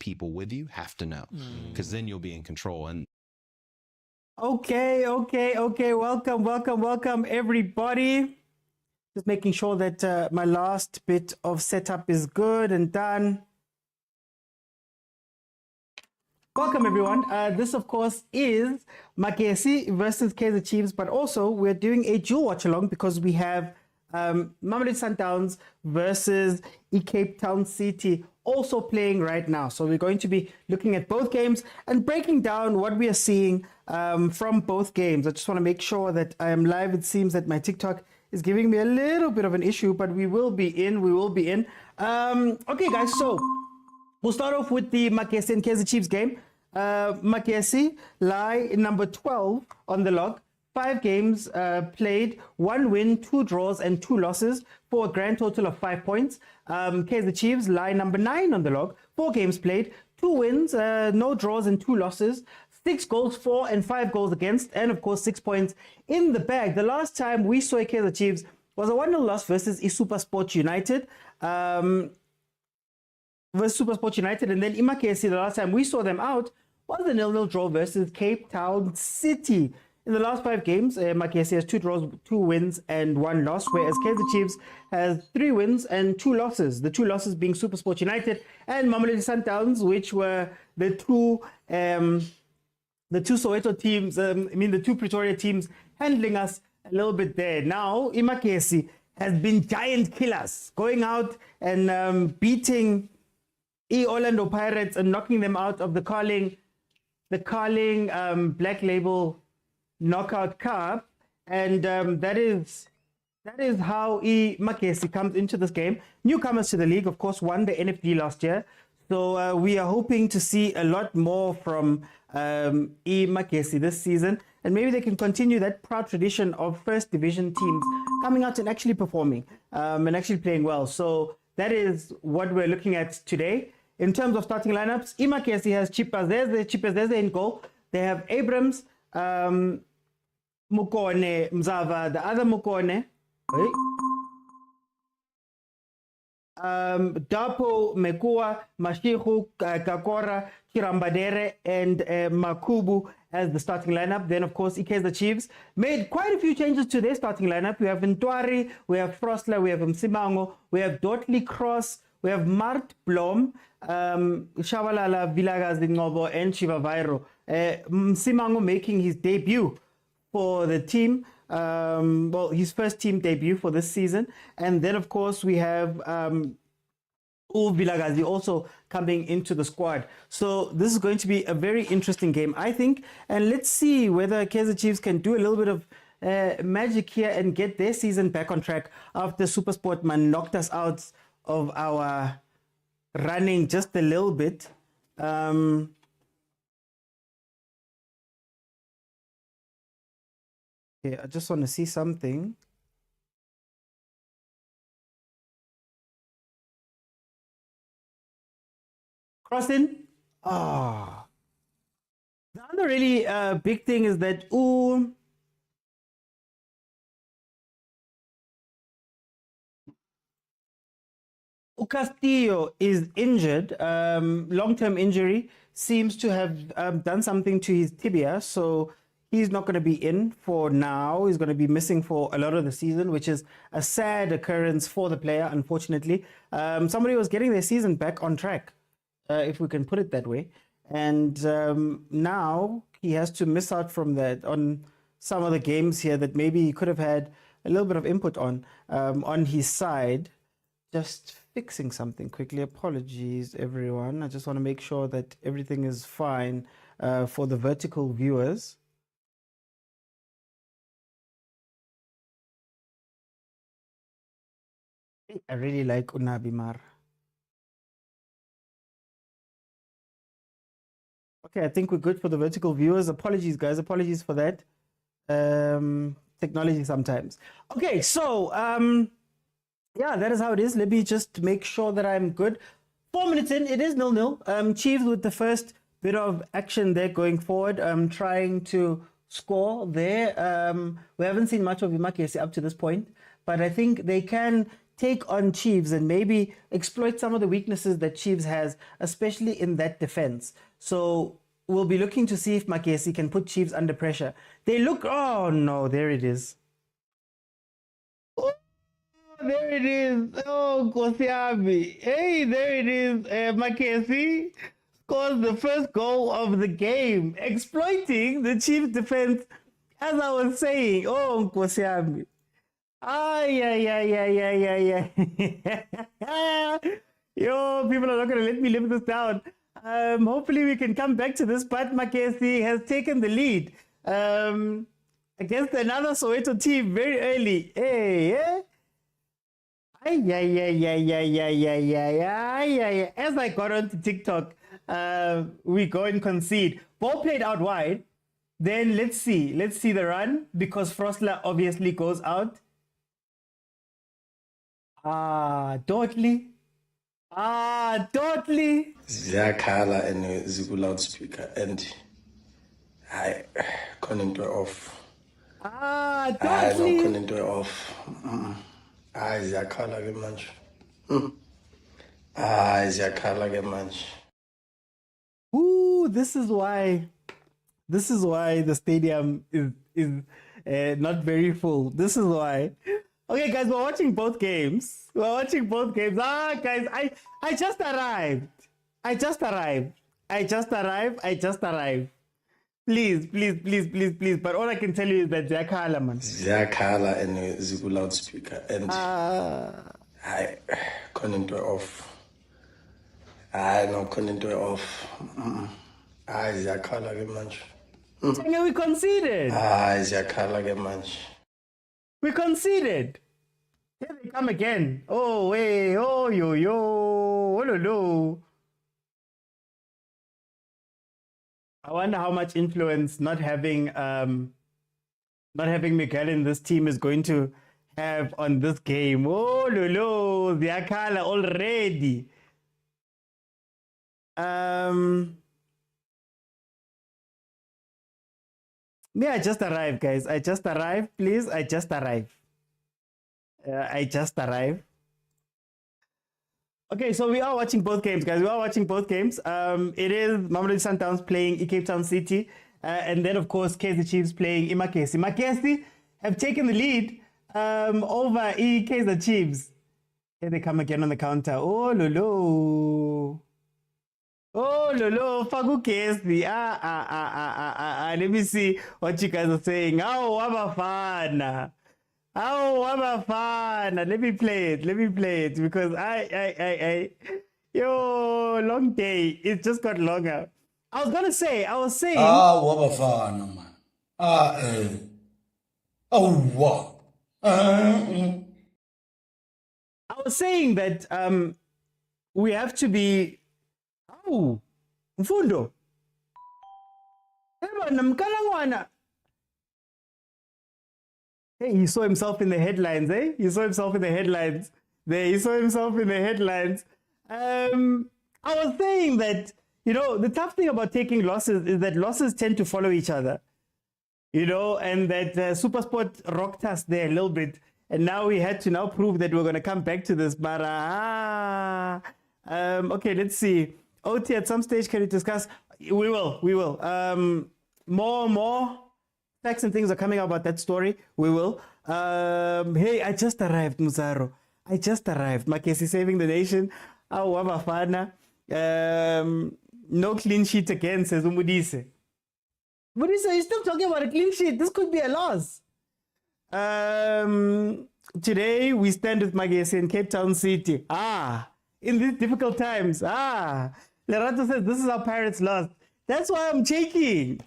people with you have to know, because then you'll be in control. And Okay. Welcome, everybody. Just making sure that my last bit of setup is good and done. Welcome, everyone. This, of course, is Magesi versus Kaizer Chiefs, but also we're doing a dual watch-along because we have Mamelodi Sundowns versus Cape Town City also playing right now. So we're going to be looking at both games and breaking down what we are seeing from both games. I just want to make sure that I am live. It seems that my TikTok is giving me a little bit of an issue, but we will be in. Okay, guys, so we'll start off with the Magesi and Kaizer Chiefs game. Magesi lie number 12 on the log. 5 games played, 1 win, 2 draws, and 2 losses for a grand total of 5 points. Kaizer Chiefs lie number 9 on the log. 4 games played, 2 wins, no draws, and 2 losses. 6 goals for and 5 goals against, and of course 6 points in the bag. The last time we saw Kaizer Chiefs was a 1-0 loss versus Supersport United. And then Magesi, the last time we saw them out was a 0-0 draw versus Cape Town City. In the last 5 games, Magesi has 2 draws, 2 wins, and 1 loss, whereas Kaizer Chiefs has 3 wins and 2 losses. The 2 losses being Supersport United and Mamelodi Sundowns, which were the two Soweto teams, the 2 Pretoria teams handling us a little bit there. Now, Magesi has been giant killers, going out and beating Orlando Pirates and knocking them out of the Carling Black Label Knockout Cup, and that is how Magesi comes into this game. Newcomers to the league, of course, won the NFD last year, so we are hoping to see a lot more from Magesi this season, and maybe they can continue that proud tradition of first division teams coming out and actually performing and actually playing well. So that is what we're looking at today. In terms of starting lineups, Magesi has Chipazeze in goal. They have Abrams, Mukone, Mzava, the other Mukone, Dapo, Mekua, Mashihu, Kakora, Kirambadere, and Makubu as the starting lineup. Then, of course, Kaizer Chiefs made quite a few changes to their starting lineup. We have Ntwari, we have Frostler, we have Msimango, we have Dotley Cross, we have Mart Blom, Shabalala, Vilakazi, Ngobo, and Shiva Vairo. Msimango making his debut for the team, his first team debut for this season. And then, of course, we have Vilakazi also coming into the squad. So this is going to be a very interesting game, I think. And let's see whether Kaizer Chiefs can do a little bit of magic here and get their season back on track after Supersport Man knocked us out of our running just a little bit. Okay, I just want to see something. Crossing. The other really big thing is that Castillo is injured. Long-term injury, seems to have done something to his tibia, so he's not going to be in for now. He's going to be missing for a lot of the season, which is a sad occurrence for the player, unfortunately. Somebody was getting their season back on track, if we can put it that way, and now he has to miss out from that on some of the games here that maybe he could have had a little bit of input on his side. Just fixing something quickly. Apologies, everyone. I just want to make sure that everything is fine for the vertical viewers. I really like Unabi Mar. Okay, I think we're good for the vertical viewers. Apologies, guys. Apologies for that. Technology sometimes. Okay, so yeah, that is how it is. Let me just make sure that I'm good. 4 minutes in, it is 0-0. Chiefs with the first bit of action there going forward, trying to score there. We haven't seen much of Magesi up to this point, but I think they can take on Chiefs and maybe exploit some of the weaknesses that Chiefs has, especially in that defense. So we'll be looking to see if Magesi can put Chiefs under pressure. They look, oh no, there it is. Oh, there it is. Oh, Kosiabi. Hey, there it is. Magesi scores the first goal of the game, exploiting the Chiefs defense, as I was saying. Oh, Kosiabi. Ay, ay, ay, ay, ay, ay, ay. Yo, people are not going to let me live this down. Hopefully we can come back to this, but Magesi has taken the lead against another Soweto team very early. Hey, yeah. Ay, ay, ay, ay, ay, ay, ay, ay, ay, ay. As I got onto TikTok, we go and concede. Ball played out wide. Then let's see the run, because Frosler obviously goes out. Totally. Totally. Ziyakhala and ziku loudspeaker and I couldn't off. Totally. No couldn't off. Ziyakhala ke manje. Ziyakhala ke manje. Ooh, this is why the stadium is not very full. This is why. Okay, guys, we're watching both games. Guys, I just arrived. Please. But all I can tell you is that Ziyakhala, man. Ziyakhala and ziku loudspeaker and I couldn't off. No couldn't off. Ziyakhala ke manje. We conceded. Ziyakhala ke manje. We conceded. Here they come again. Oh, hey, oh, yo, oh, no. I wonder how much influence not having Miguel in this team is going to have on this game. Oh, no, Ziyakhala already. Me, I just arrived, guys. I just arrived. Please, I just arrived. Okay, so we are watching both games, guys. We are watching both games. It is Mamelodi Sundowns playing Cape Town City. And then, of course, Kaizer Chiefs playing Magesi. Magesi have taken the lead over Kaizer Chiefs. Here they come again on the counter. Oh, lolo. Fagu Kesi. Let me see what you guys are saying. Wabafana. Let me play it because yo, long day. It just got longer. I was saying. Wabafana, man. What? I was saying that we have to be. Oh, Mfundo. Hey, he saw himself in the headlines, eh? I was saying that, the tough thing about taking losses is that losses tend to follow each other, and that Supersport rocked us there a little bit. And now we had to prove that we're going to come back to this. But, okay, let's see. OT, at some stage, can you discuss? We will. More facts and things are coming out about that story. We will. Hey, I just arrived, Muzaro. Magesi saving the nation. Wabafana. No clean sheet again, says Umudise. Budisa, you're still talking about a clean sheet. This could be a loss. Today, we stand with Magesi in Cape Town City. In these difficult times. Lerato says, this is how Pirates lost. That's why I'm shaking.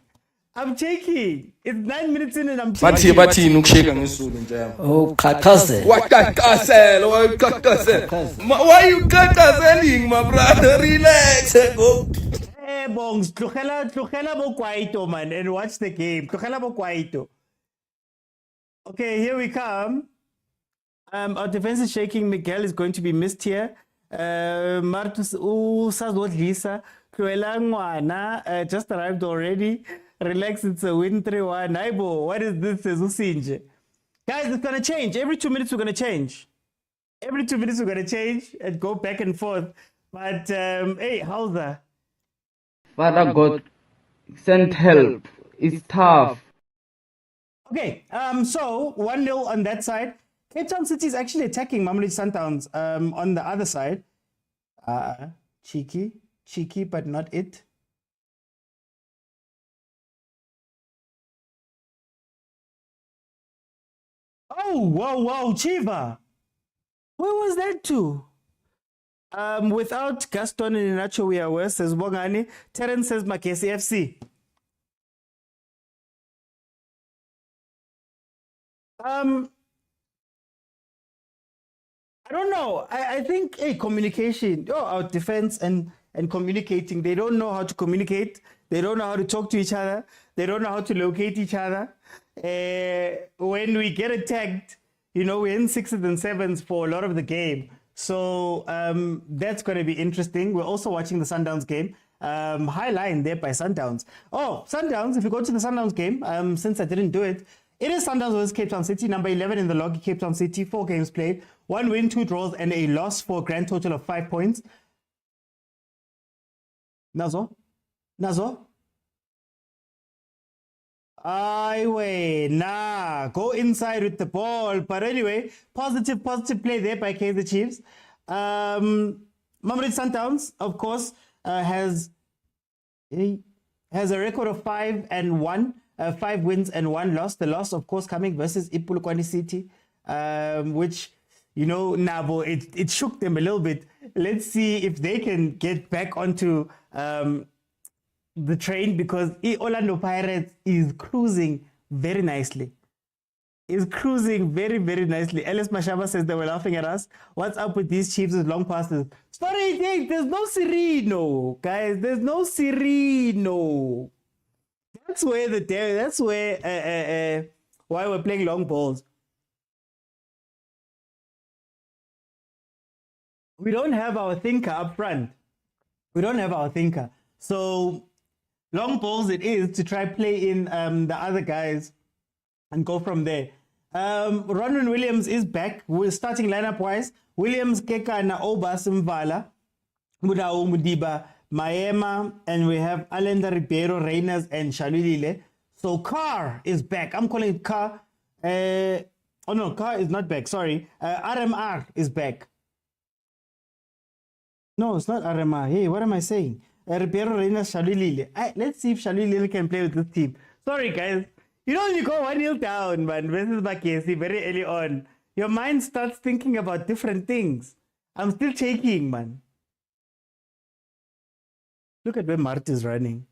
It's 9 minutes in and I'm shaking. Bathi nukushika ngesulu njalo. Oh, kakase. Why you kakaseling, my brother? Relax. Go. Hey, Bongs, tlogela bo kwaito, man, and watch the game. Tlogela bo kwaito. Okay, here we come. Our defense is shaking. Miguel is going to be missed here. Martus Sazodlisa, Cruella Ngwana just arrived already. Relax, it's a win 3-1. Aibo, what is this? Guys, it's gonna change. Every 2 minutes we're gonna change. Every 2 minutes we're going to change and go back and forth. But, hey, how's that? Father God, send help. It's tough. Okay, so 1-0 on that side. Cape Town City is actually attacking Mamelodi Sundowns on the other side. Cheeky, but not it. Oh, whoa, Chiva. Where was that to? Without Gaston and Inacho, we are worse, says Bongani. Terence says Magesi FC. I don't know. I think communication, our defense and communicating, they don't know how to communicate. They don't know how to talk to each other. They don't know how to locate each other. When we get attacked, we're in 6s and 7s for a lot of the game. So that's going to be interesting. We're also watching the Sundowns game. High line there by Sundowns. Oh, Sundowns, if you go to the Sundowns game, since I didn't do it, it is Sundowns versus Cape Town City, number 11 in the log, Cape Town City, 4 games played, 1 win, 2 draws, and a loss for a grand total of 5 points. Nazo? Go inside with the ball. But anyway, positive play there by Kaizer Chiefs. Mamelodi Sundowns, of course, has a record of 5-1. 5 wins and 1 loss. The loss, of course, coming versus Ipulukwani City, which, Nabo, it shook them a little bit. Let's see if they can get back onto the train, because Orlando Pirates is cruising very nicely. Is cruising very, very nicely. Ellis Mashaba says they were laughing at us. What's up with these Chiefs with long passes? Sorry, there's no Sereno, guys. There's no Sereno. That's where why we're playing long balls. We don't have our thinker up front. So long balls it is to try play in the other guys and go from there. Ronwen Williams is back. We're starting lineup wise. Williams, Keka, na Oba Simvala, Mudao Mudiba, Maema, and we have Alenda Ribeiro, Reyners, and Shalulile. So Carr is back. I'm calling it Carr. Carr is not back. Sorry. RMR is back. No, it's not RMR. Hey, what am I saying? Ribeiro, Reyners, Shalulile. Let's see if Shalulile can play with this team. Sorry, guys. You go 1-0 down, man, versus Magesi very early on. Your mind starts thinking about different things. I'm still shaking, man. Look at where Mart is running.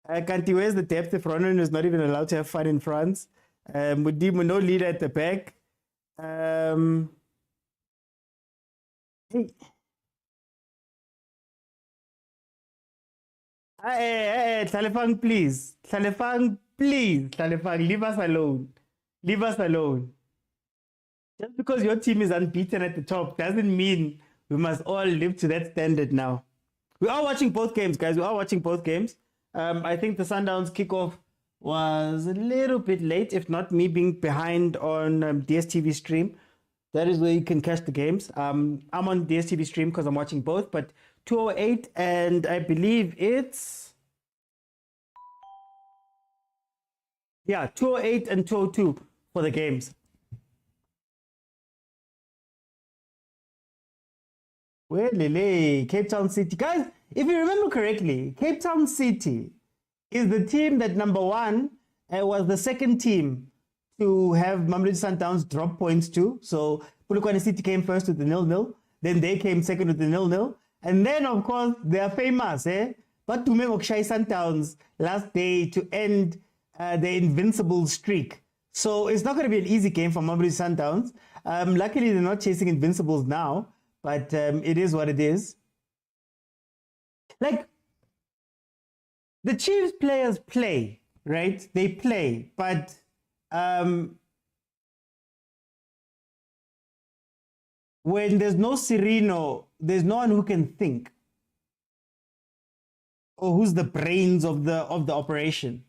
Kanti, where's the depth if Ronan is not even allowed to have fun in France? Mudimu, no leader at the back. Hey. Tlalefang, please. Tlalefang, leave us alone. Leave us alone. Just because your team is unbeaten at the top doesn't mean we must all live to that standard now. We are watching both games, guys. I think the Sundowns kickoff was a little bit late, if not me being behind on DSTV stream. That is where you can catch the games. I'm on DSTV stream because I'm watching both, but 2:08, and I believe it's 2:08 and 2:02 for the games. Well, Cape Town City. Guys, if you remember correctly, Cape Town City is the team that, number one, was the second team to have Mamelodi Sundowns drop points to. So Polokwane City came first with the 0-0. Then they came second with the 0-0. And then, of course, they are famous, but to make Sundowns last day to end the invincible streak. So it's not going to be an easy game for Mamelodi Sundowns. Luckily, they're not chasing invincibles now. But it is what it is. Like, the Chiefs players play, right? They play, but when there's no Sereno, there's no one who can think, or who's the brains of the operation.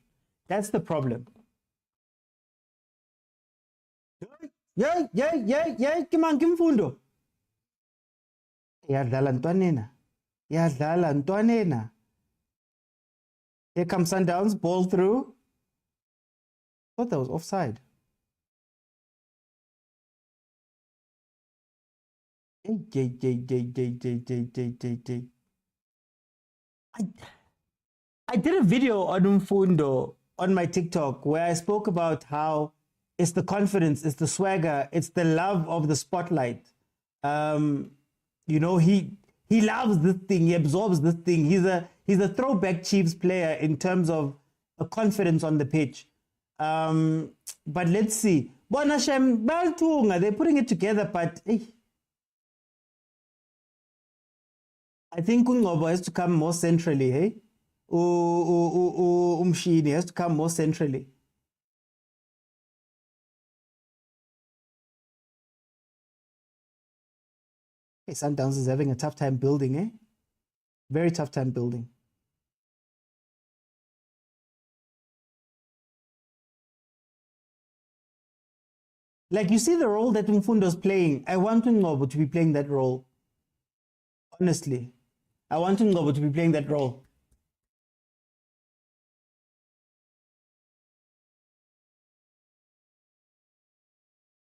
That's the problem. Yeah, Kimfundo. Yadlala ntwanena. Yadlala ntwanena. Here comes Sundowns, ball through. Thought that was offside. I did a video on Umfundo on my TikTok where I spoke about how it's the confidence, it's the swagger, it's the love of the spotlight. You know, he loves this thing, he absorbs this thing. He's a throwback Chiefs player in terms of a confidence on the pitch. But let's see. Bonashem Baltunga, they're putting it together, but I think Kungobo has to come more centrally, hey? Umshini has to come more centrally. Hey, Sundowns is having a tough time building, eh? Very tough time building. Like, you see the role that Mfundo's playing. I want Ngobo to be playing that role. Honestly. I want Ngobo to be playing that role.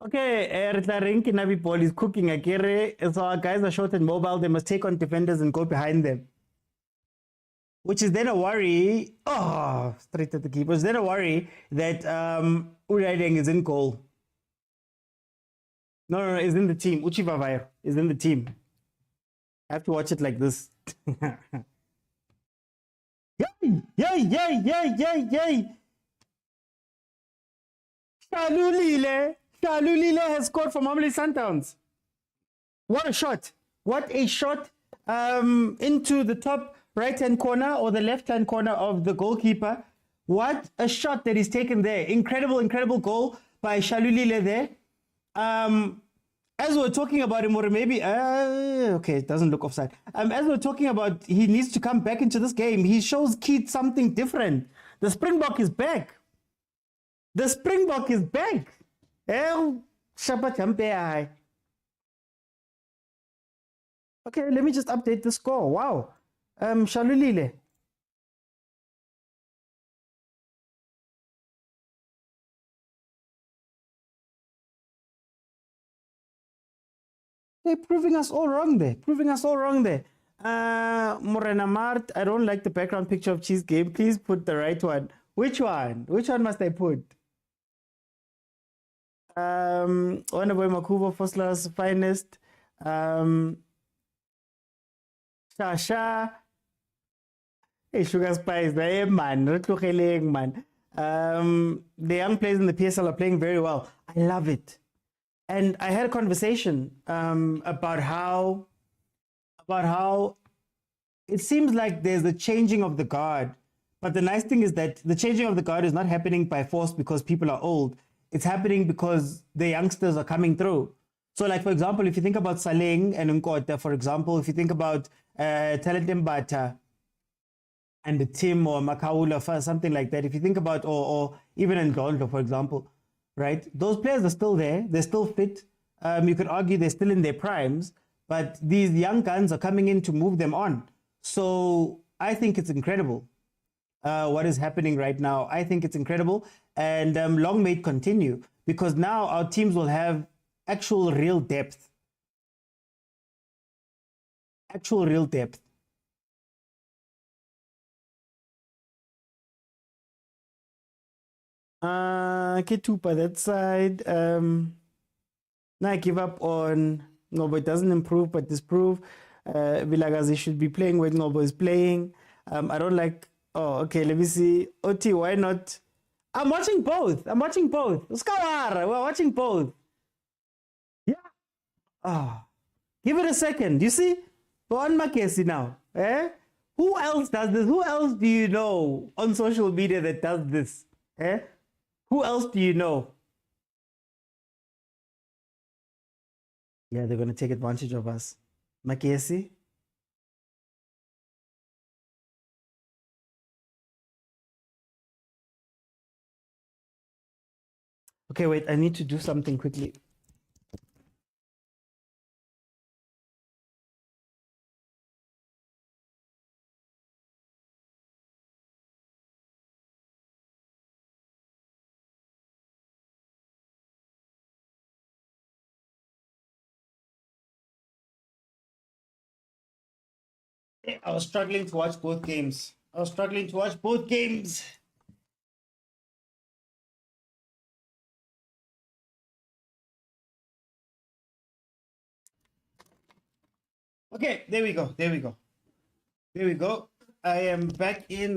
Okay, Rinki Navi Paul is cooking a kere. So our guys are short and mobile. They must take on defenders and go behind them. Which is then a worry. Oh, straight at the keeper. It's then a worry that Uraideng is in goal. No, he's in the team. Uchivavair is in the team. I have to watch it like this. Yay! Shalulile has scored for Mamelodi Sundowns. What a shot. What a shot into the top right-hand corner or the left-hand corner of the goalkeeper. What a shot that he's taken there. Incredible goal by Shalulile there. As we were talking about him, or maybe, okay, it doesn't look offside. As we were talking about, he needs to come back into this game. He shows Keith something different. The Springbok is back. The Springbok is back. Okay, let me just update the score. Wow. Shalulile. They're proving us all wrong there. Morena Mart, I don't like the background picture of Cheese Game. Please put the right one. Which one? Which one must I put? Wonderboy Makuvo, Fosler's finest. Shasha. Hey, Sugar Spice. Man. The young players in the PSL are playing very well. I love it. And I had a conversation about how it seems like there's a changing of the guard. But the nice thing is that the changing of the guard is not happening by force because people are old. It's happening because the youngsters are coming through. So, like, for example, if you think about Saleng and Nkota, for example, if you think about Talentembata and the Tim or Makaula, something like that, if you think about, or even Ndlondo, for example, right? Those players are still there. They're still fit. You could argue they're still in their primes, but these young guns are coming in to move them on. So I think it's incredible what is happening right now. I think it's incredible. And long may it continue, because now our teams will have actual real depth. Ketupa that side. Now I give up on Ngobo. It doesn't improve but disprove. Vilakazi should be playing when Ngobo is playing. I don't like. Oh, okay. Let me see. Oti, why not? I'm watching both. Skawara, we're watching both. Yeah. Give it a second. You see? We're on Magesi now. Eh? Who else does this? Who else do you know on social media that does this? Eh? Who else do you know? Yeah, they're going to take advantage of us. Magesi. Okay, wait, I need to do something quickly. I was struggling to watch both games. Okay, there we go. I am back in.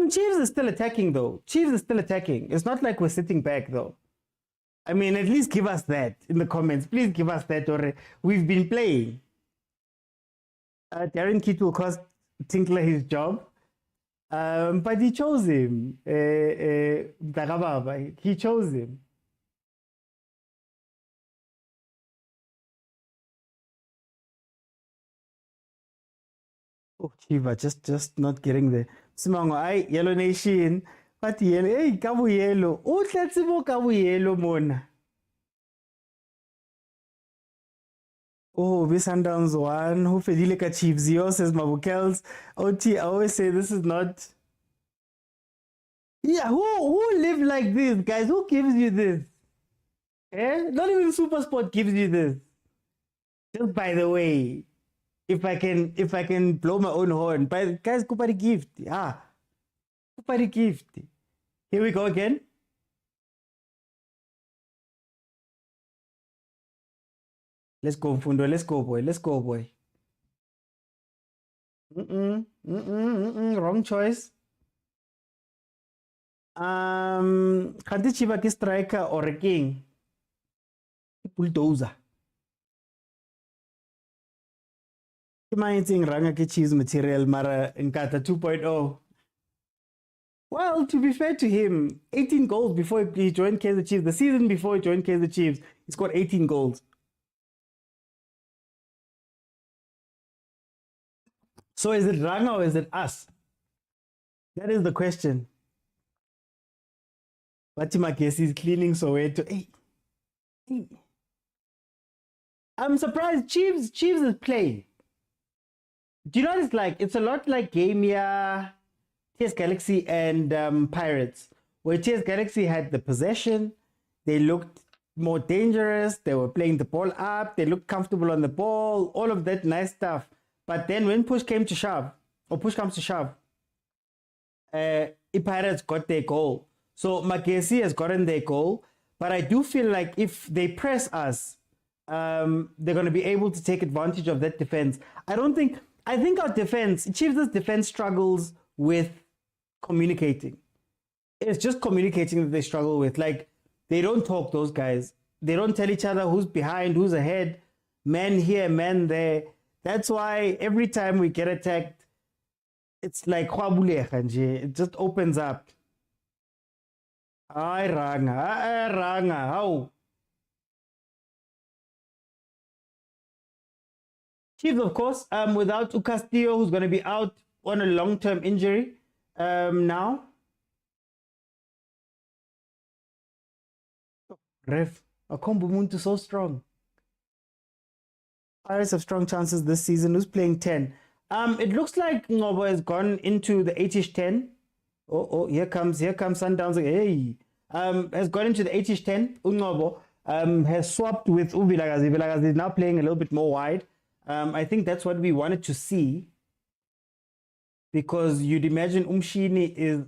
Chiefs is still attacking though. It's not like we're sitting back though. I mean, at least give us that in the comments. Please give us that. Or we've been playing. Darren Kitt will cost Tinkler his job. But he chose him. He chose him. Oh, Chiva, just not getting there. Simango, Yellow Nation. But yellow, hey, Kabu Yellow. Oh, let's go Kabu Yellow, Mona. Oh, we Sundowns one. Who Vilakazi Chiefs? Yours says Mabukels. OT, I always say this is not. Yeah, who live like this, guys? Who gives you this? Eh? Not even Supersport gives you this. Just by the way, if I can blow my own horn, but guys, kupari gift. Kupari gift. Here we go again. Let's go, Fundo. Let's go, boy. Wrong choice. Kanti Chiba ki striker or a king? Bulldozer. Imagine Ranga ki cheese material mara Nkata 2.0. Well, to be fair to him, 18 goals before he joined Kaizer Chiefs. The season before he joined Kaizer Chiefs, he scored 18 goals. So is it Ranga or is it us? That is the question. Magesi is cleaning Soweto. Hey. I'm surprised Chiefs is playing. Do you know what it's like? It's a lot like Gamia, TS Galaxy and Pirates, where TS Galaxy had the possession. They looked more dangerous. They were playing the ball up. They looked comfortable on the ball. All of that nice stuff. But then when push comes to shove, Pirates got their goal. So Magesi has gotten their goal. But I do feel like if they press us, they're going to be able to take advantage of that defense. I think our defense, Chiefs' defense struggles with communicating. It's just communicating that they struggle with. Like, they don't talk, those guys. They don't tell each other who's behind, who's ahead, man here, man there. That's why every time we get attacked, it's like it just opens up. Ay, Ranga, how? Chiefs, of course, without Castillo, who's going to be out on a long-term injury now. Ref, Akombu Muntu so strong. Pirates have strong chances this season. Who's playing 10? It looks like Ngobo has gone into the 8-ish 10. Oh, here comes Sundowns. Hey, has gone into the 8-ish 10. Ngobo has swapped with Vilakazi. Vilakazi is now playing a little bit more wide. I think that's what we wanted to see, because you'd imagine Umshini is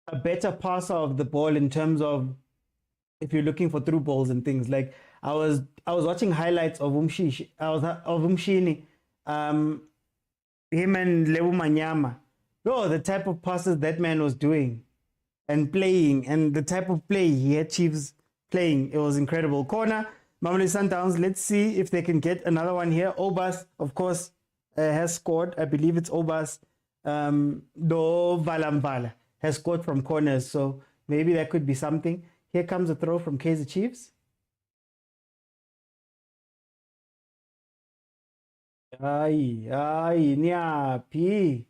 a better passer of the ball in terms of if you're looking for through balls and things. Like I was watching highlights of Umshini, him and Lebu Manyama. Oh, the type of passes that man was doing and playing, and the type of play he had Chiefs playing, it was incredible. Corner, Mamelodi Sundowns, let's see if they can get another one here. Obas, of course, has scored. I believe it's Obas. Do Valambala has scored from corners, so maybe that could be something. Here comes a throw from Kaizer Chiefs. Ay, Nyapi.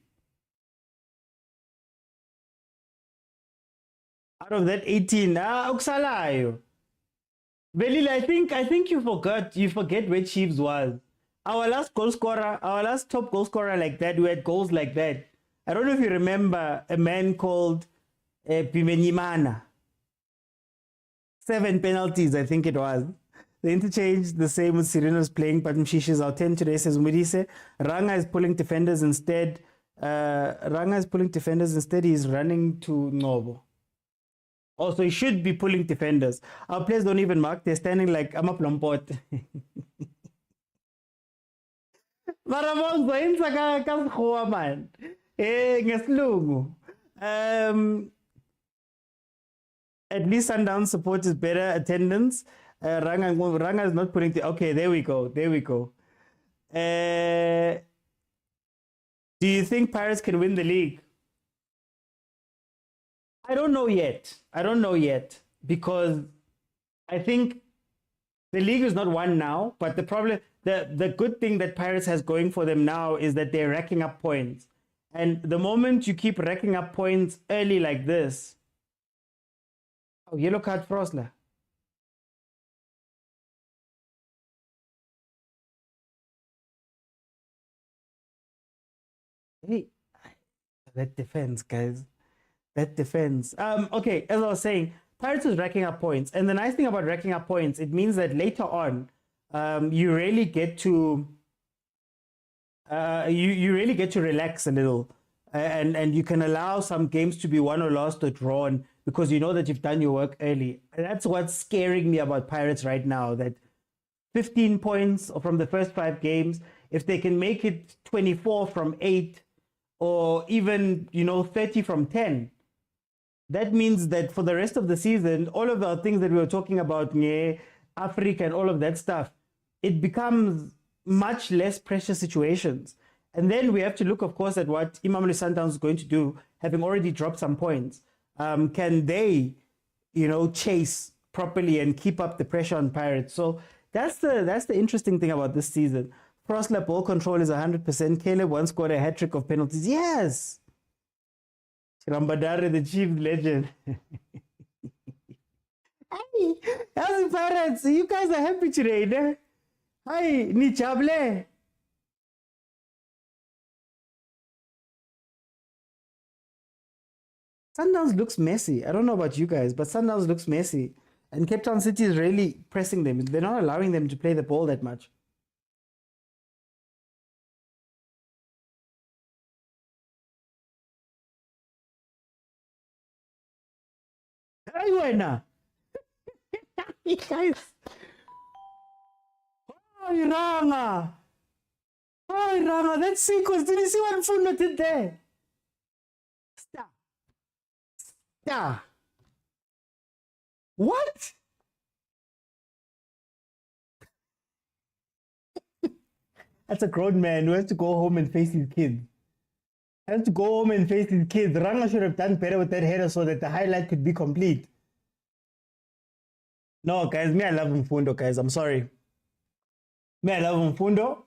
Out of that 18, Uksalayo. Velile, I think you forget where Chiefs was. Our last top goal scorer like that, who had goals like that. I don't know if you remember a man called Pimenyimana. 7 penalties, I think it was. The interchange, the same with Sireno's playing, but Mshishi is out 10 today, says Umudise. Ranga is pulling defenders instead. He's running to Ngobo. Also, he should be pulling defenders. Our players don't even mark. They're standing like I'm a plumpot. Maramon zainza ka man. Ngesilungu. At least Sundowns support is better attendance. Ranga is not putting the okay. There we go. Do you think Pirates can win the league? I don't know yet because I think the league is not won now. But the good thing that Pirates has going for them now is that they're racking up points. And the moment you keep racking up points early like this, oh, yellow card for Osler. Hey, that defense, guys. That defense. Okay, as I was saying, Pirates is racking up points. And the nice thing about racking up points, it means that later on, you really get to you really get to relax a little. And you can allow some games to be won or lost or drawn because you know that you've done your work early. And that's what's scaring me about Pirates right now, that 15 points from the first 5 games, if they can make it 24 from 8 or even, 30 from 10, that means that for the rest of the season, all of the things that we were talking about, Africa and all of that stuff, it becomes much less pressure situations. And then we have to look, of course, at what Mamelodi Sundowns is going to do, having already dropped some points. Can they, chase properly and keep up the pressure on Pirates? So that's the interesting thing about this season. Frostler ball control is 100%. Caleb once scored a hat-trick of penalties. Yes! Rambadare, the Chiefs legend. Hey, how's the Pirates? You guys are happy today, ne? Hi, ni chable. Sundowns looks messy. I don't know about you guys, but Sundowns looks messy. And Cape Town City is really pressing them. They're not allowing them to play the ball that much. Hey, Wena. Guys. Hi, Ranga. Hi, Ranga. That sequence. Did you see what Fundo did there? Stop. Yeah. What? That's a grown man who has to go home and face his kids. Ranga should have done better with that header so that the highlight could be complete. No, guys, I love Mfundo, guys. I'm sorry. I love Mfundo.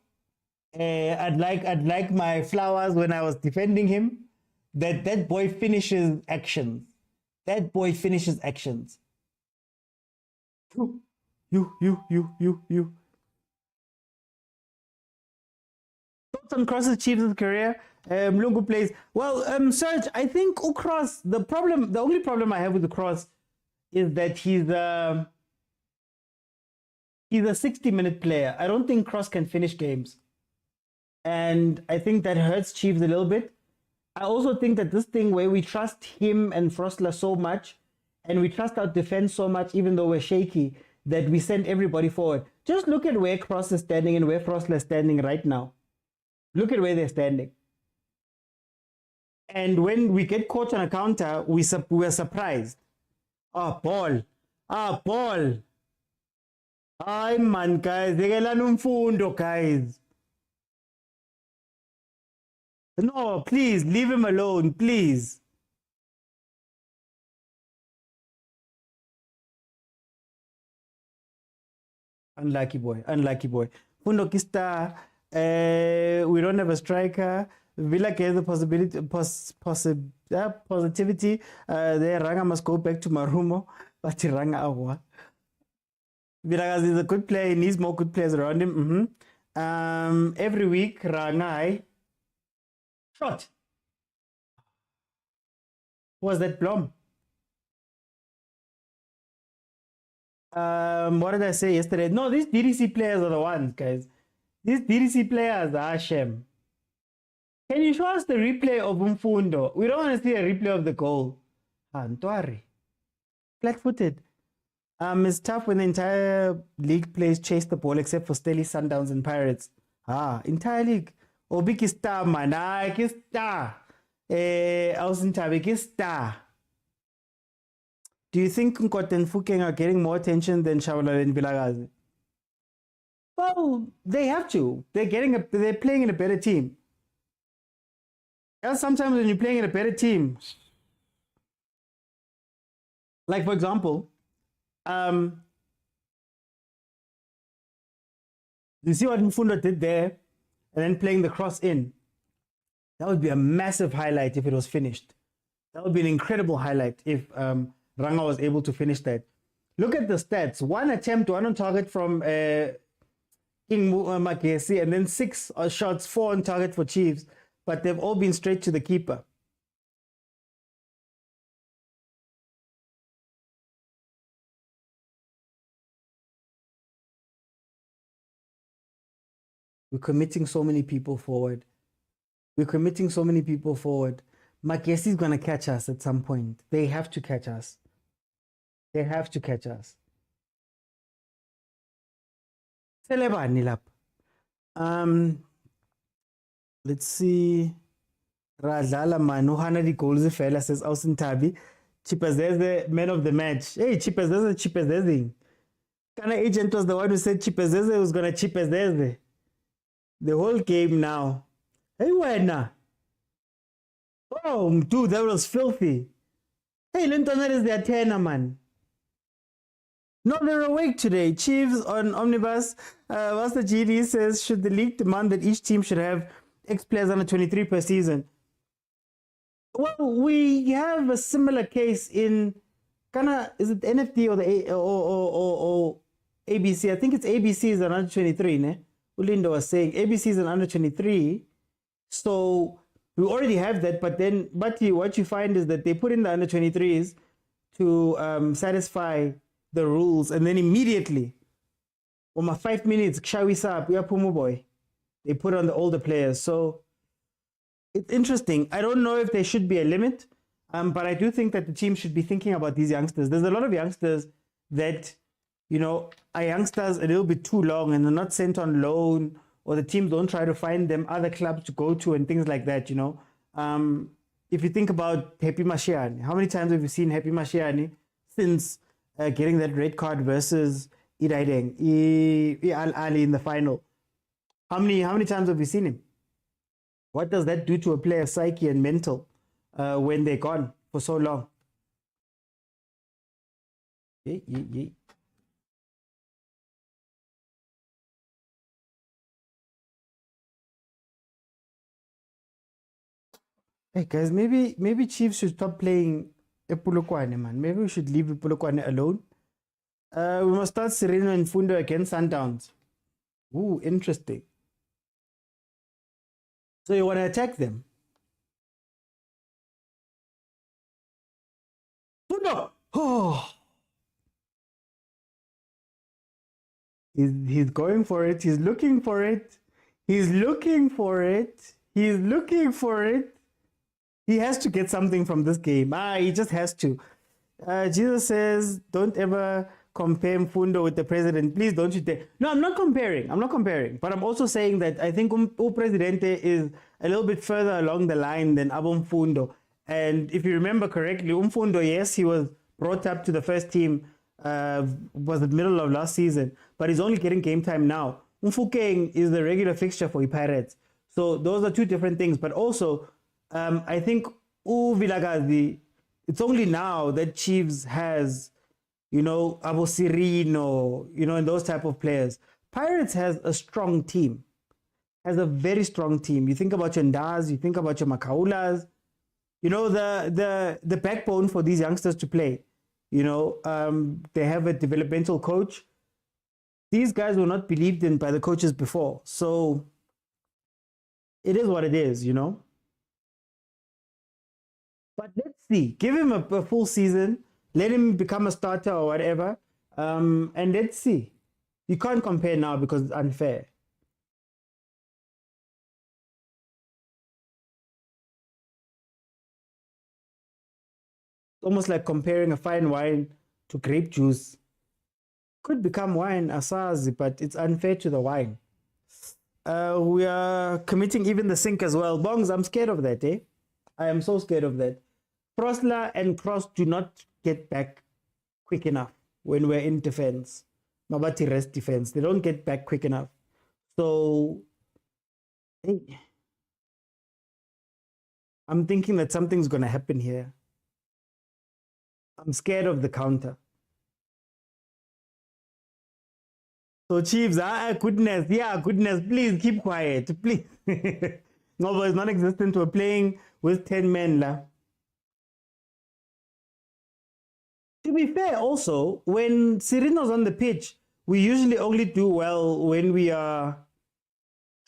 I'd like my flowers when I was defending him. That boy finishes actions. You. Thoughts on Cross's Chiefs' career? Mlungu plays well. Serge, I think Ukross. The only problem I have with the Cross is that he's a 60-minute player. I don't think Cross can finish games, and I think that hurts Chiefs a little bit. I also think that this thing where we trust him and Frostler so much, and we trust our defense so much, even though we're shaky, that we send everybody forward. Just look at where Cross is standing and where Frostler is standing right now. Look at where they're standing. And when we get caught on a counter, we're surprised. Ball. Ay, man, guys. Guys. No, please, leave him alone, please. Unlucky boy. Fundo Kista, we don't have a striker. Vilakazi the positivity. There, Ranga must go back to Marumo, but Ranga Awa. Vilakazi is a good player. He needs more good players around him. Every week, Ranga shot. Was that Blom? What did I say yesterday? No, these DDC players are the ones, guys. These DDC players are Shem. Can you show us the replay of Umfundo? We don't want to see a replay of the goal. Ntwari. Flat-footed. It's tough when the entire league players chase the ball except for Stelly, Sundowns, and Pirates. Entire league. Obiki star, man. Star. Star. Do you think Nkot and Fukeng are getting more attention than Shabalala and Vilakazi? Well, they have to. They're playing in a better team. Sometimes when you're playing in a better team, like for example, you see what Mfundo did there, and then playing the cross in. That would be a massive highlight if it was finished. That would be an incredible highlight if Ranga was able to finish that. Look at the stats. 1 attempt, 1 on target from King Magesi, and then 6 shots, 4 on target for Chiefs, but they've all been straight to the keeper. We're committing so many people forward. Magesi is going to catch us at some point. They have to catch us. Let's see. Radlala Manu, 100 goals fella says Austin Tabi. Chipazeze, man of the match. Hey, Chipazeze. Kana agent was the one who said Chipazeze was going to Chipazeze. The whole game now. Hey, Wena. Oh, dude, that was filthy. Hey, Linton, that is their tenor, man. No, they're awake today. Chiefs on Omnibus. Master GD says, should the league demand that each team should have X players under 23 per season? Well, we have a similar case in is it NFT or the or ABC? I think it's ABC is an under 23, ne? Ulindo was saying ABC is an under 23. So we already have that, but what you find is that they put in the under 23s to satisfy the rules, and then immediately, on my 5 minutes, we are Pumu boy. They put on the older players. So it's interesting. I don't know if there should be a limit, but I do think that the team should be thinking about these youngsters. There's a lot of youngsters that, are youngsters a little bit too long and they're not sent on loan, or the teams don't try to find them other clubs to go to and things like that, If you think about Happy Mashiane, how many times have you seen Happy Mashiane since getting that red card versus Iraideng, Ahly in the final? How many times have you seen him? What does that do to a player's psyche and mental when they're gone for so long? Yeah. Hey guys, maybe Chiefs should stop playing Epulokwane, man. Maybe we should leave Epulokwane alone. We must start Sereno and Fundo against Sundowns. Ooh, interesting. So you want to attack them? Fundo! Oh! He's going for it. He's looking for it. He has to get something from this game. He just has to. Jesus says, don't ever compare Mfundo with the president. Please don't you dare. No, I'm not comparing. But I'm also saying that I think Presidente is a little bit further along the line than Abo Mfundo. And if you remember correctly, Mfundo, yes, he was brought up to the first team, was the middle of last season, but he's only getting game time now. Mfukeng is the regular fixture for the Pirates. So those are two different things. But also, I think Vilakazi, it's only now that Chiefs has, Abo Sirino, and those type of players. Pirates has a strong team, has a very strong team. You think about your Ndaz, you think about your Makaulas, the backbone for these youngsters to play. They have a developmental coach. These guys were not believed in by the coaches before. So it is what it is, But let's see. Give him a full season. Let him become a starter or whatever. And let's see. You can't compare now because it's unfair. It's almost like comparing a fine wine to grape juice. Could become wine, asazi, but it's unfair to the wine. We are committing even the sink as well. Bongs, I'm scared of that, eh? I am so scared of that. Prosler and Cross do not get back quick enough when we're in defense. Mabati rest defense. They don't get back quick enough. So, hey, I'm thinking that something's going to happen here. I'm scared of the counter. So Chiefs, goodness, yeah, goodness, please keep quiet, please. No, but it's non-existent. We're playing with 10 men. To be fair, also, when Sirino's on the pitch, we usually only do well when we are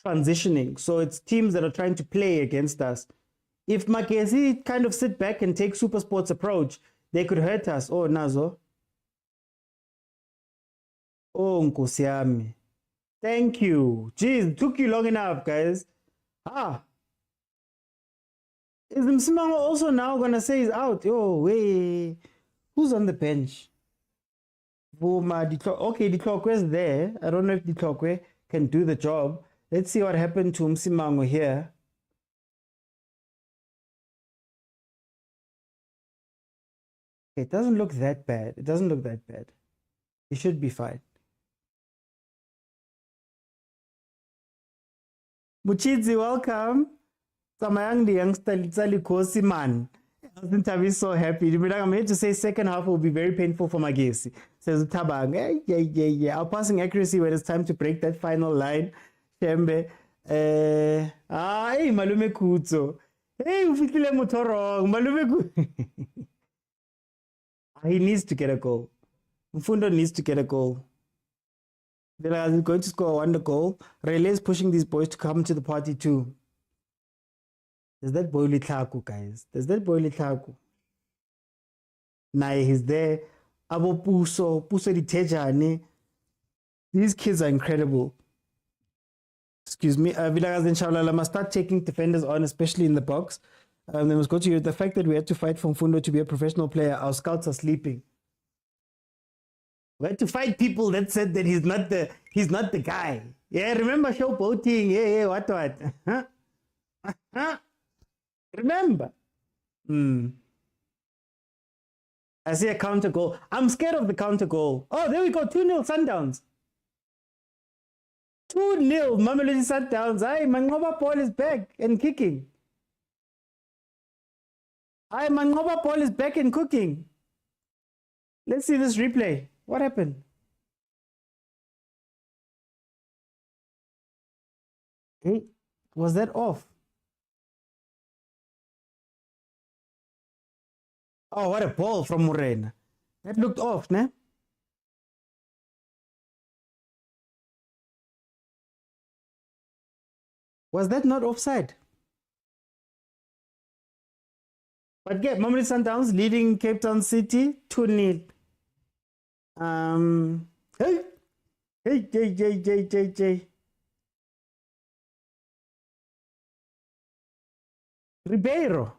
transitioning. So it's teams that are trying to play against us. If Magesi kind of sit back and take super sports approach, they could hurt us. Oh, Nazo. Oh, Nkosi yami. Thank you. Jeez, took you long enough, guys. Is Msimango also now going to say he's out? Oh, wait. Who's on the bench? Okay, Ditlokwe is there. I don't know if Ditlokwe can do the job. Let's see what happened to Msimango here. It doesn't look that bad. It doesn't look that bad. He should be fine. Muchidzi, welcome. Samayang the youngster, Litsali Kosi man. I was so happy. I'm here to say second half will be very painful for Magesi. Says Tabang. Yeah. Our passing accuracy when it's time to break that final line. Shembe. Hey, Malume Kuzo. Hey, ufitile Motoro. Malume Kuzo. He needs to get a goal. Mfundo needs to get a goal. Vilakazi is going to score a wonder goal. Relay is pushing these boys to come to the party too. There's that boy Litlaku, guys. There's that boy Litlaku. Nah, he's there. Abo Puso Ditejane. These kids are incredible. Excuse me. Vilakazi inshallah must start taking defenders on, especially in the box. They must go to you. The fact that we had to fight for Mfundo to be a professional player, our scouts are sleeping. We had to fight people that said that he's not the guy. Yeah, remember showboating? Yeah, what? Huh? Remember? I see a counter goal. I'm scared of the counter goal. Oh, there we go. 2-0 Sundowns. 2-0 Mamelodi Sundowns. Aye, Mangoba Paul is back and kicking. Aye, Mangoba Paul is back and cooking. Let's see this replay. What happened? Hey, was that off? Oh, what a ball from Morena. That looked off, ne? Was that not offside? But yeah, Mamelodi Sundowns leading Cape Town City 2-0. Hey. Ribeiro.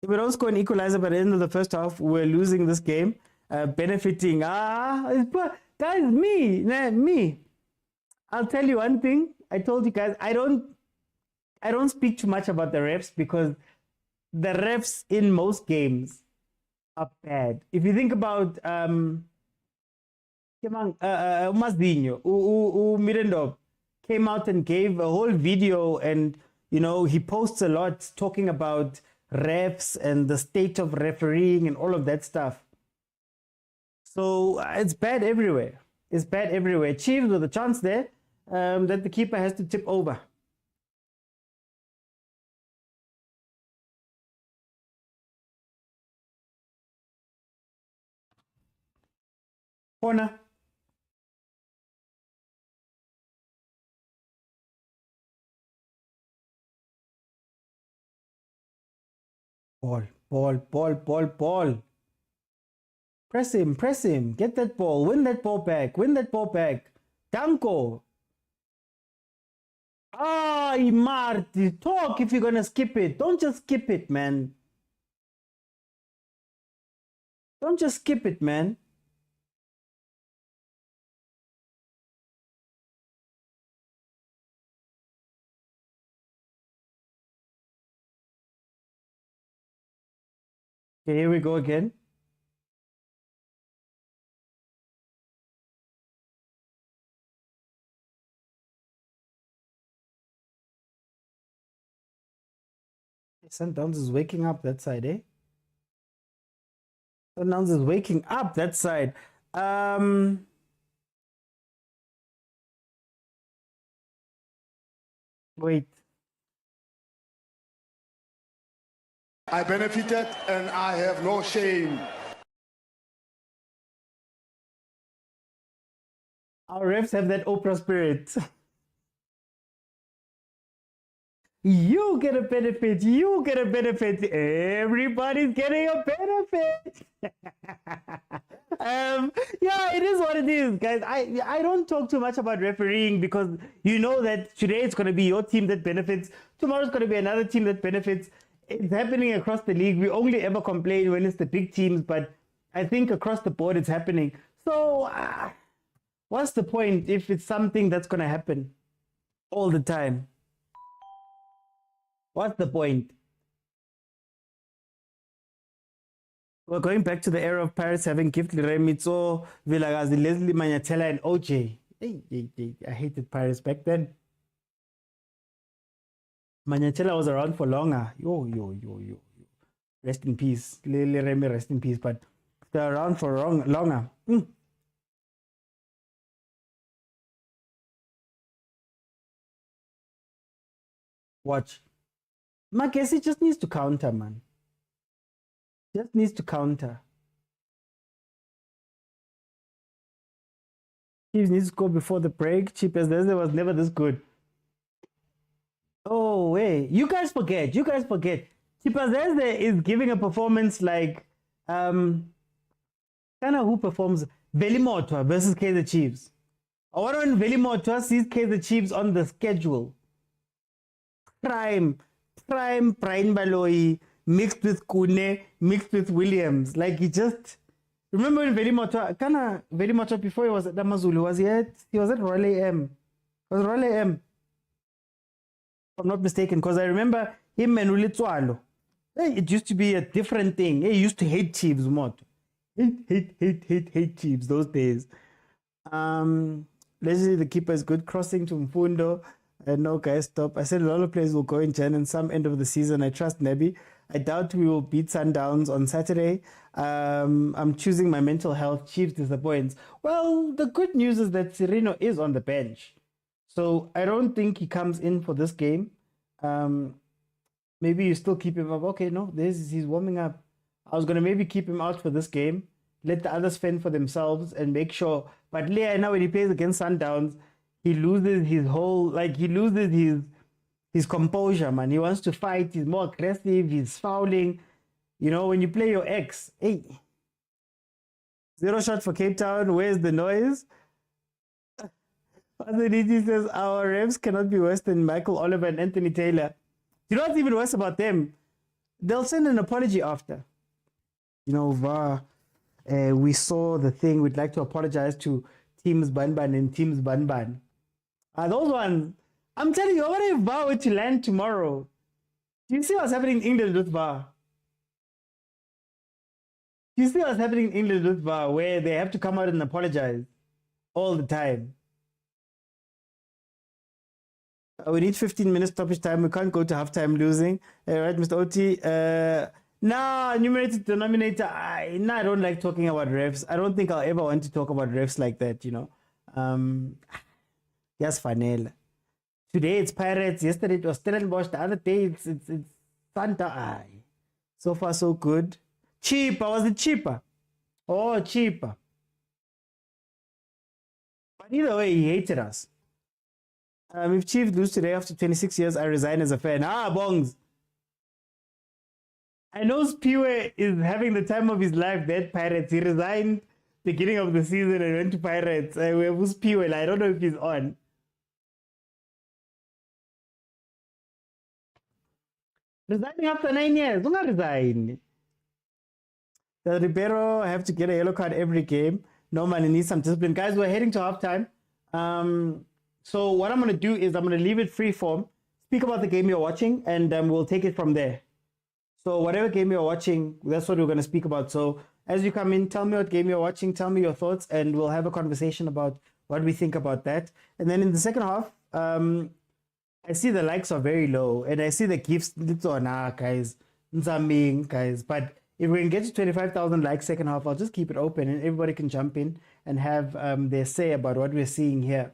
If we don't score an equalizer by the end of the first half, we're losing this game. Benefiting. Guys, me. I'll tell you one thing. I told you guys, I don't speak too much about the refs because the refs in most games are bad. If you think about Mazinho, Mirendov came out and gave a whole video, and he posts a lot talking about refs and the state of refereeing and all of that stuff. So it's bad everywhere. Chiefs with a chance there that the keeper has to tip over. Corner. Ball. Press him. Get that ball. Win that ball back. Danko. Ah, Marty, talk if you're gonna skip it. Don't just skip it, man. Don't just skip it, man. Okay, here we go again. Sundowns is waking up that side, eh? Sundowns is waking up that side. Wait. I benefited and I have no shame. Our refs have that Oprah spirit. You get a benefit. You get a benefit. Everybody's getting a benefit. Yeah, it is what it is, guys. I don't talk too much about refereeing because you know that today it's going to be your team that benefits. Tomorrow's going to be another team that benefits. It's happening across the league. We only ever complain when it's the big teams, but I think across the board it's happening. So what's the point if it's something that's going to happen all the time? What's the point? We're going back to the era of Paris having gift Mitso, Vilakazi, Leslie Manyatela, and OJ. I hated Paris back then. Manyatela was around for longer. Yo. Rest in peace. Remy, rest in peace. But they're around for longer. Watch. Magesi just needs to counter, man. Just needs to counter. Chiefs needs to score before the break. Chipazeze was never this good. Oh, wait. You guys forget. Chipazeze is giving a performance like kind of who performs Velimotwa versus Kaizer Chiefs. Or when Velimotwa sees Kaizer Chiefs on the schedule. Prime Brian Baloyi mixed with Kune, mixed with Williams. Like he just remember when Velimotwa before he was at Amazulu, he was at Royal AM. It was Royal AM. If I'm not mistaken, because I remember him and Ulitswalo. It used to be a different thing. He used to hate Chiefs, Moto. Hate Chiefs those days. Allegedly the keeper is good, crossing to Mfundo. No, guys, stop. I said a lot of players will go in Jan and some end of the season. I trust Nebi. I doubt we will beat Sundowns on Saturday. I'm choosing my mental health. Chiefs disappoints. Well, the good news is that Sereno is on the bench. So I don't think he comes in for this game. Maybe you still keep him up. Okay, no, he's warming up. I was going to maybe keep him out for this game. Let the others fend for themselves and make sure. But Leah, now when he plays against Sundowns, he loses his composure, man. He wants to fight. He's more aggressive. He's fouling. You know, when you play your ex, hey, 0 shot for Cape Town. Where's the noise? He says our refs cannot be worse than Michael Oliver and Anthony Taylor. You know what's even worse about them? They'll send an apology after. You know, VAR, we saw the thing. We'd like to apologize to Teams Banban and Teams Banban. Those ones, I'm telling you, what if VAR were to land tomorrow? Do you see what's happening in England with VAR? Do you see what's happening in England with VAR, where they have to come out and apologize all the time? We need 15 minutes stoppage time. We can't go to halftime losing. Right, Mr. Oti? Numerator, denominator. I don't like talking about refs. I don't think I'll ever want to talk about refs like that, you know. Yes, Fanel. Today it's Pirates. Yesterday it was Stellenbosch. The other day it's Santa. So far so good. Cheaper. Was it cheaper? Oh, cheaper. But either way, he hated us. If Chiefs lose today after 26 years, I resign as a fan. Bongs. I know Spiwe is having the time of his life there at Pirates. He resigned beginning of the season and went to Pirates. Where was Spiwe? I don't know if he's on. Resigning after 9 years. Don't resign. Does Ribeiro have to get a yellow card every game? No, man, he needs some discipline. Guys, we're heading to halftime. So what I'm going to do is I'm going to leave it free form. Speak about the game you're watching, and we'll take it from there. So whatever game you're watching, that's what we're going to speak about. So as you come in, tell me what game you're watching, tell me your thoughts, and we'll have a conversation about what we think about that. And then in the second half, I see the likes are very low, and I see the gifts, guys, guys. But if we can get to 25,000 likes second half, I'll just keep it open, and everybody can jump in and have their say about what we're seeing here.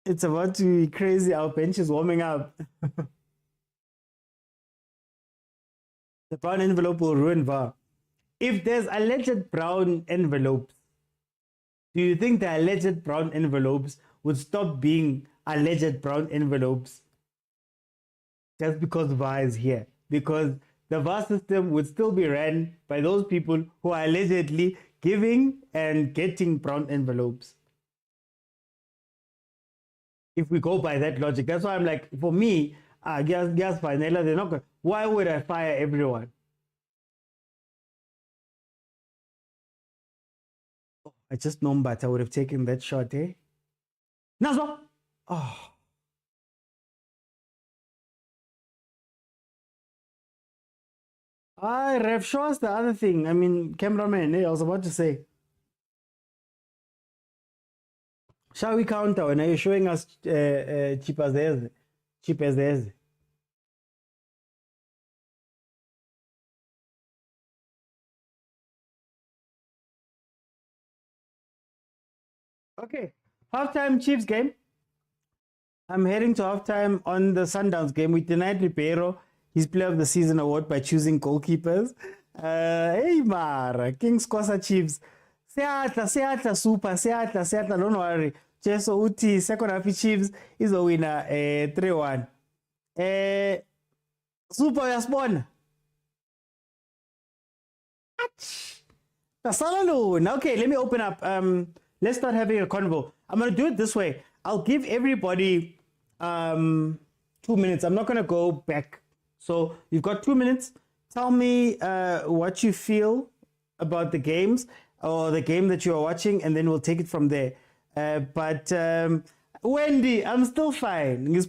It's about to be crazy. Our bench is warming up. The brown envelope will ruin VAR. If there's alleged brown envelopes, do you think the alleged brown envelopes would stop being alleged brown envelopes just because VAR is here? Because the VAR system would still be ran by those people who are allegedly giving and getting brown envelopes. If we go by that logic, that's why I'm like, for me, gas Vanilla, they're not going. Why would I fire everyone? Oh, I just know, but I would have taken that shot, eh? Nazo! Oh. Ref, show us the other thing. I mean, cameraman, I was about to say. Shall we counter when you're showing us cheap as theirs? Cheap as theirs. Okay, halftime Chiefs game. I'm heading to halftime on the Sundowns game. We denied Ribeiro his Player of the Season award by choosing goalkeepers. Hey, Mara, Kings Khoza Chiefs. Seattle super, Seattle, don't worry. Just uti second half Chiefs is a winner 3-1. Super yaspon. Okay, let me open up. Let's start having a convo. I'm gonna do it this way. I'll give everybody 2 minutes. I'm not gonna go back. So you've got 2 minutes. Tell me what you feel about the games or the game that you are watching, and then we'll take it from there. But Wendy, I'm still fine. It's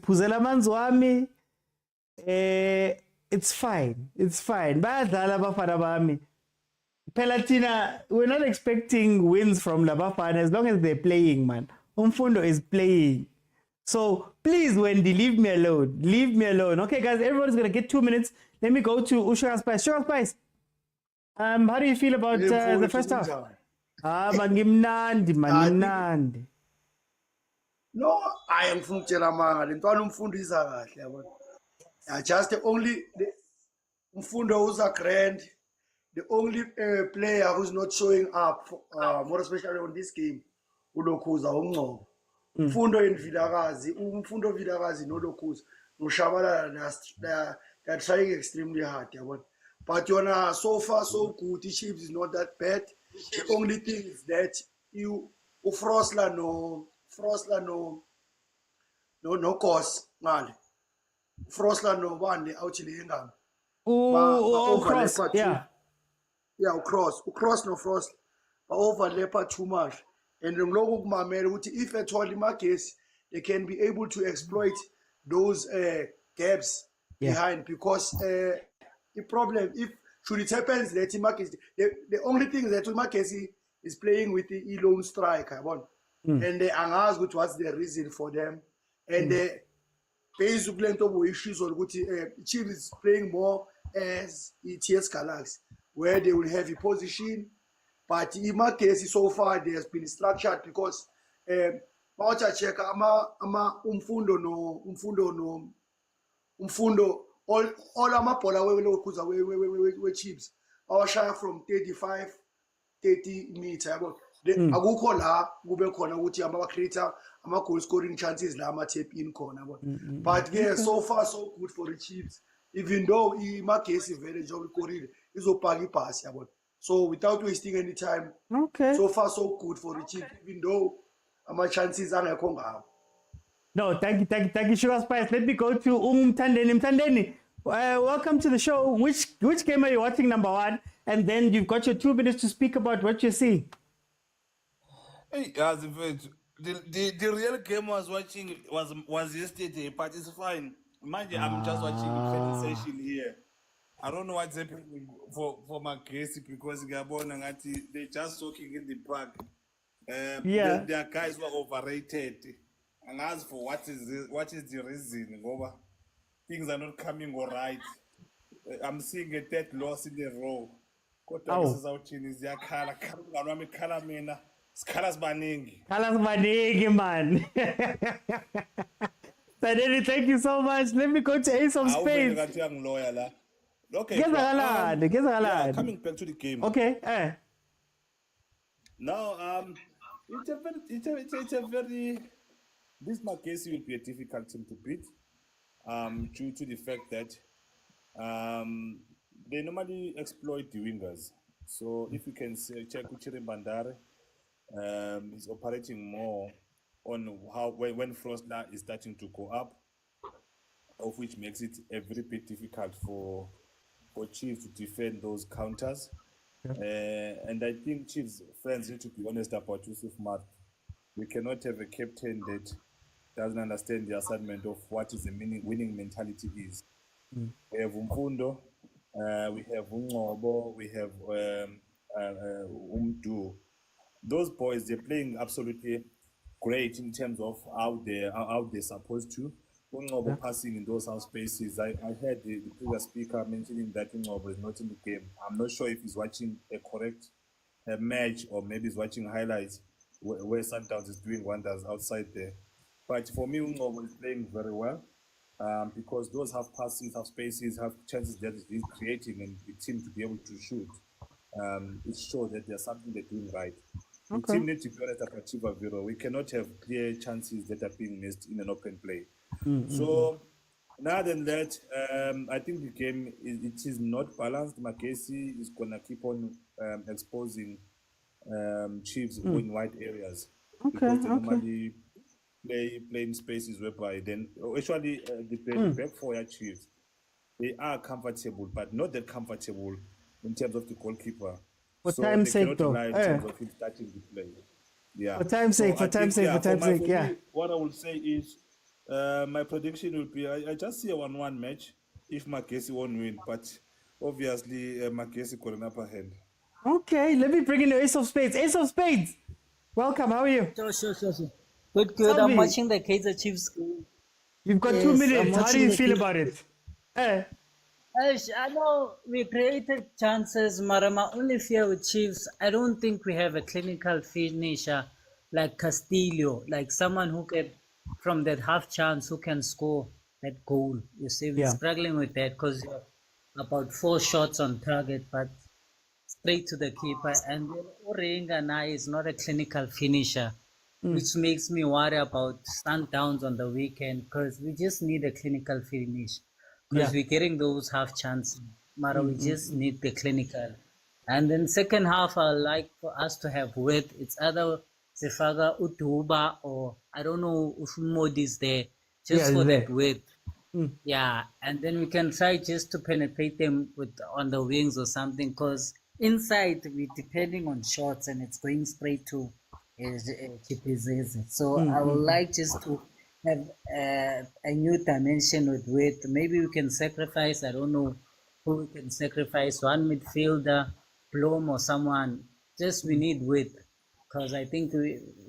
fine. It's fine. Pelatina, we're not expecting wins from Labafana as long as they're playing, man. Umfundo is playing. So please, Wendy, leave me alone. Leave me alone. Okay, guys, everyone's going to get 2 minutes. Let me go to Sugar Spice. Sugar Spice, how do you feel about the first half? Manimnandi. No, I am from Chelamanga. The one umfundo is just the only umfundo who's a grand, the only player who's not showing up, more especially on this game, ulokuza umnqobo. Umfundo in Vilakazi, umfundo Vilakazi no lokuza. Mushabala, they're trying extremely hard, but so far so good. The Chiefs is not that bad. The only thing is that you Frosla no cost man. Frosla no one the actually hang cross, yeah. Yeah, cross no frost, but overlap too much. And the logo if at all Magesi, they can be able to exploit those gaps behind, because the problem, if should it happens that Magesi, the only thing that Magesi is playing with the lone striker, and they ask what's the reason for them, and basically issues or Chiefs is playing more as ETS Galaxy, where they will have a position. But in my case, so far, there has been structured because all amapola we Chiefs our share from 30 meters. akukho la kube khona ukuthi ama-creator ama-goal scoring chances la ama-tap in khona but ke so far so good for the Chiefs, even though imagesi vele njengoba ikorile izobhaka ibhasi yabona. So without wasting any time, so far so good for the Chiefs, even though ama-chances angekho ngabo. No, thank you, Sugar Spice. Let me go to Mtandeni. Mtandeni, welcome to the show. Which game are you watching, number one? And then you've got your 2 minutes to speak about what you see. Hey, as in fact, the real game I was watching was yesterday, but it's fine. Mind you, I'm just watching a training session here. I don't know what's happening for Magesi because they're just talking in the park. Their guys were overrated. And as for what is the reason, over things are not coming all right. I'm seeing a third loss in a row. Kodwa sizawuthini ziyakhala nami khala mina sikhala sibaningi. Khala sibaningi man. Sadeli, thank you so much. Let me go to Ace of Spades. Okay. Yeah, coming back to the game. Okay. Now, it's a very this Magesi will be a difficult team to beat, due to the fact that they normally exploit the wingers. So if you can say check Uchiri Bandare, is operating more on how when Frostner is starting to go up, of which makes it a very bit difficult for Chiefs to defend those counters. And I think Chiefs fans need to be honest about Yusuf Mat. We cannot have a captain that doesn't understand the assignment of what is the winning mentality is. We have Umfundo, we have Ungobo, we have Umdu. Those boys, they're playing absolutely great in terms of how they're supposed to. Ungobo passing in those half spaces. I heard the previous speaker mentioning that Ungobo is not in the game. I'm not sure if he's watching a correct match or maybe he's watching highlights where Sundowns is doing wonders outside there. But for me, Ungobo is playing very well because those half passes, half spaces, have chances that he's creating and the team to be able to shoot. It shows that there's something they're doing right. The team needs to be honest about Chiva Vero. We cannot have clear chances that are being missed in an open play. So, other than that, I think the game it is not balanced. Magesi is gonna keep on exposing Chiefs in wide areas because they normally play in spaces whereby then actually the back four Chiefs, they are comfortable, but not that comfortable in terms of the goalkeeper. For time's sake, though. In terms of him starting the play. Yeah. For time's sake, yeah. What I will say is, my prediction will be, I just see a 1-1 match if Magesi won't win, but obviously Magesi got an upper hand. Okay, let me bring in the Ace of Spades. Ace of Spades, welcome. How are you? Sure. Good. I'm watching the Kaizer Chiefs game. You've got 2 minutes. How do you feel about it? I know we created chances, my only fear with Chiefs, I don't think we have a clinical finisher like Castillo, like someone who can, from that half chance, who can score that goal. You see, we're struggling with that because about 4 shots on target, but straight to the keeper. And then Orengana is not a clinical finisher, which makes me worry about Sundowns on the weekend because we just need a clinical finish. Because we're getting those half chances, Mara, we just need the clinical. And then second half, I like for us to have width. It's either Sefaga Utuba or I don't know if Modi is there, just for that width. Yeah, and then we can try just to penetrate them on the wings or something. Because inside we're depending on shots and it's going straight to Chipizeze. So I would like just to have a new dimension with width. Maybe we can sacrifice, I don't know who we can sacrifice, one midfielder, Blom or someone. Just we need width because I think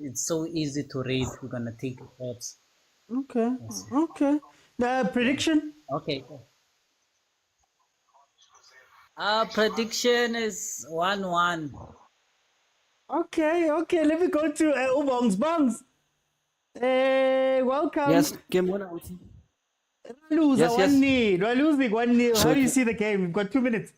it's so easy to read. We're going to take shots. Okay. The prediction? Okay. Our prediction is 1-1. Okay. Let me go to Ubongs. Bongs. Welcome. Yes, game on. We're losing 1-0. How do you see the game? We've got 2 minutes.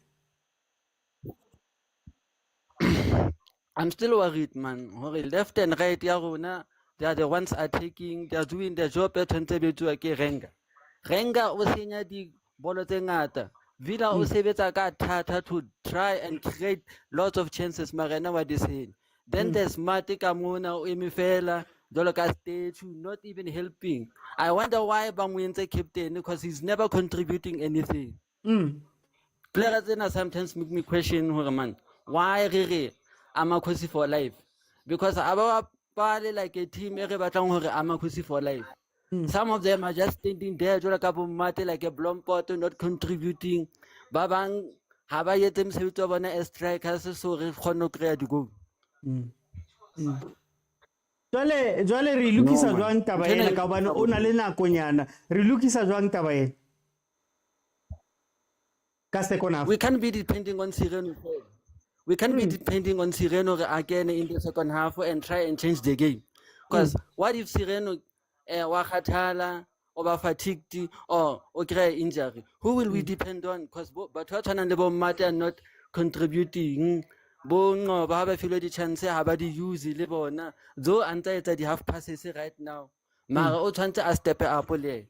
I'm still worried, man. Hore left and right, ya rona, they are the ones are taking, they are doing their job better than Renga. Renga o senya di bolo tse ngata. Villa o sebetsa ka thata to try and create lots of chances. Marena wa di senya. Then there's Mate Kamuna o eme fela, jwalo ka statue, not even helping. I wonder why ba mo entse captain because he's never contributing anything. Players tsena sometimes make me question hore man, why re Amakhosi for life? Because aba pale like a team e re batlang hore Amakhosi for life. Some of them are just standing there jwalo ka bo Mate like a blompoto, not contributing. Ba bang ha ba yetse mosebetsi wa bona as strikers so re kgone ho create di-goal. Jwale re lokisa jwang taba ena ka hobane o na le nakonyana. Re lokisa jwang taba ena? Ka second half. We can't be depending on Sireno. We can't be depending on Sireno again in the second half and try and change the game. Because what if Sireno wa khathala or ba fatigued or create injury? Who will we depend on? Because but what and the Mate are not contributing. Bongo ba ba filo di chance ha ba di use le bona. Though anta etsa di half passes right now. Mara o tshwantse a step up le.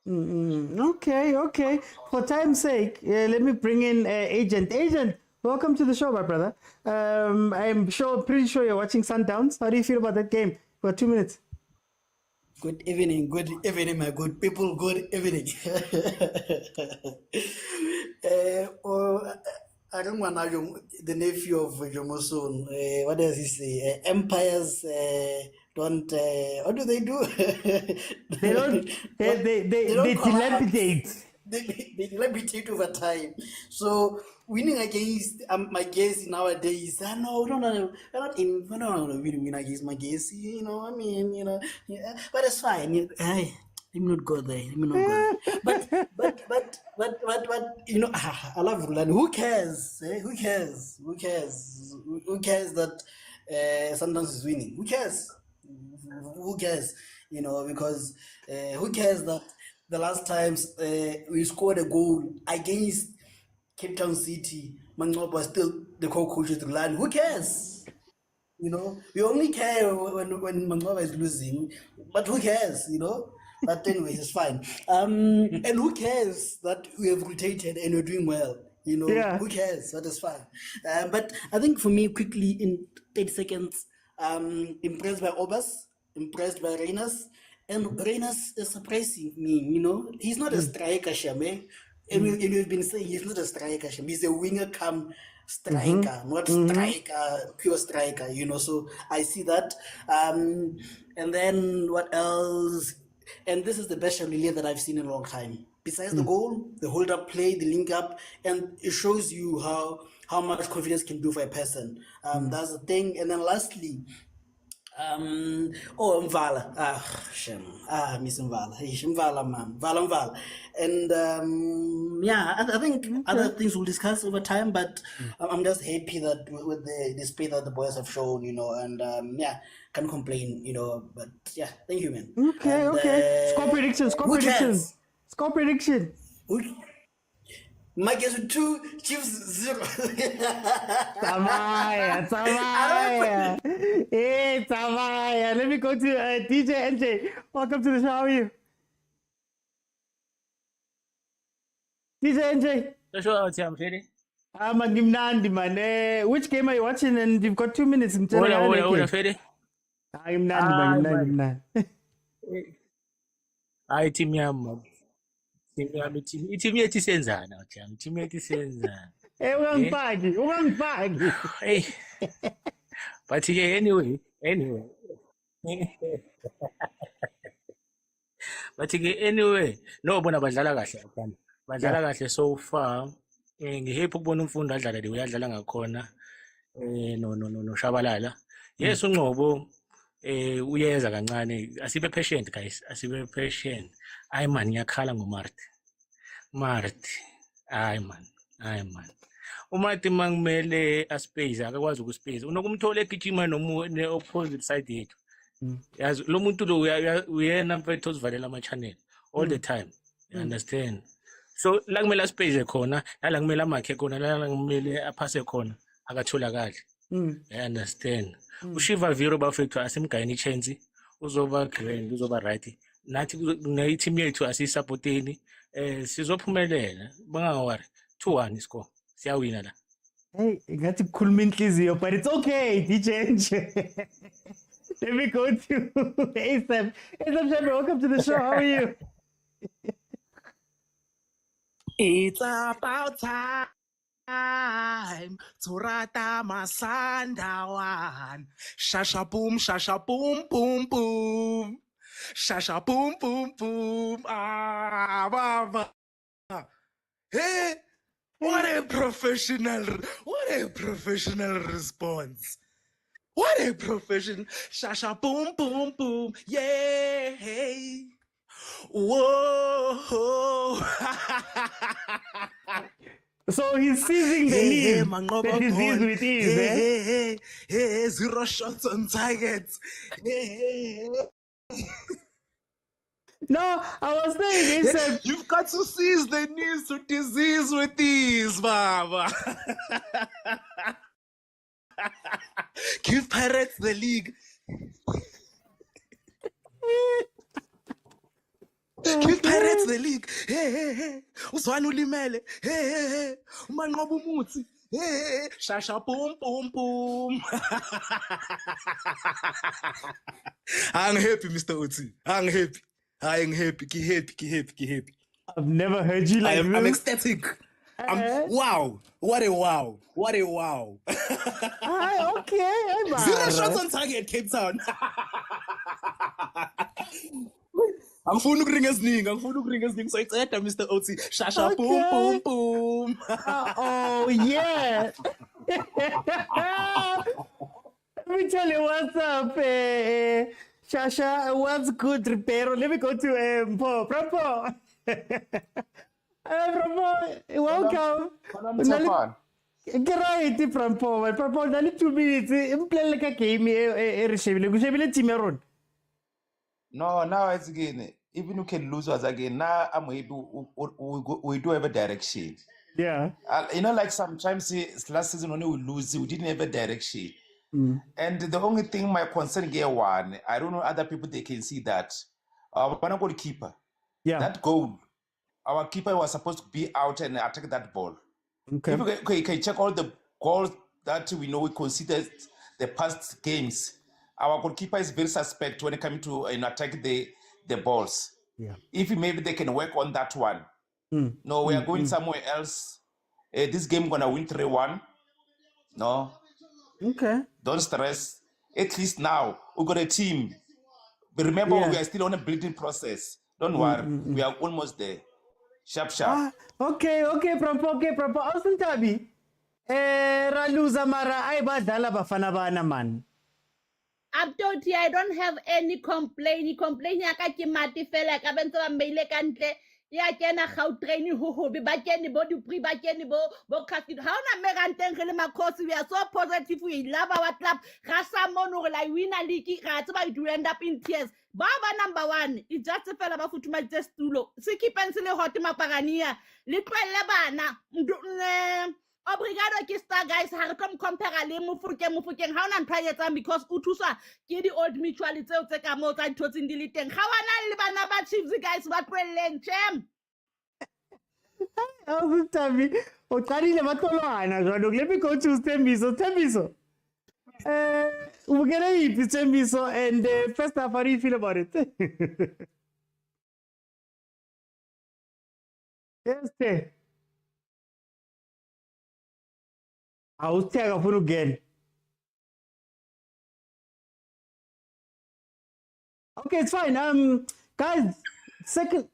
Okay. For time's sake, let me bring in Agent. Agent, welcome to the show, my brother. I'm pretty sure you're watching Sundowns. How do you feel about that game? For 2 minutes. Good evening, my good people. Good evening. I don't want to the nephew of Jomosun. What does he say? Empires don't. What do they do? They don't. They dilapidate. They dilapidate over time. So winning against Magesi nowadays, no, we're not winning against Magesi. You know, I mean, you know, yeah, but it's fine. Let me not go there. But you know, I love rulani. Who cares? Who cares? Who cares that Sundowns is winning? Who cares? Who cares? You know, because who cares that the last times we scored a goal against Cape Town City, Mangoba was still the co-coach of the line. Who cares? You know, we only care when Mangoba is losing, but who cares? You know. But anyway, it's fine. And who cares that we have rotated and we're doing well? You know, who cares? That is fine. But I think for me, quickly in 30 seconds, impressed by Obas, impressed by Reynas, and Reynas is surprising me. You know, he's not a striker, Shame. And we've been saying he's not a striker, Shame. He's a winger come striker, not striker, pure striker. You know, so I see that. And then what else? And this is the best Shamlilia that I've seen in a long time. Besides the goal, the hold-up play, the link-up, and it shows you how much confidence can do for a person. That's the thing. And then lastly, Mvala. Miss Mvala. Mvala, man. Mvala. And I think other things we'll discuss over time, but I'm just happy that with the display that the boys have shown, you know, and can't complain, you know, but thank you, man. Okay. Score prediction. Magesi 2, Chiefs 0. Tamaya. Hey, Tamaya. Let me go to DJ NJ. Welcome to the show. How are you? DJ NJ. The show out here, I'm ready. Magimnandi, man. Which game are you watching? And you've got 2 minutes. I'm ready. Magimnandi. Hayi team yami. Team yethu senzana uthami. Team yethu senzana. Ungangifaki. Hey. But anyway. But anyway, no bona badlala kahle abafana. Badlala kahle so far. Ngihappy ukubona umfundi adlala le uyadlala ngakhona. No Shabalala. Yes uNqobo uyeza kancane. Asibe patient guys. Asibe patient. Hayi man ngiyakhala ngoMarti. Hayi man. uMarti mangimele aspace akakwazi ukuspace unokumthola egijima ne opposite side yethu yazi lo muntu lo uyena mfethu ozivalela ama channel all the time you understand so la kumele aspace khona la kumele amakhe khona la kumele aphase khona akatholakali I understand. Ushiva Viro bafethu asimgayini chance uzoba grand uzoba right. Nathi na team yethu asisupporteni sizophumelela. Bangawari 2-1 score. Siyawina la. Hey, you got to cool me inhliziyo, but it's okay, DJ. Let me go to ASAP. ASAP Shabby, welcome to the show. How are you? It's about time to rata my Sundowns. Shasha boom, boom, boom. Shasha boom, boom, boom. Ah, baba. Hey, what a professional response. What a profession. Shasha boom, boom, boom. Yeah. Whoa. So he's seizing the lead that he's seized with ease, hey, 0 shots on target. No, I was saying ASAP. You've got to seize the news to disease with ease, Baba. Give Pirates the league. Give Pirates the league. Hey. Uswana ulimele. Hey. Umanqoba umuthi. Hey. Shasha boom, boom, boom. I'm happy, Mr. Oti. I'm happy. Ki happy. I've never heard you like this. I'm ecstatic. Wow. What a wow. Okay. 0 shots on target, Cape Town. Angifuni ukuringa eziningi so it's Mr. Oti. Shasha boom, boom. Oh yeah. Let me tell you what's up, Shasha. What's good, Ripero? Let me go to Propo. Propo, welcome. Right, Propo. Only 2 minutes. Play like a game. Rishevile team around. No, now it's again. Even you can lose us again. Now I'm able. We do have a direction. Yeah. Like sometimes last season when we lose, we didn't have a direction. And the only thing my concern here one, I don't know other people they can see that our goalkeeper. Yeah. That goal, our keeper was supposed to be out and attack that ball. Okay. If you can check all the goals that we know we consider the past games. Our goalkeeper is very suspect when it comes to attack the balls. Yeah. If maybe they can work on that one. No, we are going somewhere else. This game gonna win 3-1. No. Okay. Don't stress. At least now we got a team. But remember, we are still on a building process. Don't worry. We are almost there. Sharp. Okay, Propo. Awesome, Tabi. Raluza mara ay badala bafana bana man. Abdoti, I don't have any complaint. Complaint ya ka ke mati fela ka bentse ba mmeile ka ntle ya kena Gautrain hohobe ba kene bo dupri ba kene bo Casino. Ha ona meranteng re le makhosi, we are so positive, we love our club. Ga sa mono re la win a league ga tse ba do end up in tears. Baba number 1, it's just fela ba futuma stulo. Se keepens le hot mapagania. Le tlwelle bana. Obrigado ke star guys, ha re tlo compare le mofokeng ha ona ntshwaetsang because o thuswa ke di old mutual tseo tse ka mo tsa thotsing di le teng. Ga wana le bana ba Chiefs guys ba tlwelleng chem. Oh, Tabi. O qadile ba tlolwana jwanong. Let me go to Tembiso. We're gonna eat Tembiso, and first half, how do you feel about it? Yes, I'll take a phone again. Okay, it's fine. Guys, second.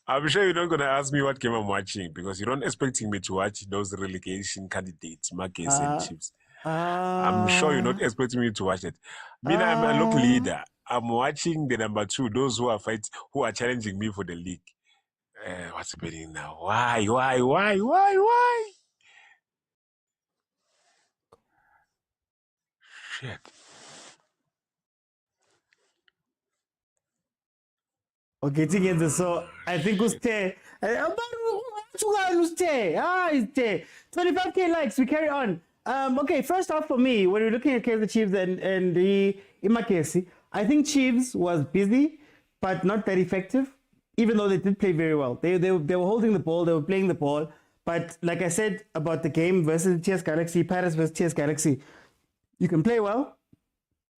I'm sure you're not going to ask me what game I'm watching because you're not expecting me to watch those relegation candidates, Magesi and Chiefs. I'm sure you're not expecting me to watch it. I'm a local leader. I'm watching the number 2, those who are challenging me for the league. What's happening now? Why? Shit. Okay, together. So I think we'll stay. It's 25k likes. We carry on. Okay, first off for me, when we're looking at Kaizer Chiefs and the Magesi, I think Chiefs was busy, but not that effective, even though they did play very well. They were holding the ball, they were playing the ball. But like I said about the game versus TS Galaxy, Paris versus TS Galaxy, you can play well,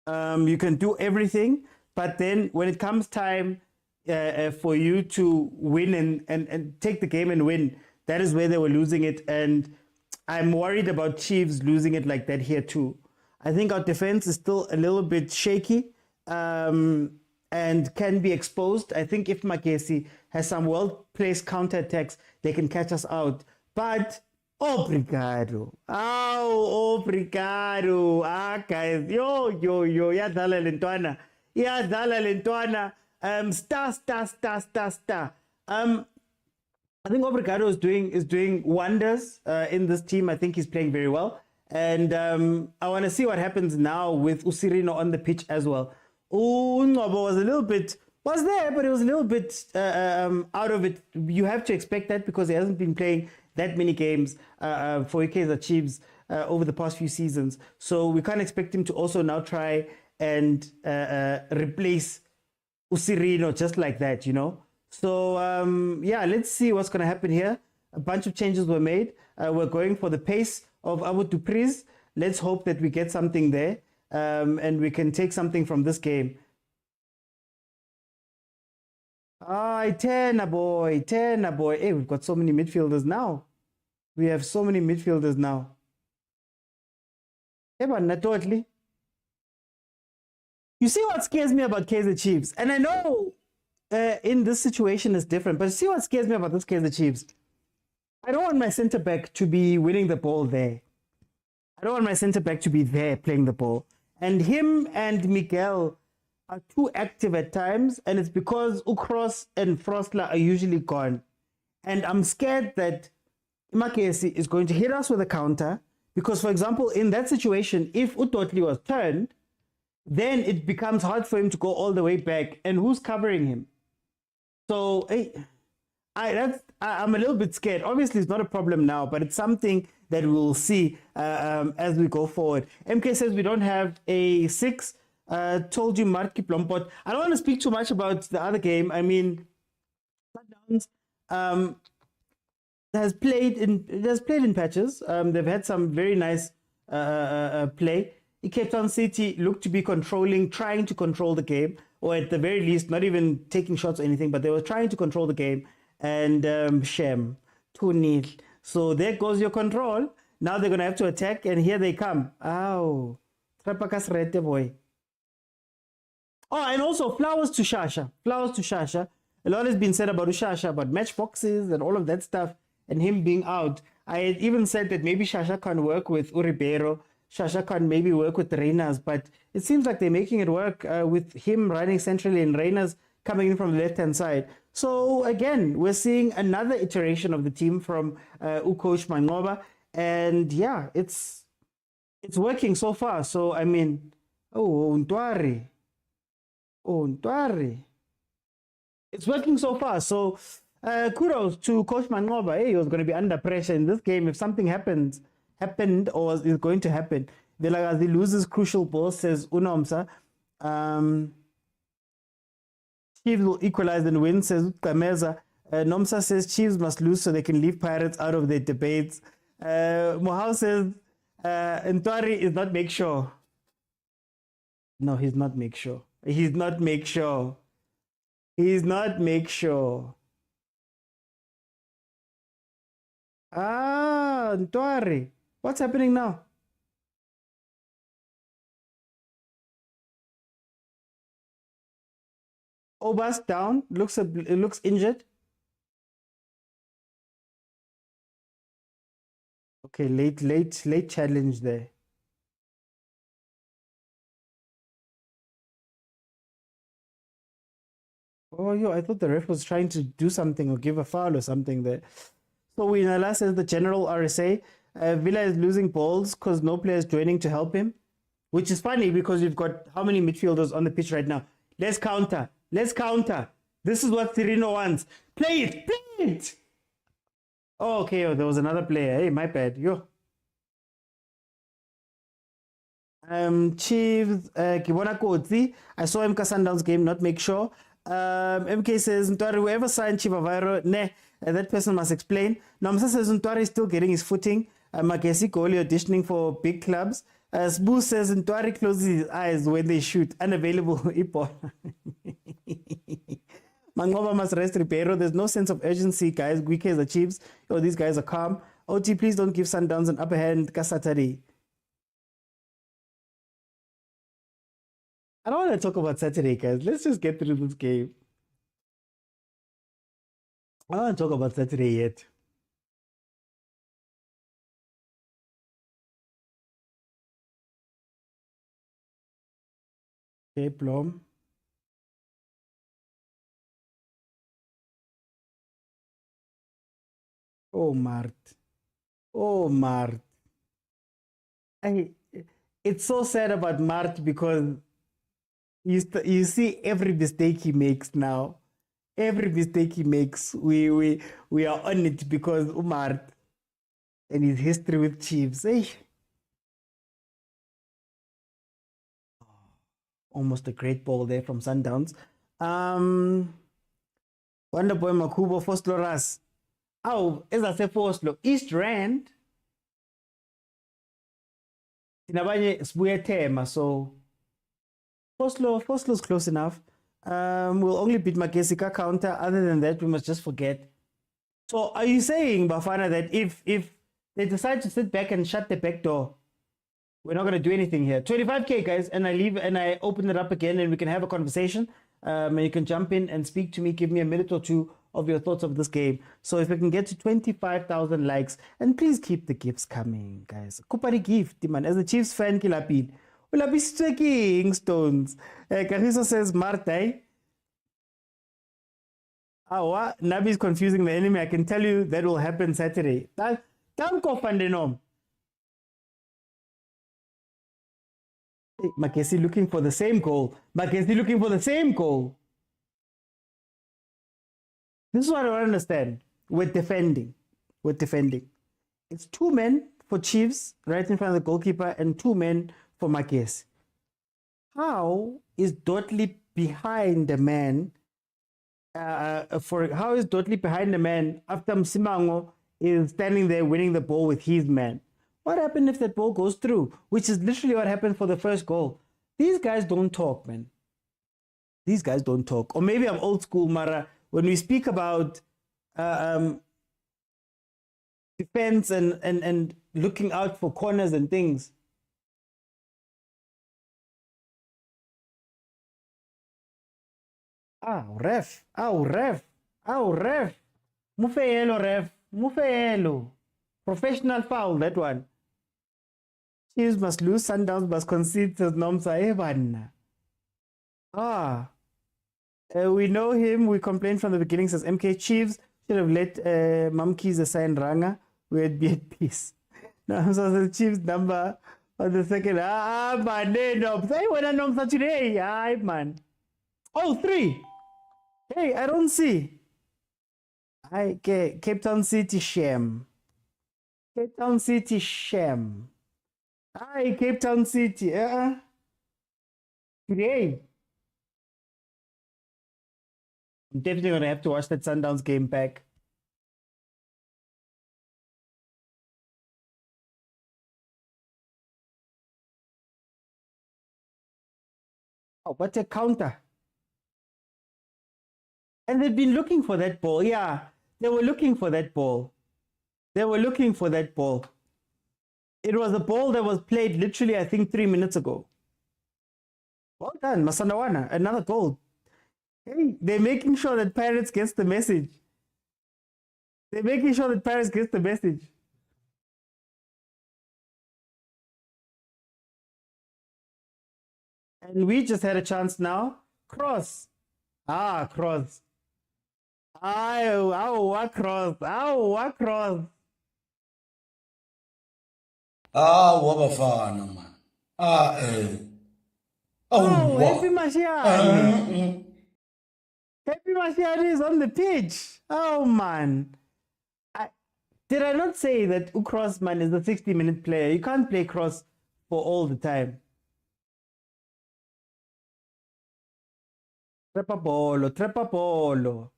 you can do everything, but then when it comes time for you to win and take the game and win, that is where they were losing it. And I'm worried about Chiefs losing it like that here too. I think our defense is still a little bit shaky and can be exposed. I think if Magesi has some well-placed counterattacks, they can catch us out. But obrigado. Obrigado. Guys. Yo. Yadala lentwana. Star. I think Obrigado is doing wonders in this team. I think he's playing very well. And I want to see what happens now with Usirino on the pitch as well. Ngobo was there, but it was a little bit out of it. You have to expect that because he hasn't been playing that many games for Kaizer Chiefs over the past few seasons. So we can't expect him to also now try and replace Usirino just like that, you know. So yeah, let's see what's going to happen here. A bunch of changes were made. We're going for the pace of Abu Dupriz. Let's hope that we get something there and we can take something from this game. Tena boy. Hey, we've got so many midfielders now. We have so many midfielders now. Totally. You see what scares me about Kaizer Chiefs? And I know in this situation it's different, but see what scares me about this Kaizer Chiefs? I don't want my centre back to be winning the ball there. I don't want my centre back to be there playing the ball. And him and Miguel are too active at times, and it's because Ukros and Frostler are usually gone. And I'm scared that Magesi is going to hit us with a counter, because, for example, in that situation, if Utotli was turned, then it becomes hard for him to go all the way back. And who's covering him? So I'm a little bit scared. Obviously, it's not a problem now, but it's something that we'll see as we go forward. MK says we don't have a 6. Told you Marky Plompot. I don't want to speak too much about the other game. I mean, Sundowns has played in patches. They've had some very nice play. Cape Town City looked to be trying to control the game, or at the very least, not even taking shots or anything, but they were trying to control the game. And Shem, 2-0. So there goes your control. Now they're going to have to attack, and here they come. Ow. Trapakas rete boy. Oh, and also flowers to Shasha. A lot has been said about Shasha, about matchboxes and all of that stuff, and him being out. I had even said that maybe Shasha can work with Uribero. Shasha can maybe work with Reynas, but it seems like they're making it work with him running centrally and Reynas coming in from the left-hand side. So again, we're seeing another iteration of the team from Coach Mangoba, and yeah, it's working so far. So I mean, Ntwari. It's working so far. So kudos to Coach Mangoba. He was going to be under pressure in this game. If something happened or is going to happen, Vilakazi loses crucial ball, says Unomsa. Chiefs will equalize and win, says Kameza. Nomsa says Chiefs must lose so they can leave Pirates out of their debates. Mohau says Ntwari is not make sure. No, he's not make sure. He's not make sure. Ntwari. What's happening now? Obas down. It looks injured. Okay, late challenge there. Oh, I thought the ref was trying to do something or give a foul or something there. So Winala says the general RSA, Villa is losing balls because no player is joining to help him, which is funny because you've got how many midfielders on the pitch right now? Let's counter. This is what Cirino wants. Play it. Oh, okay. Oh, there was another player. Hey, my bad. Yo. Chiefs, Kibona Kotsi. I saw MK Sundowns game, not make sure. MK says, Ntwari, whoever signed Chivaviro, that person must explain. Namsa says, Ntwari is still getting his footing. Magesi Kohli auditioning for big clubs. Sbu says, Ntwari closes his eyes when they shoot. Unavailable. Ipo. Mangoba must rest Ribeiro. There's no sense of urgency, guys. Kaizer Chiefs. Oh, these guys are calm. OT, please don't give Sundowns an upper hand. Kasatari. I don't want to talk about Saturday, guys. Let's just get through this game. I don't want to talk about Saturday yet. Okay, Plum. Oh, Mart. Oh, Mart. It's so sad about Mart because you see every mistake he makes now. Every mistake he makes, we are on it because Umar and his history with Chiefs. Hey. Almost a great ball there from Sundowns. Wonderboy Makubo, Foslo Ras. Oh, as I say, Foslo, East Rand. Tinabanye Sbuye Tema, so Foslo's close enough. We'll only beat Magesi counter. Other than that, we must just forget. So are you saying, Bafana, that if they decide to sit back and shut the back door, we're not going to do anything here? 25K, guys, and I leave and I open it up again and we can have a conversation. And you can jump in and speak to me, give me a minute or two of your thoughts of this game. So if we can get to 25,000 likes, and please keep the gifts coming, guys. Kupari gift, man. As a Chiefs fan, Kilapin. We'll be striking stones. Kariso says, Martai. What? Nabi is confusing the enemy. I can tell you that will happen Saturday. Tamko Fandenom. Magesi looking for the same goal. Magesi looking for the same goal. This is what I don't understand. We're defending. It's 2 men for Chiefs right in front of the goalkeeper and 2 men for Magesi. How is Dotley behind the man? How is Dotley behind the man after Msimango is standing there winning the ball with his man? What happened if that ball goes through? Which is literally what happened for the first goal. These guys don't talk, man. These guys don't talk. Or maybe I'm old school, Mara. When we speak about defense and looking out for corners and things. Ref. Mufelo, ref. Mufelo. Professional foul, that one. Chiefs must lose, Sundowns must concede, says Nomsa Evan. We know him. We complained from the beginning, says MK. Chiefs should have let Mamke's assign Ranga. We'd be at peace. Now, so the Chiefs number on the second. Man, no. Say when I know today. Man. Oh, 3. Hey, I don't see. Cape Town City shame. Cape Town City shame. Cape Town City. Today. I'm definitely going to have to watch that Sundowns game back. Oh, what a counter. And they've been looking for that ball. Yeah, they were looking for that ball. It was a ball that was played literally, I think, 3 minutes ago. Well done, Masanawana. Another goal. Hey, they're making sure that Pirates gets the message. And we just had a chance now. Cross. Cross. What cross. What bafana, man. Happy Mashiach. Happy Mashiach is on the pitch. Oh, man. Did I not say that Ukros, man, is a 60-minute player? You can't play cross for all the time. Trepapolo, Trepapolo.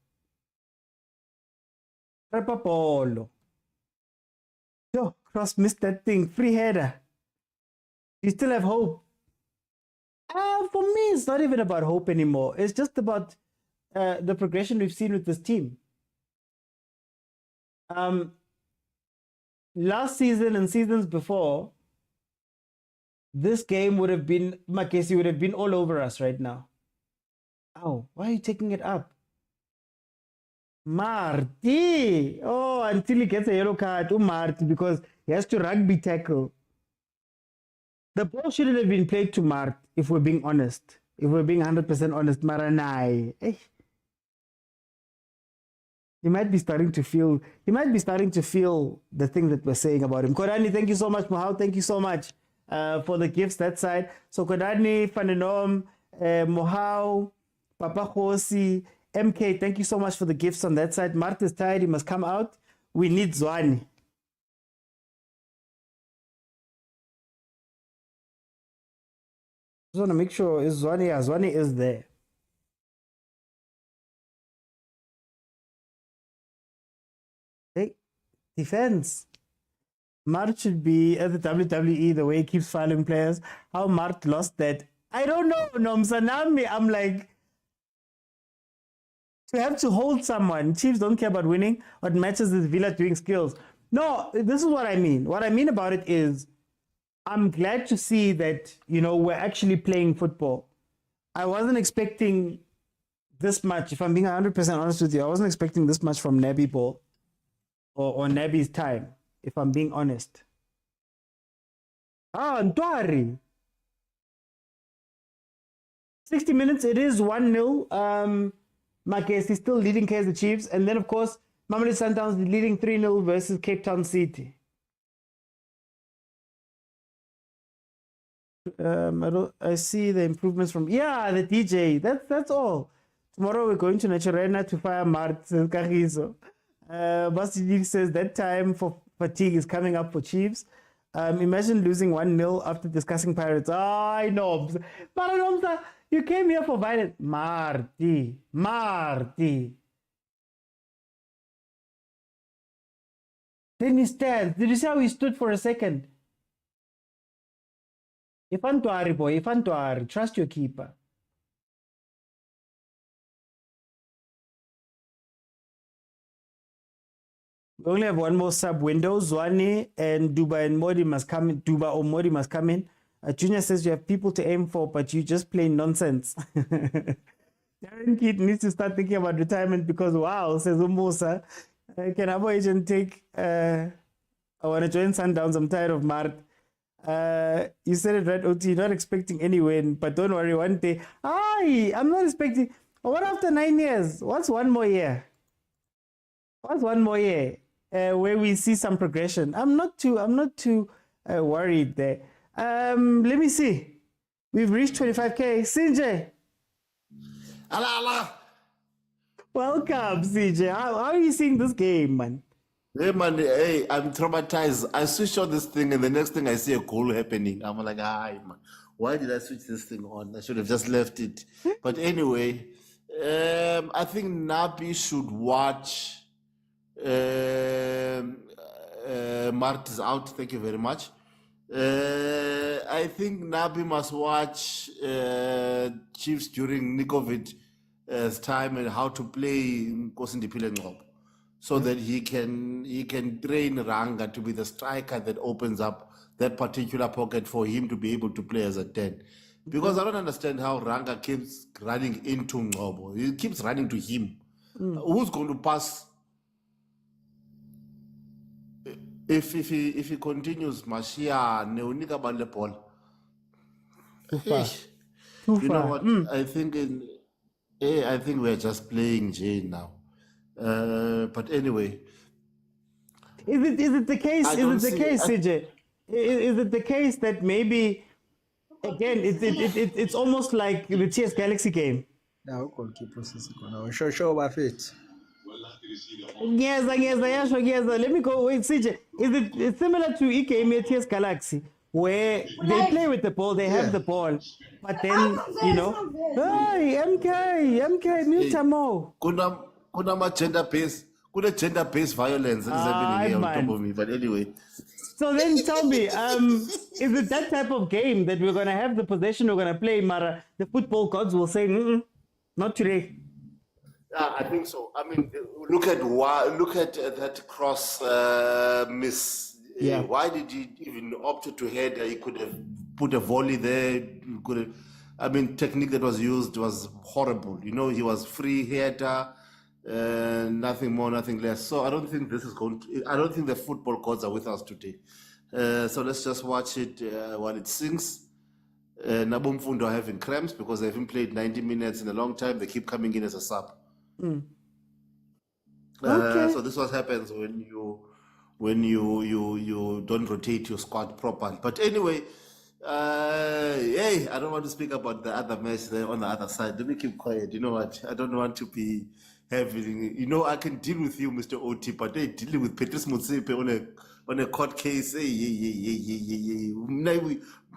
Trepapolo. Yo, Cross missed that thing. Free header. You still have hope. For me, it's not even about hope anymore. It's just about the progression we've seen with this team. Last season and seasons before, this game would have been, Magesi would have been all over us right now. Oh, why are you taking it up? Marty! Oh, until he gets a yellow card, Marty, because he has to rugby tackle. The ball shouldn't have been played to Mart, if we're being honest. If we're being 100% honest, Maranai. He might be starting to feel the thing that we're saying about him. Kodani, thank you so much. Mohau, thank you so much for the gifts that side. So Kodani, Fanenom, Mohau, Papa Khosi, MK, thank you so much for the gifts on that side. Mart is tired, he must come out. We need Zwani. Just want to make sure is Zwani. Yeah, Zwani is there. Hey, defense. Mart should be at the WWE the way he keeps filing players. How Mart lost that, I don't know. No, Msanami, I'm like, to have to hold someone. Chiefs don't care about winning. What matters is Villa doing skills. No, this is what I mean. What I mean about it is, I'm glad to see that, you know, we're actually playing football. I wasn't expecting this much. If I'm being 100% honest with you, I wasn't expecting this much from Nabi Ball or Nabi's time, if I'm being honest. Ntwari. 60 minutes, it is 1-0. Magesi still leading Kaizer Chiefs. And then, of course, Mamelodi Sundowns leading 3-0 versus Cape Town City. I see the improvements from the DJ. That's all. Tomorrow we're going to Naturena to fire Mart, says Kagiso. Basti says that time for fatigue is coming up for Chiefs. Imagine losing 1-0 after discussing Pirates. I know. Maranomsa, you came here for violence. Marty. Then he stands. Did you see how he stood for a second? Ifantwari, boy, Ifantwari. Trust your keeper. We only have one more sub window. Zwani and Duba and Modi must come in. Duba or Modi must come in. Junior says you have people to aim for, but you just play nonsense. Darren Keat needs to start thinking about retirement because, wow, says Umusa. Can our agent take... I want to join Sundowns. I'm tired of Mart. You said it right, OT. Not expecting any win, but don't worry, one day. I'm not expecting. What after 9 years? What's one more year? Where we see some progression? I'm not too worried there. Let me see. We've reached 25K. CJ. Allah. Welcome, CJ. How are you seeing this game, man? Hey man, hey, I'm traumatized. I switch on this thing and the next thing I see a goal happening. I'm like, man, why did I switch this thing on? I should have just left it. But anyway, I think Nabi should watch. Mart is out. Thank you very much. I think Nabi must watch Chiefs during Nikovic time and how to play Nkosini Ngcobo, so that he can train Ranga to be the striker that opens up that particular pocket for him to be able to play as a 10. Because I don't understand how Ranga keeps running into Ngcobo. He keeps running to him. Who's going to pass? If he continues, Mashia Neunika Balepol. You know what? I think we're just playing Jay now. But anyway, is it the case? CJ? Is it the case that maybe again it's almost like the TS Galaxy game? Now goalkeeper is going to show about it. Yes. Let me go. Wait, CJ. It's similar to game at TS Galaxy, where they play with the ball, they have the ball, but then hey, MK, Miltamo. Kuna gender based violence that is happening here on top of me. But anyway. So then tell me, is it that type of game that we're gonna have the possession, we're gonna play, Mara? The football gods will say, not today. I think so. I mean, look at that cross miss. Yeah. Why did he even opt to head? He could have put a volley there. He could have. I mean, technique that was used was horrible. He was free header, nothing more, nothing less. So I don't think this is going to. I don't think the football gods are with us today. So let's just watch it while it sinks. Nabumfundo are having cramps because they haven't played 90 minutes in a long time. They keep coming in as a sub. Okay. So this is what happens when you don't rotate your squad properly. But anyway, I don't want to speak about the other match there on the other side. Let me keep quiet. You know what? I don't want to be heavy. I can deal with you, Mr. OT, but they're dealing with Patrice Motsepe on a court case.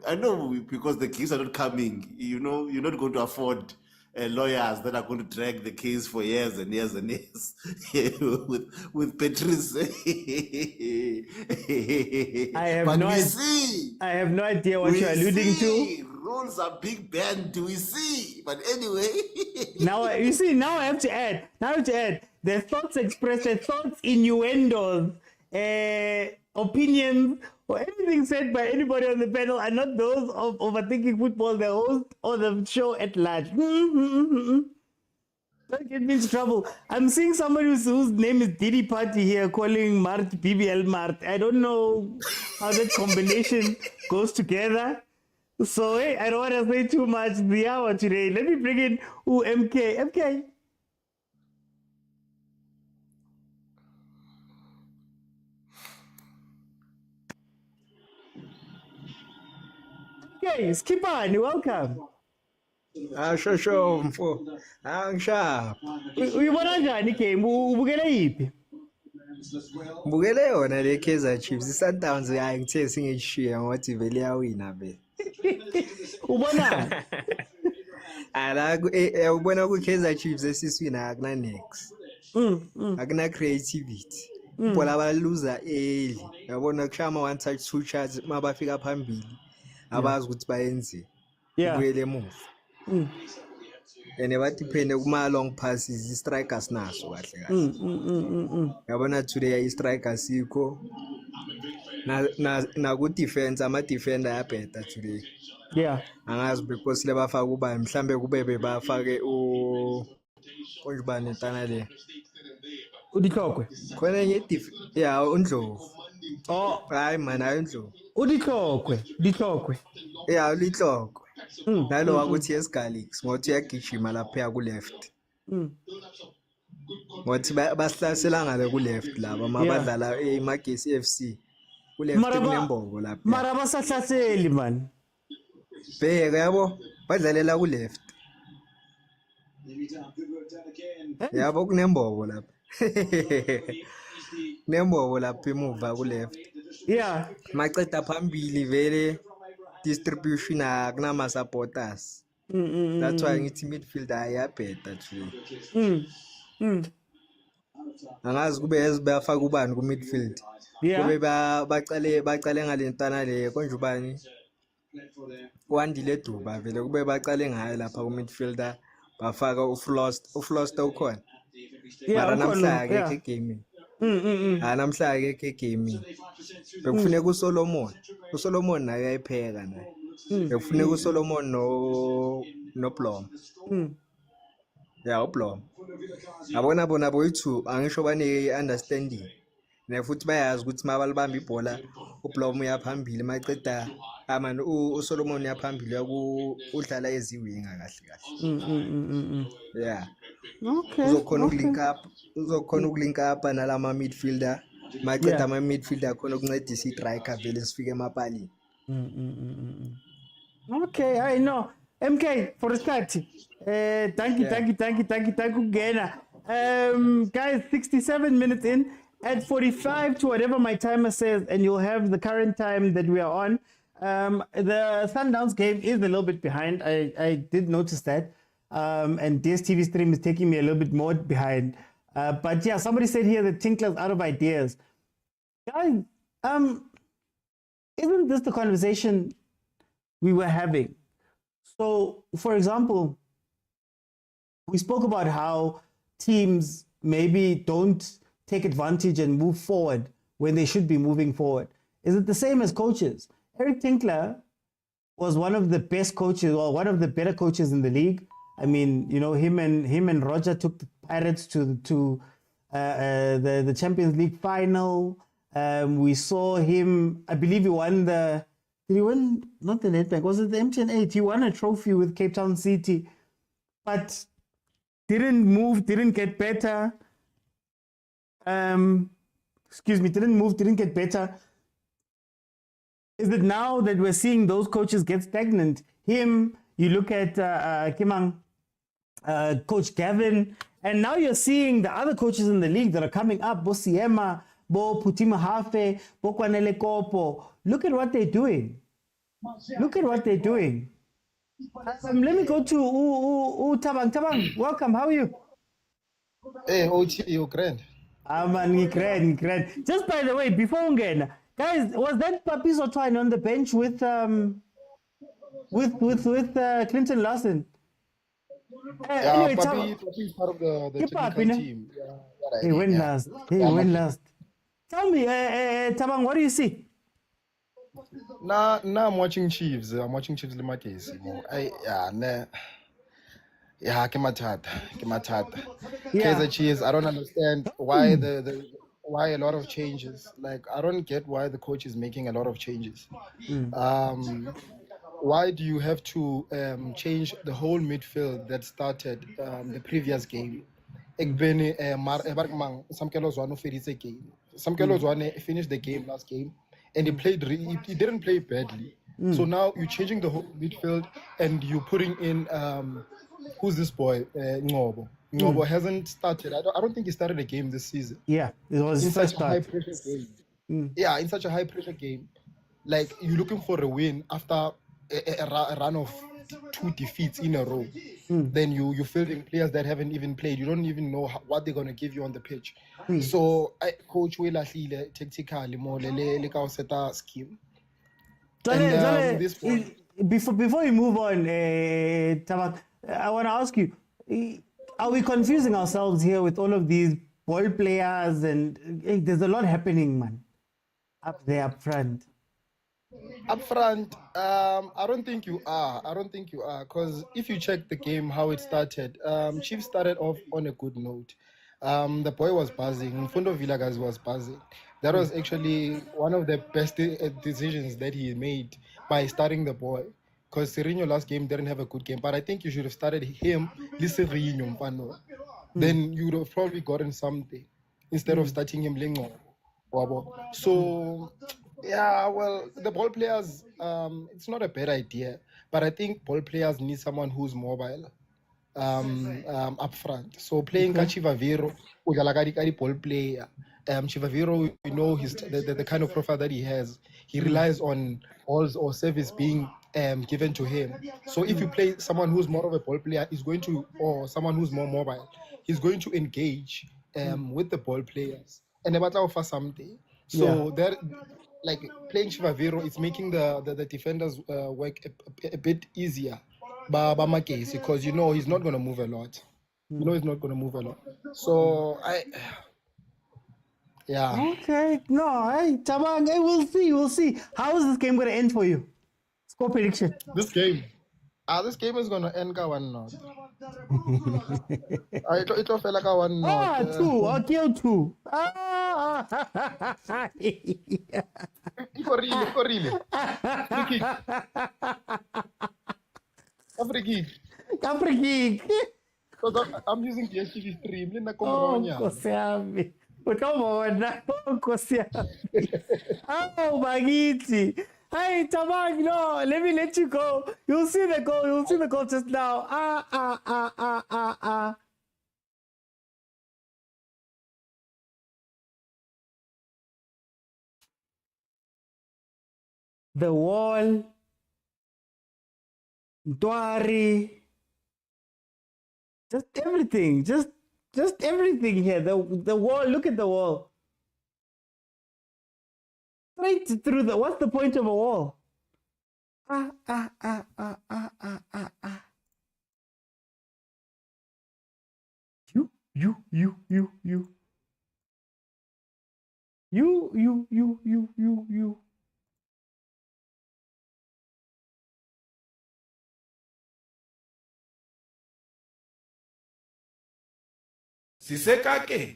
I know because the keys are not coming. You're not going to afford lawyers that are going to drag the case for years and years and years with Patrice. I have no idea what you're alluding to. Rules are big band, do we see? But anyway. Now I have to add. The thoughts expressed, the thoughts, innuendos, opinions, or anything said by anybody on the panel are not those of Overthinking Football, the host or the show at large. Don't get me into trouble. I'm seeing somebody whose name is Diddy Party here calling Mart BBL Mart. I don't know how that combination goes together. So hey, I don't want to say too much the hour today. Let me bring in MK. MK. Okay, Skipper, welcome. Sure, mfo. Ngishapha. Uyibona njani game? Ubukela yiphi? Ngibukele yona le Kaizer Chiefs. I-Sundowns hayi ngithe singiyishiya ngothi vele iyawina vele. Ubona? Ubona ku-Kaizer Chiefs esiswini akuna next. Akuna creativity. Bola baluza early. Yabona kushama one touch two shots mabafika phambili. Abazi ukuthi bayenze. Ubuyele emuva. And bathi kuma long passes strikers naso kahle kahle. Yabona today strikers sikho. Na ku defense ama defender ayabheda today. Yeah. Angazi because lebafaka kuba mhlambe kube bebafake konjibani ntana le. Udihlokwe. Khona enye uNdlovu. Oh, hayi man ayindlovu. Udihlokwe. Yeah, ulihlokwe. Nalo wakuthi esigalix ngothi uyagijima lapha ku left. Ngothi basihlasela ngale ku left laba mabadlala eMagesi FC. Ku left kunembobo lapha. Mara basahlaseli man. Bheka yabo badlalela ku left. Yabo kunembobo lapha. Nembobo lapha emuva ku left. Yeah. Maceda phambili vele distribution akunama supporters. That's why ngithi midfield ayabheda today. Angazi kube ezibafaka ubani ku midfield. Kube baqale ngalentana le konjubani. Wandile Duba vele kube baqale ngayo lapha ku midfielder bafaka uFloster ukhona. Mara namhla ke gaming. Namhla ke gaming. Bekufuneka uSolomon naye ayipheka naye. Bekufuneka uSolomon no Blom. Yeah, uBlom. Abona bona boyithu angisho bane understanding. Nefuthi bayazi ukuthi mabalibamba ibhola uBlom uyaphambili maceda amani uSolomon uyaphambili udlala eziwinga kahle kahle. Yeah. Okay. Uzokhona ukulink up nalama midfielder. Maceda ama midfielder khona ukuncedisa istriker vele sifike emapalini. Okay, I know. MK for the start. Thank you ukungena. Guys, 67 minutes in. At 45 to whatever my timer says, and you'll have the current time that we are on. The Sundowns game is a little bit behind. I did notice that. And dstv stream is taking me a little bit more behind. But yeah, somebody said here that Tinkler's out of ideas. Guys, isn't this the conversation we were having? So, for example, we spoke about how teams maybe don't take advantage and move forward when they should be moving forward. Is it the same as coaches? Eric Tinkler was one of the best coaches, or one of the better coaches in the league. I mean, you know, him and Roger took the Pirates to the Champions League final. We saw him, I believe he won did he win, not the Nedbank, was it the MTN8? He won a trophy with Cape Town City, but didn't move, didn't get better. Didn't get better. Is it now that we're seeing those coaches get stagnant? You look at Coach Gavin, and now you're seeing the other coaches in the league that are coming up, Bo Siema, Bo Putima Hafe, Bo Kwanele Kopo. Look at what they're doing. Let me go to Tabang. Tabang, welcome. How are you? Hey, OT, you grand. Man, grand. Just by the way, before we get, guys, was that Patrice Motsepe on the bench with Clinton Lawson? Anyway, Papi is part of the technical team. He went last. Tell me, Tabang, what do you see? Now I'm watching Chiefs. I'm watching Chiefs Magesi. Kematata. Kaizer Chiefs. I don't understand why why a lot of changes. Like, I don't get why the coach is making a lot of changes. Why do you have to change the whole midfield that started the previous game? Samkelo Zwane finished the game last game, and he didn't play badly. So now you're changing the whole midfield, and you're putting in who's this boy? Ngobo. Ngobo hasn't started. I don't think he started a game this season. Yeah, it was in such such a high pressure game. Yeah, in such a high pressure game, like you're looking for a win after a run of 2 defeats in a row. Then you field in players that haven't even played. You don't even know what they're gonna give you on the pitch. So coach will tactically more set a scheme. Before we move on, Tabak, I want to ask you: are we confusing ourselves here with all of these ball players? And there's a lot happening, man, up there, up front. Up front, I don't think you are. Because if you check the game, how it started, Chiefs started off on a good note. The boy was buzzing. Mfundo Vilakazi was buzzing. That was actually one of the best decisions that he made by starting the boy. Because Serino last game didn't have a good game. But I think you should have started him, then you would have probably gotten something instead of starting him Lingo. So, yeah, well, the ball players, it's not a bad idea. But I think ball players need someone who's mobile up front. So playing Chivaviro, ball player. Chivaviro, you know, the kind of profile that he has. He relies on balls or service being given to him. So if you play someone who's more of a ball player, or someone who's more mobile, he's going to engage with the ball players and about to offer something. So that, like playing Chivaviro, it's making the defenders work a bit easier. Magesi, because you know he's not going to move a lot. So Okay, no, hey, Tabang, hey, we'll see. How is this game going to end for you? Score prediction. This game is going to end 1-0. It'll feel like 1-0. 2. I'll kill 2. Really. Free kick. Because I'm using dstv stream. Oh, Magiti. Hey, Tabang, no, let me let you go. You'll see the goal just now. the wall, Dwari, just everything, just everything here. The wall, look at the wall. Straight through the, what's the point of a wall? You. Sisekake.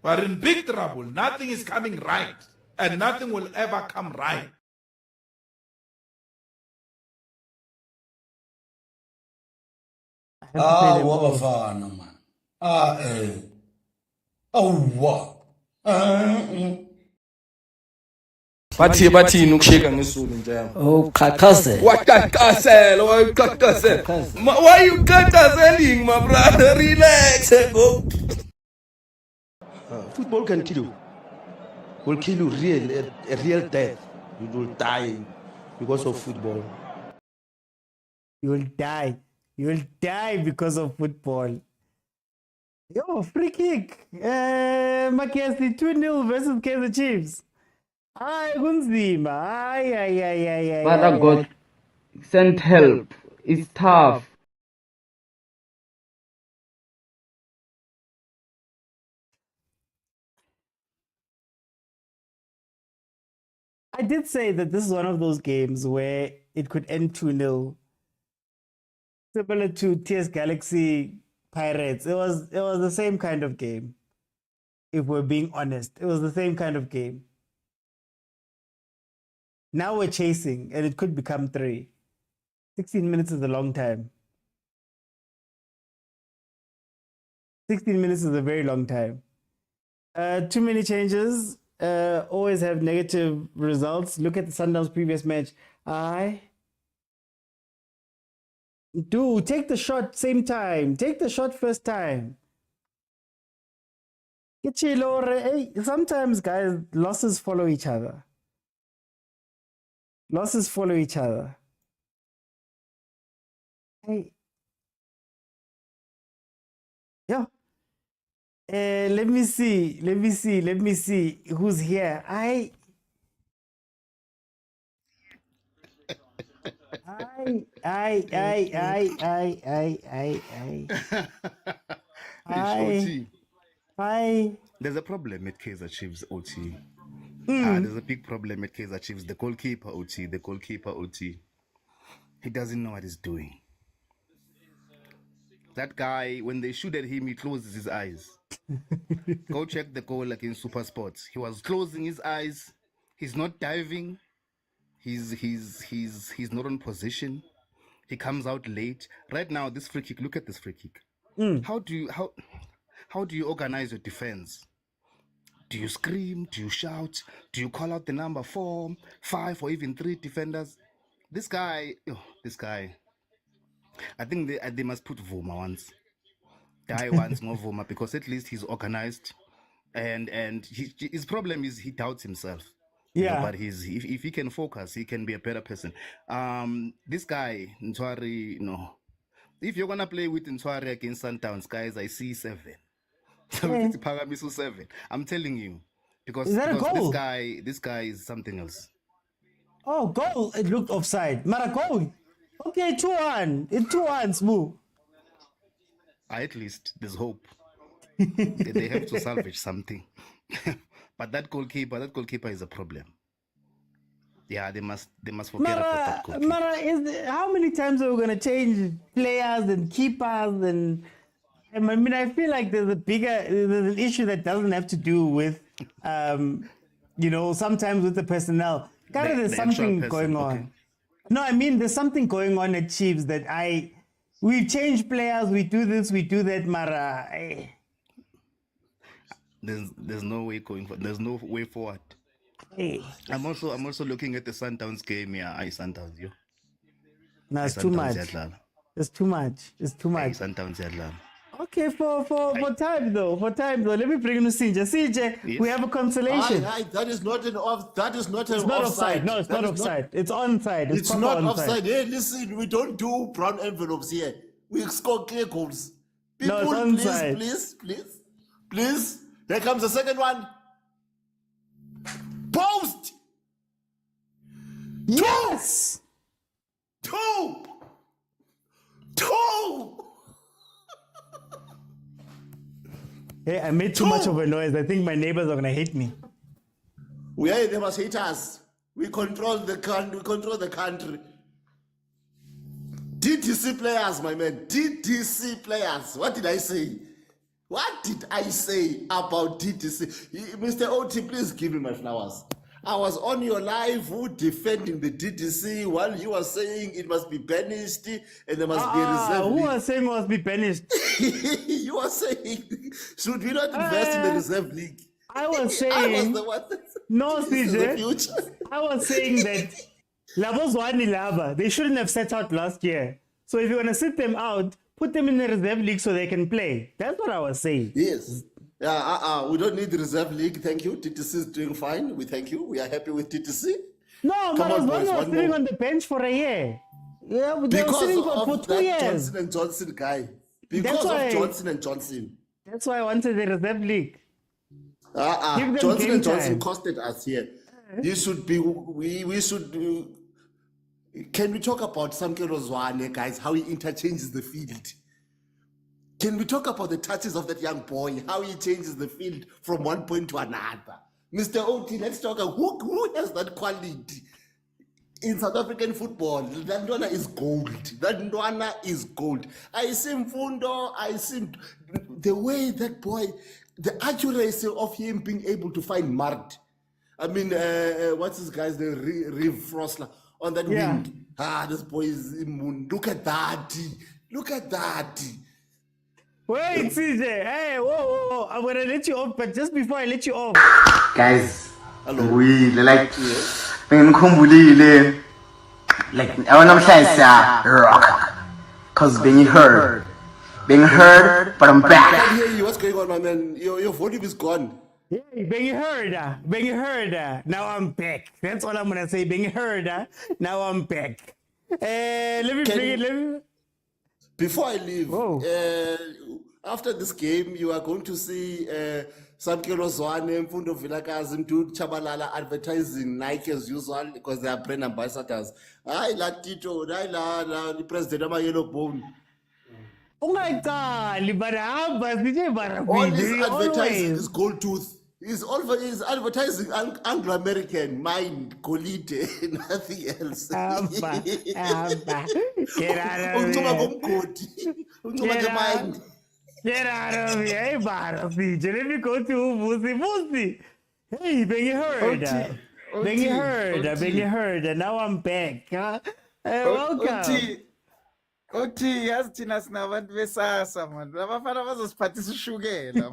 We're in big trouble. Nothing is coming right. And nothing will ever come right. Wa bafana man. Awwa. bathini ukusheka ngesulu njalo uqhaqhazela waqhaqhazela why you qhaqhazeling my brother, relax go. Football can kill you. Will kill you a real death. You will die because of football. You will die. You will die because of football. Yo, free kick. Magesi 2-0 versus Kaizer Chiefs. Ay, kunzima. Ay. Father God, send help. It's tough. I did say that this is one of those games where it could end 2-0. Similar to TS Galaxy Pirates. It was the same kind of game. If we're being honest, it was the same kind of game. Now we're chasing, and it could become 3. 16 minutes is a long time. 16 minutes is a very long time. Too many changes always have negative results. Look at the Sundowns previous match. Dude, take the shot same time. Take the shot first time. Hey, sometimes, guys, losses follow each other. Losses follow each other. Hey. Yeah. Let me see who's here. Hi. Hi. There's a problem at Kaizer Chiefs, OT. There's a big problem at Kaizer Chiefs. The goalkeeper, OT. He doesn't know what he's doing. That guy, when they shoot at him, he closes his eyes. Go check the goal against Supersport. He was closing his eyes. He's not diving. He's not on position. He comes out late. Right now, this free kick, look at this free kick. How do you organize your defense? Do you scream? Do you shout? Do you call out the number 4, 5, or even 3 defenders? This guy, I think they must put Vuma once. Die once, no Vuma, because at least he's organized. And his problem is he doubts himself. Yeah. But if he can focus, he can be a better person. This guy, Ntwari, if you're going to play with Ntwari against Sundowns, guys, I see 7. So 7. I'm telling you. Because this guy is something else. Oh, goal. It looked offside. Mara goal. Okay, 2-1. It's 2-1, Smooth. At least there's hope. They have to salvage something. But that goalkeeper is a problem. Yeah, they must forget about that goalkeeper. Mara, how many times are we going to change players and keepers? And I mean, I feel like there's an issue that doesn't have to do with, sometimes with the personnel. There's something going on. Okay. No, I mean, there's something going on at Chiefs that we change players, we do this, we do that, Mara. There's no way there's no way forward. Hey. I'm also looking at the Sundowns game. Yeah, Sundowns, yo. No, it's too much. It's too much. Sundowns. Okay, for time though, let me bring in CJ. CJ, we have a consolation. That is not an off. That is not an It's not offside. offside. No, it's not offside. It's onside. It's proper not onside. offside. Hey, listen, we don't do brown envelopes here. We score clear goals. No, People, it's onside. please. Here comes the second one. Post. Yes. Two. Hey, I made too much of a noise. I think my neighbors are gonna hate me. They must hate us. We control the country. DTC players, my man. DTC players. What did I say? What did I say about DTC? Mr. OT, please give me my flowers. I was on your live defending the DTC while you were saying it must be banished and there must be a reserve Who league. was saying it must be banished? You were saying, should we not invest in the reserve league? I was saying, I was the one no, this is the CJ. future. I was saying that Labozwani Lava, they shouldn't have set out last year. So if you want to sit them out, put them in the reserve league so they can play. That's what I was saying. Yes. We don't need the reserve league. Thank you. TTC is doing fine. We thank you. We are happy with TTC. No, Come on, boys. was One sitting more. on the bench for a year. Yeah, they were sitting Because for of 2 that years. Johnson and Johnson guy. Because That's why- of Johnson and Johnson. That's why I wanted the reserve league. Give them Johnson game and Johnson time. costed us here. You should be. We should. Can we talk about Samke Rozwane, guys? How he interchanges the field. Can we talk about the touches of that young boy? How he changes the field from one point to another? Mr. OT, let's talk. Who has that quality in South African football? That Ndwana is gold. That Ndwana is gold. I see Mfundo. I see the way that boy, the accuracy of him being able to find Mart. I mean, what's this guy's name? Reeve Frosler on that wing. This boy is immun. Look at that. Look at that. Wait, CJ. Hey, whoa. I'm going to let you off, but just before I let you off. Guys, we like ngikhumbulile like namhlanje rock cause being heard but I'm I back. can't hear you. What's going on, my man? Your volume is gone. Hey, being heard. Now I'm back. That's all I'm going to say. Being heard. Now I'm back. Let me bring it. Before I leave, after this game, you are going to see Samkelo Zwane, Mfundo Vilakazi, Mtu Chabalala advertising Nike as usual because they are brand ambassadors. I like Tito, I like the president of my yellow bone. Oh my God, All his advertising is gold tooth. He's advertising Anglo-American, mind, Golite, nothing else. Get out of here. Hey, CJ. Let me go to Musi. Hey, being heard. Now I'm back. Welcome. Uthi yazi thina sinabantu besasa man. Labafana bazosiphathisa ushukela.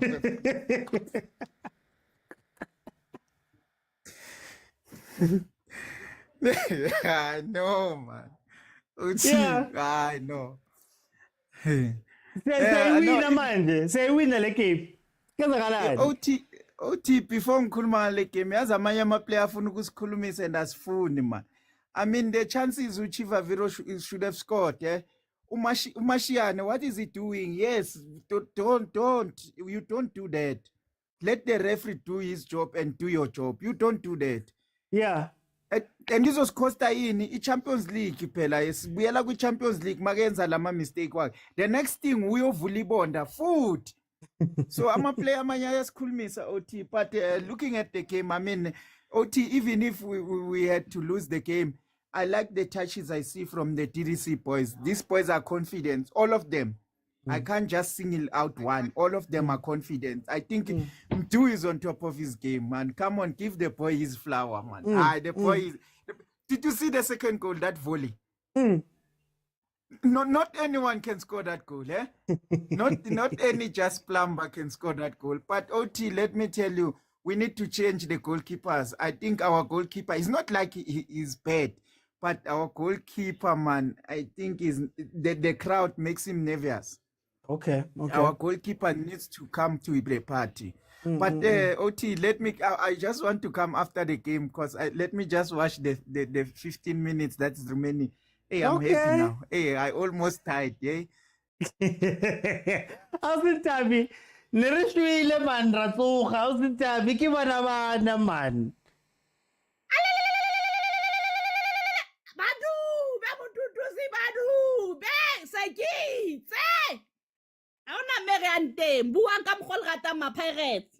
I know man. Uthi I know. Sewina manje. Sewina le game. Kenzakalani? OT before ngikhuluma le game yazi amanye ama player afuna ukusikhulumisa and asifuni man. I mean the chances Uchiva Viro should have scored, yeah. Umashiane, what is he doing? Yes, don't you don't do that. Let the referee do his job and do your job. You don't do that. Yeah. And this was Costa in Champions League phela sibuyela ku Champions League makenza lama mistake wakhe. The next thing uyovulibonda foot. So I'm a player amanye ayasikhulumisa OT, but looking at the game, I mean OT, even if we had to lose the game, I like the touches I see from the TDC boys. These boys are confident, all of them. I can't just single out one. All of them are confident. I think Mtu is on top of his game, man. Come on, give the boy his flower, man. The boy is... Did you see the second goal, that volley? Not anyone can score that goal, eh? not any just plumber can score that goal. But OT, let me tell you, we need to change the goalkeepers. I think our goalkeeper is not like he is bad, but our goalkeeper, man, I think is the crowd makes him nervous. Okay. Our goalkeeper needs to come to the party. But OT, let me. I just want to come after the game because let me just watch the 15 minutes that's remaining. Hey, I'm happy now. Hey, I almost died. Yeah. How's Tabi? Nereshwile man ratsoga. How's Tabi? Ke bana man. Badu, bamututusi badu, be sakitse. Auna merante, buang ka mkhol rata ma Pirates.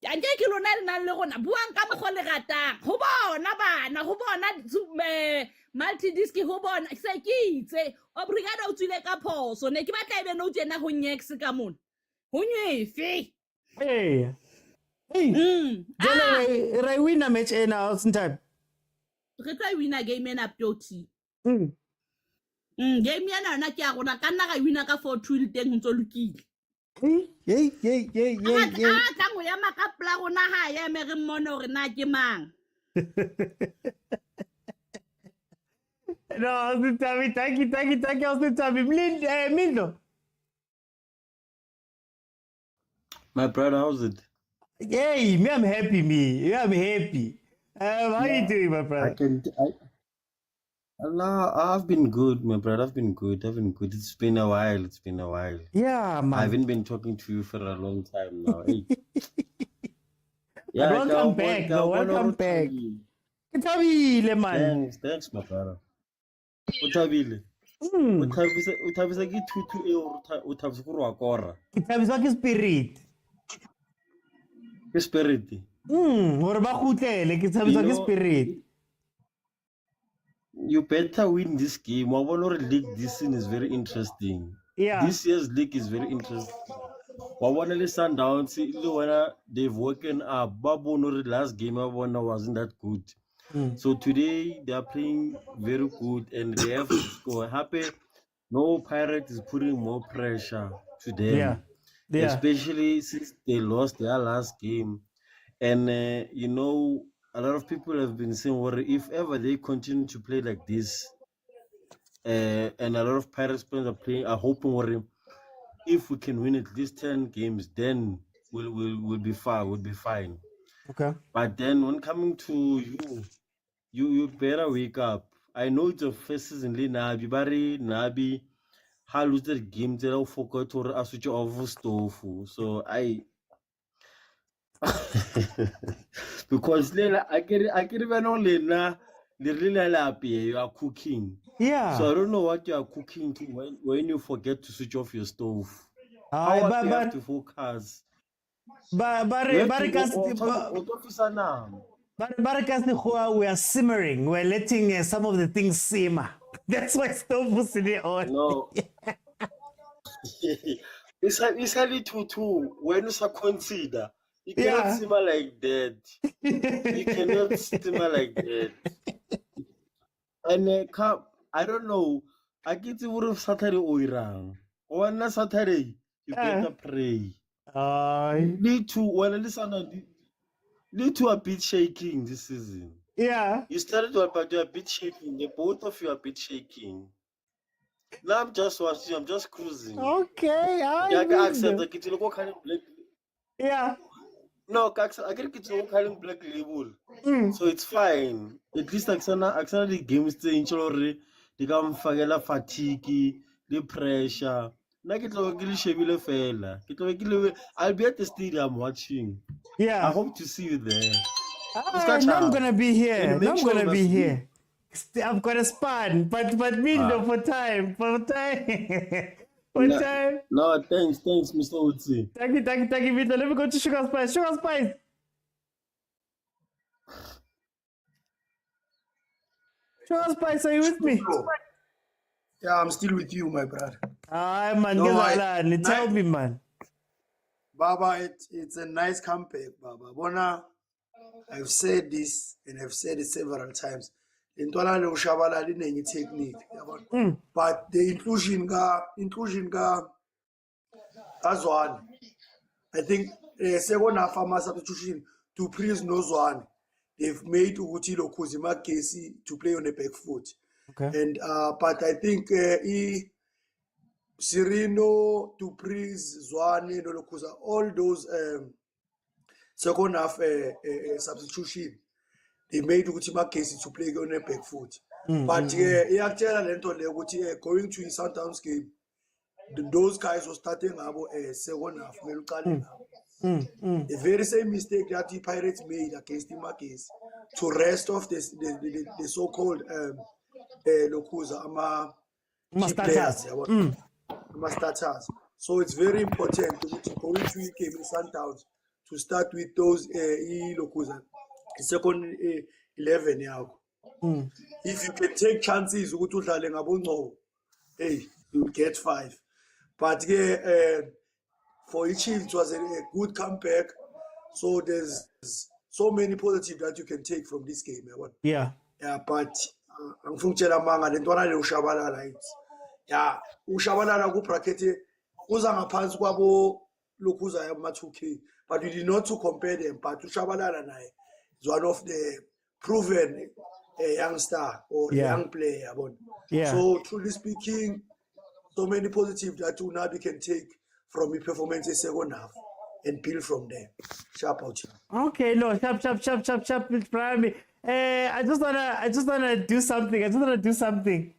Anje ke lona le le gona buang ka mkhol rata. Ho bona bana, ho bona multi diski ho bona sakitse. Obrigado o tswile ka phoso. Ne ke batla ebe no tsena ho nyex ka mona. Ho nyefe. Hey. Jole re win a match ena how's time? Re tla win a game ena Ptoti. Game yana na ke a gona ka nna ga wina ka 4-2 teng ntse lokile. Hey. Tlango ya makapla gona ha ya me re mmone hore na ke mang. No, Tabi, thank you, Tabi. Mindo. My brother, how's it? Yay, I'm happy. How are you doing, my brother? Allah, I've been good, my brother. I've been good. It's been a while. Yeah, man. I haven't been talking to you for a long time now. Hey. Yeah, welcome back. Welcome back. Utabile, man. Thanks, my brother. Utabile. Utabisa ki tutu utabisa ku rwakora. Utabisa ki spirit. Ke spirit. Hore ba khutlele ke tshabisa ke spirit. You better win this game. Wabona league this season is very interesting. Yeah. This year's league is very interesting. Wabona le Sundowns they've woken up. Babona last game wabona wasn't that good. So today they are playing very good and they have to score. Happy, no Pirate is putting more pressure to them. Yeah. Especially since they lost their last game. And a lot of people have been saying, well, if ever they continue to play like this, and a lot of Pirates players are hoping, well, if we can win at least 10 games, then we'll be fine. We'll be fine. Okay. But then when coming to you better wake up. I know it's your first season, Nabi, how lose the game, they forgot to switch off stuff. So because I get even only now the really happy you are cooking. Yeah. So I don't know what you are cooking to when you forget to switch off your stove. How you have to focus. We are simmering. We're letting some of the things simmer. That's why stove was sitting on. No. It's only two. When you consider, you cannot simmer like that. You cannot simmer like that. And I don't know. I get to work Saturday or Iran. On Saturday, you better pray. Need to a bit shaking this season. Yeah. You started but you're a bit shaking. Both of you are a bit shaking. Now I'm just watching, I'm just cruising. Okay, I can accept the kitchen kind of black. Yeah. No, I get kitchen kind of black label. So it's fine. At least Aksana the games the injury, they come fagela fatigue, the pressure. I'll be at the stadium watching. Yeah. I hope to see you there. Now I'm gonna be here. I've got a span, but Mindo for time. No, thanks, Mr. Utsi. Thank you, Mindo. Let me go to Sugar Spice. Sugar Spice, are you with me? Yeah, I'm still with you, my brother. Man, tell me, man. Baba, it's a nice comeback, Baba. Bona, I've said this and I've said it several times. Intwana le ushabala linenye technique, but the inclusion ga Azwan. I think second half of substitution to Prince Nozwan. They've made Ugutilo Magesi to play on the back foot. Okay. And but I think Sereno, Dupris, Zwane, Nolokuza, all those second half substitution, they made Utima Casey to play on a back foot. But actually, going to Sundowns game, those guys were starting about second half. The very same mistake that the Pirates made against the Magesi to rest off the so-called Lokuza, starters. So it's very important to go into a game in Sundowns to start with those Lokuza, second 11 now. If you can take chances, hey, you'll get 5. But for each team, it was a good comeback. So there's so many positives that you can take from this game. Yeah. Yeah, but angifungitshela manga lentwana le ushabalala it. Yeah, ushabalala ku bracket uza ngaphansi kwabo lokhuza yama 2K, but we did not to compare them, but ushabalala naye is one of the proven young star or young player. Yeah. So truly speaking, so many positives that Unabi can take from his performance in second half and build from there. Sharp out here. Okay, no, sharp. It's primary. I just wanna do something.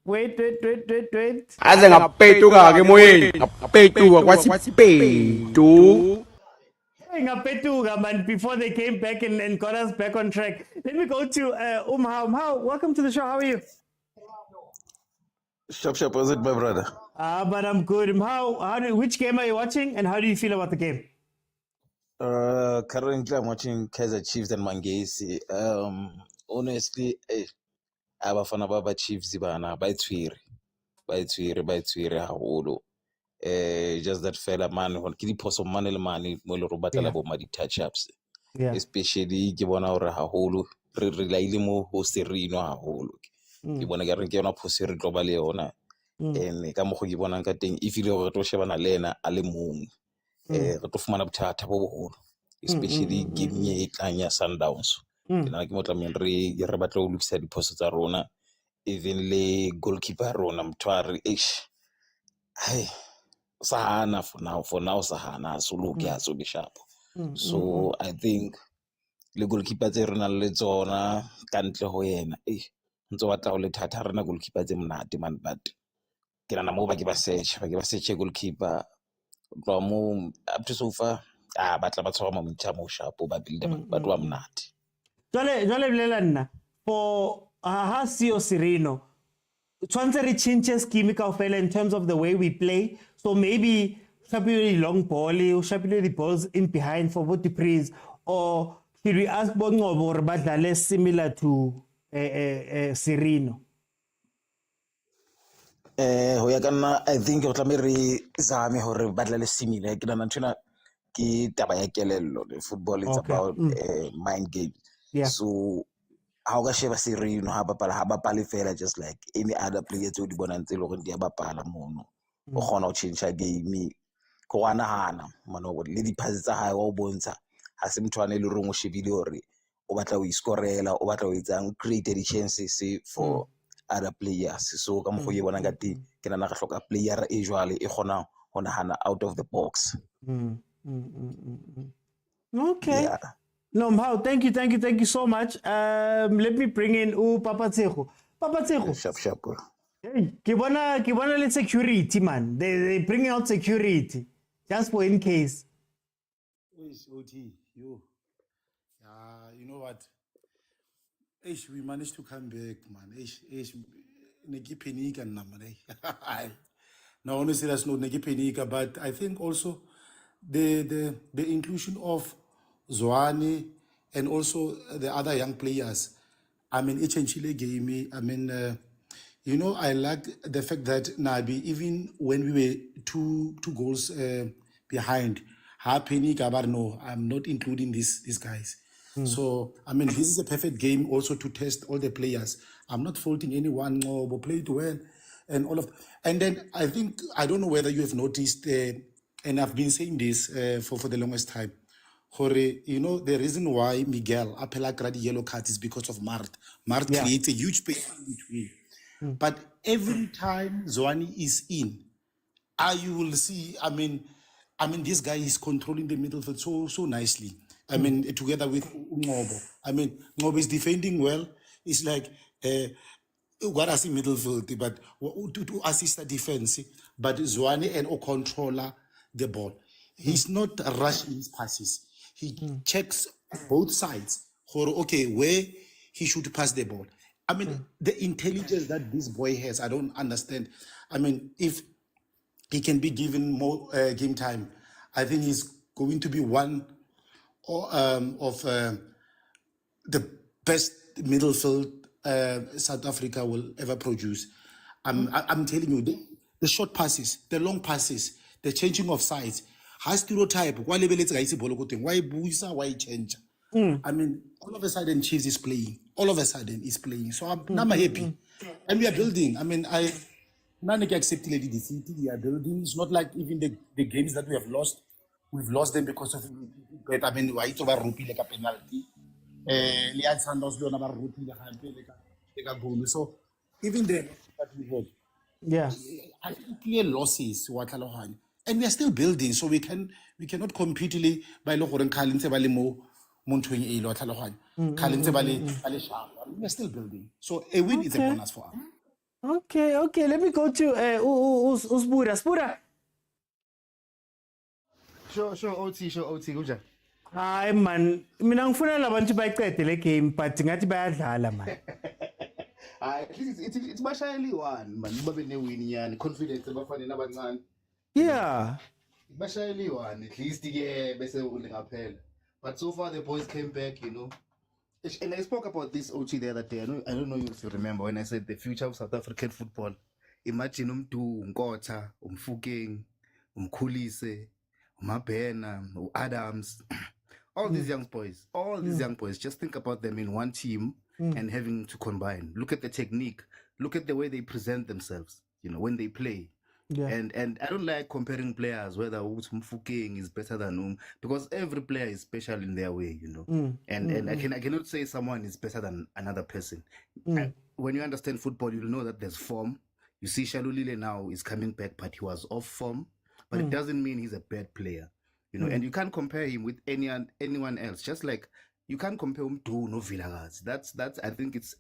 Wait. Aze ngapetuka ke moyeni. Ngapetuka kwasipetu. Ngapetuka, man, before they came back and got us back on track. Let me go to Umhao. Welcome to the show. How are you? Sharp, was it, my brother? But I'm good. Which game are you watching, and how do you feel about the game? Currently, I'm watching Kaizer Chiefs and Magesi. Honestly, abafana baba Chiefs bana bayitwire haholo. Just that fella man, when ke diphoso mane le mane mo le robatla bo ma di touch ups. Especially ke bona hore haholo re laile mo ho Sereno haholo. Ke bona ke re ke yona phoso re tloba le yona. And ka mo go ke bonang ka teng if ile go to shebana le ena a le mong re tlo fumana bothata bo boholo, especially game e tlang ya Sundowns. Ke nna ke motlameng re batla go lokisa diphoso tsa rona, even le goalkeeper rona mthware hey sahana for now sahana so look ya so be sharp. So I think le goalkeeper tse rena le tsona ka ntle ho yena ntse wa tla le thata rena goalkeeper tse mnate man, but ke nana mo ba ke ba search goalkeeper tlo mo up to so far ba tla ba tshwara mo mtha mo sharp ba build but wa mnate jwale bilela nna for ha sio Sereno tshwantse re change scheme kaofela in terms of the way we play, so maybe shapile long ball o shapile the balls in behind for both the praise, or should we ask Bongobo or badlale similar to Sereno? Ho ya kana I think o tla re zame hore badlale similar ke nana ntshena ke taba ya kelello. The football is about mind game. So how ka sheba Sereno ha bapala fela just like any other players o di bonang tse le gore di a bapala mono o kgona ho change game go hana mano le di passes tsa hae wa o bontsha ha se mthwane le rong o shebile hore o batla o iscorela o batla o etsang create the chances for other players. So ka mo go ye bona ka teng ke nana ga hloka player e jwale e kgona ho nahana out of the box. Okay. No, Mhao, thank you so much. Let me bring in Papa Tseho. Sharp. Hey, Kibona let security, man. They bring out security just for in case. OT, you know what? We managed to come back, man. No, honestly, that's not Negipenika, but I think also the inclusion of Zwane and also the other young players. I mean, each and Chile game. I mean, I like the fact that Nabi, even when we were two goals behind, no, I'm not including these guys. So, I mean, this is a perfect game also to test all the players. I'm not faulting anyone, but played well and all of. And then I think, I don't know whether you have noticed, and I've been saying this for the longest time. The reason why Miguel Apela got the yellow card is because of Mart. Mart creates a huge space in between. But every time Zwane is in, you will see, I mean, this guy is controlling the midfield so nicely. I mean, together with Ngobo. I mean, Ngobo is defending well. It's like, what I see midfield, but to assist the defense. But Zwane and controller the ball. He's not rushing his passes. He checks both sides for, okay, where he should pass the ball. I mean, the intelligence that this boy has, I don't understand. I mean, if he can be given more game time, I think he's going to be one of the best midfield South Africa will ever produce. I'm telling you, the short passes, the long passes, the changing of sides, high stereotype. Why change? I mean, all of a sudden, Chiefs is playing. All of a sudden, is playing. So I'm happy, and we are building. I mean, none can accept the defeat. We are building. It's not like even the games that we have lost. We've lost them because of. But I mean, why it's over rupee like a penalty. So even the that we had, I think clear losses, and we are still building. So we cannot completely by looking Kalinte Balimo. We are still building. So a win is a bonus for us. Okay. Let me go to Usbura. Spura. Sure, OT, kuja. Hayi man, mina ngifuna labantu bayiqede le game but ngathi bayadlala man. At least it's bashayeli one man, babe ne-win yani, confidence abafana nabancane. Yeah. Bashayeli one, at least ke bese ngaphela. But so far the boys came back, you know. And I spoke about this OT the other day. I don't know if you remember when I said the future of South African football. Imagine Nkotha, Mfukeng, Mkhulise, Mabena, Adams, all these young boys, just think about them in one team and having to combine. Look at the technique, look at the way they present themselves, you know, when they play. Yeah. And I don't like comparing players, whether Mfukeng is better than because every player is special in their way, you know. And I cannot say someone is better than another person. When you understand football, you'll know that there's form. You see Shalulile now is coming back, but he was off form. But it doesn't mean he's a bad player, you know. And you can't compare him with anyone else. Just like you can't compare him to no Vilakazi. That's I think it's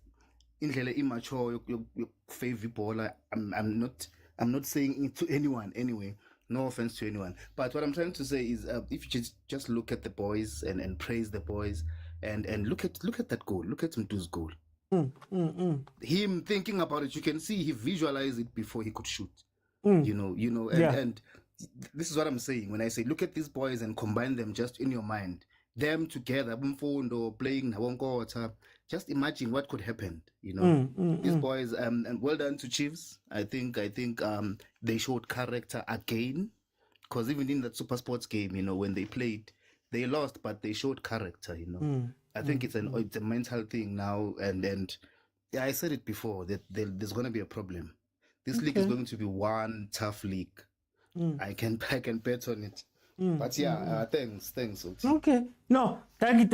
immature. Your favorite baller. I'm not saying it to anyone anyway. No offense to anyone. But what I'm trying to say is, if you just look at the boys and praise the boys and look at that goal. Look at Mdu's goal. Him thinking about it, you can see he visualized it before he could shoot. You know, and this is what I'm saying when I say look at these boys and combine them just in your mind. Them together, Bumfundo playing Nawongkota. Just imagine what could happen, you know. These boys, and well done to Chiefs. I think they showed character again, because even in that Super Sports game, you know, when they played, they lost, but they showed character, you know. I think it's a mental thing now, and yeah, I said it before that there's going to be a problem. This league is going to be one tough league. I can bet on it. But yeah, thanks. Okay. No, thank you.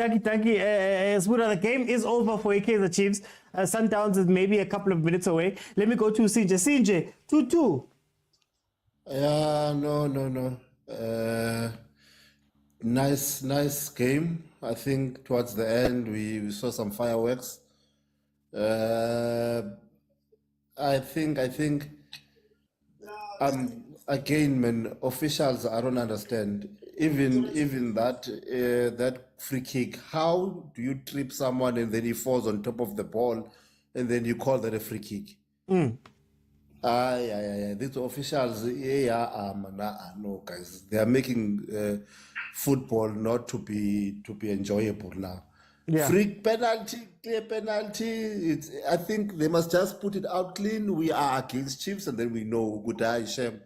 Spura, the game is over for Kaizer Chiefs. Sundowns is maybe a couple of minutes away. Let me go to Sinje. 2-2. Yeah, no. Nice game. I think towards the end we saw some fireworks. I think again, man, officials, I don't understand. Even that free kick. How do you trip someone and then he falls on top of the ball, and then you call that a free kick? Yeah. These officials, no, guys, they are making football not to be enjoyable now. Yeah. Free penalty, clear penalty. I think they must just put it out clean. We are against Chiefs, and then we know good shame.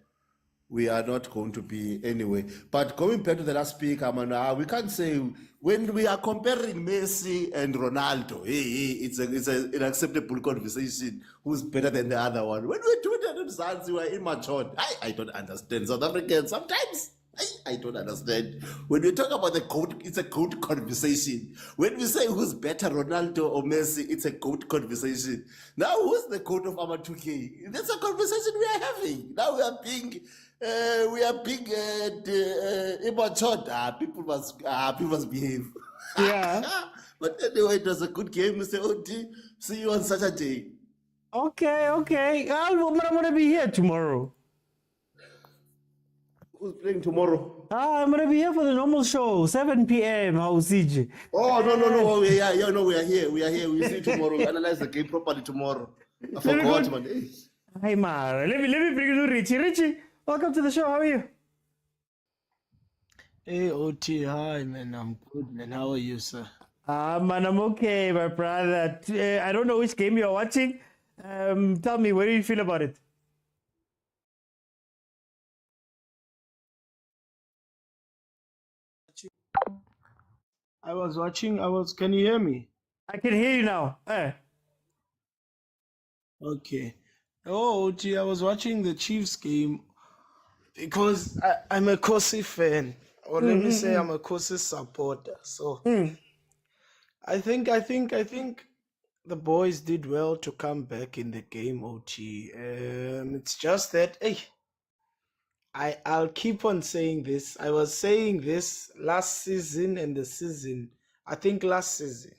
We are not going to be anyway. But going back to the last speaker, we can't say when we are comparing Messi and Ronaldo, it's an acceptable conversation. Who's better than the other one? When we do that in Zanzibar, we're immature. I don't understand South Africans sometimes. I don't understand. When we talk about the GOAT, it's a GOAT conversation. When we say who's better, Ronaldo or Messi, it's a GOAT conversation. Now, who's the GOAT of our 2K? That's a conversation we are having. Now we are being immature. People must behave. Yeah. But anyway, it was a good game, Mr. Oti. See you on Saturday. Okay. I'm going to be here tomorrow. Who's playing tomorrow? I'm going to be here for the normal show, 7 p.m. CJ. Oh, no. We are here. We'll see you tomorrow. We'll analyze the game properly tomorrow. I forgot, man. Hey, Mara. Let me bring you Richie. Richie, welcome to the show. How are you? Hey, OT. Hi, man. I'm good, man. How are you, sir? Man, I'm okay, my brother. I don't know which game you're watching. Tell me, what do you feel about it? Can you hear me? I can hear you now. Okay. Oh, OT, I was watching the Chiefs game because I'm a Kosi fan. Or let me say I'm a Kosi supporter. So I think the boys did well to come back in the game, OT. It's just that, I'll keep on saying this. I was saying this last season and the season. I think last season.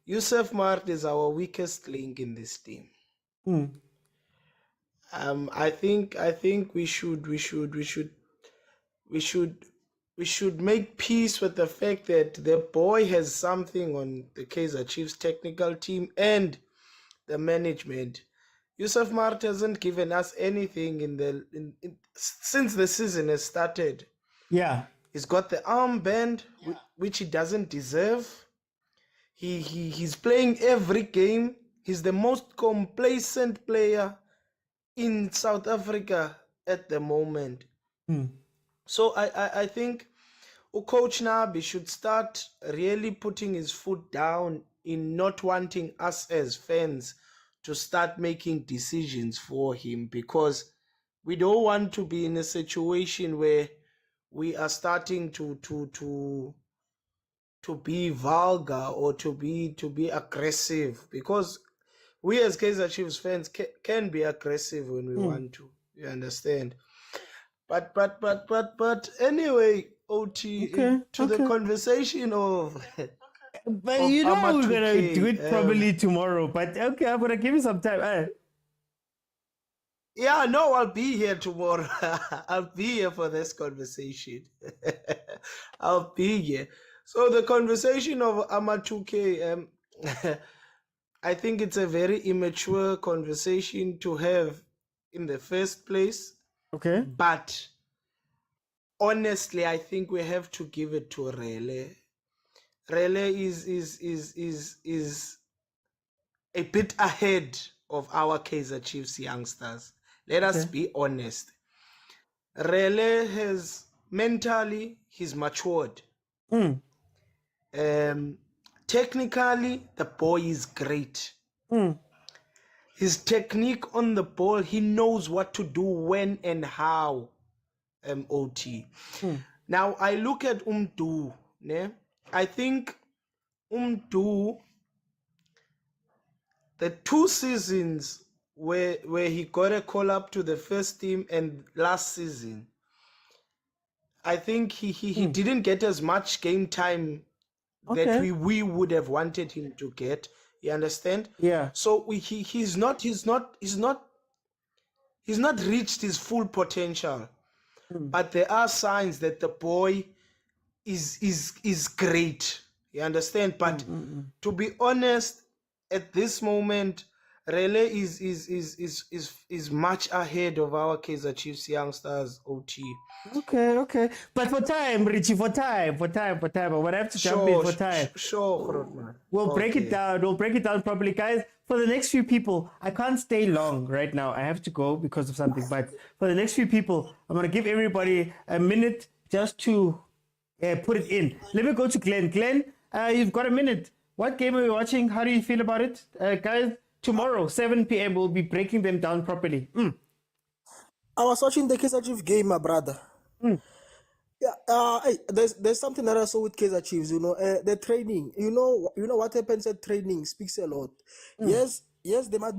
Yusuf Mart is our weakest link in this team. I think we should make peace with the fact that the boy has something on the Kaizer Chiefs technical team and the management. Yusuf Mart hasn't given us anything since the season has started. Yeah. He's got the armband, which he doesn't deserve. He's playing every game. He's the most complacent player in South Africa at the moment. So I think Coach Nabi should start really putting his foot down in not wanting us as fans to start making decisions for him, because we don't want to be in a situation where we are starting to be vulgar or to be aggressive, because we as Kaizer Chiefs fans can be aggressive when we want to. You understand? But anyway, OT, the conversation of but of you know Ama we're gonna 2K, do it probably tomorrow. But okay, I'm gonna give you some time. Yeah, no, I'll be here tomorrow. I'll be here for this conversation. I'll be here. So the conversation of Ama 2K, I think it's a very immature conversation to have in the first place. Okay. But honestly, I think we have to give it to Rele. Rele is a bit ahead of our Kaizer Chiefs youngsters. Let us be honest. Rele has mentally, he's matured. Technically, the boy is great. His technique on the ball, he knows what to do when and how. OT. Now I look at Umdu. I think Umdu, the 2 seasons where he got a call up to the first team and last season, I think he didn't get as much game time that we would have wanted him to get. You understand? Yeah. So he's not reached his full potential. But there are signs that the boy is great. You understand? But to be honest, at this moment, Rele is much ahead of our Kaizer Chiefs youngsters, OT. Okay. But for time, Richie, for time. I would have to jump in for time. Sure. We'll break it down. We'll break it down properly, guys. For the next few people, I can't stay long right now. I have to go because of something. But for the next few people, I'm going to give everybody a minute just to put it in. Let me go to Glenn. Glenn, you've got a minute. What game are you watching? How do you feel about it? Guys, tomorrow, 7 p.m., we'll be breaking them down properly. I was watching the Kaizer Chiefs game, my brother. Yeah, there's something that I saw with Kaizer Chiefs. The training. You know what happens at training speaks a lot. Yes, they might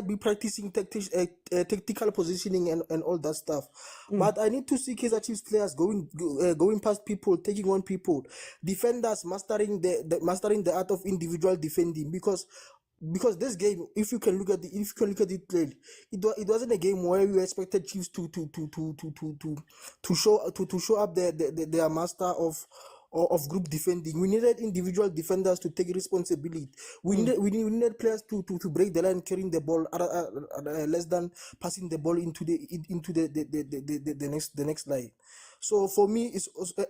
be practicing tactical positioning and all that stuff. But I need to see Kaizer Chiefs players going past people, taking on people, defenders mastering the art of individual defending because this game, if you can look at it clearly, it wasn't a game where you expected Chiefs to show up their master of group defending. We needed individual defenders to take responsibility. We needed players to break the line, carrying the ball less than passing the ball into the next line. So for me, it's also,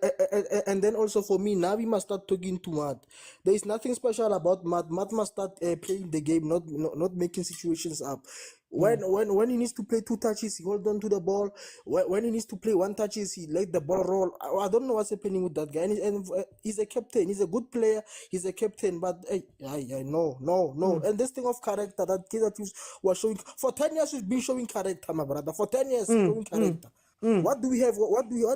and then also for me, Navi must start talking to Matt. There is nothing special about Matt. Matt must start playing the game, not making situations up. When he needs to play 2 touches, he hold on to the ball. When he needs to play 1 touches, he let the ball roll. I don't know what's happening with that guy. And he's a captain. He's a good player. He's a captain. But no. And this thing of character that Kaizer Chiefs was showing for 10 years, we've been showing character, my brother. For 10 years, showing character. What do we have? What do you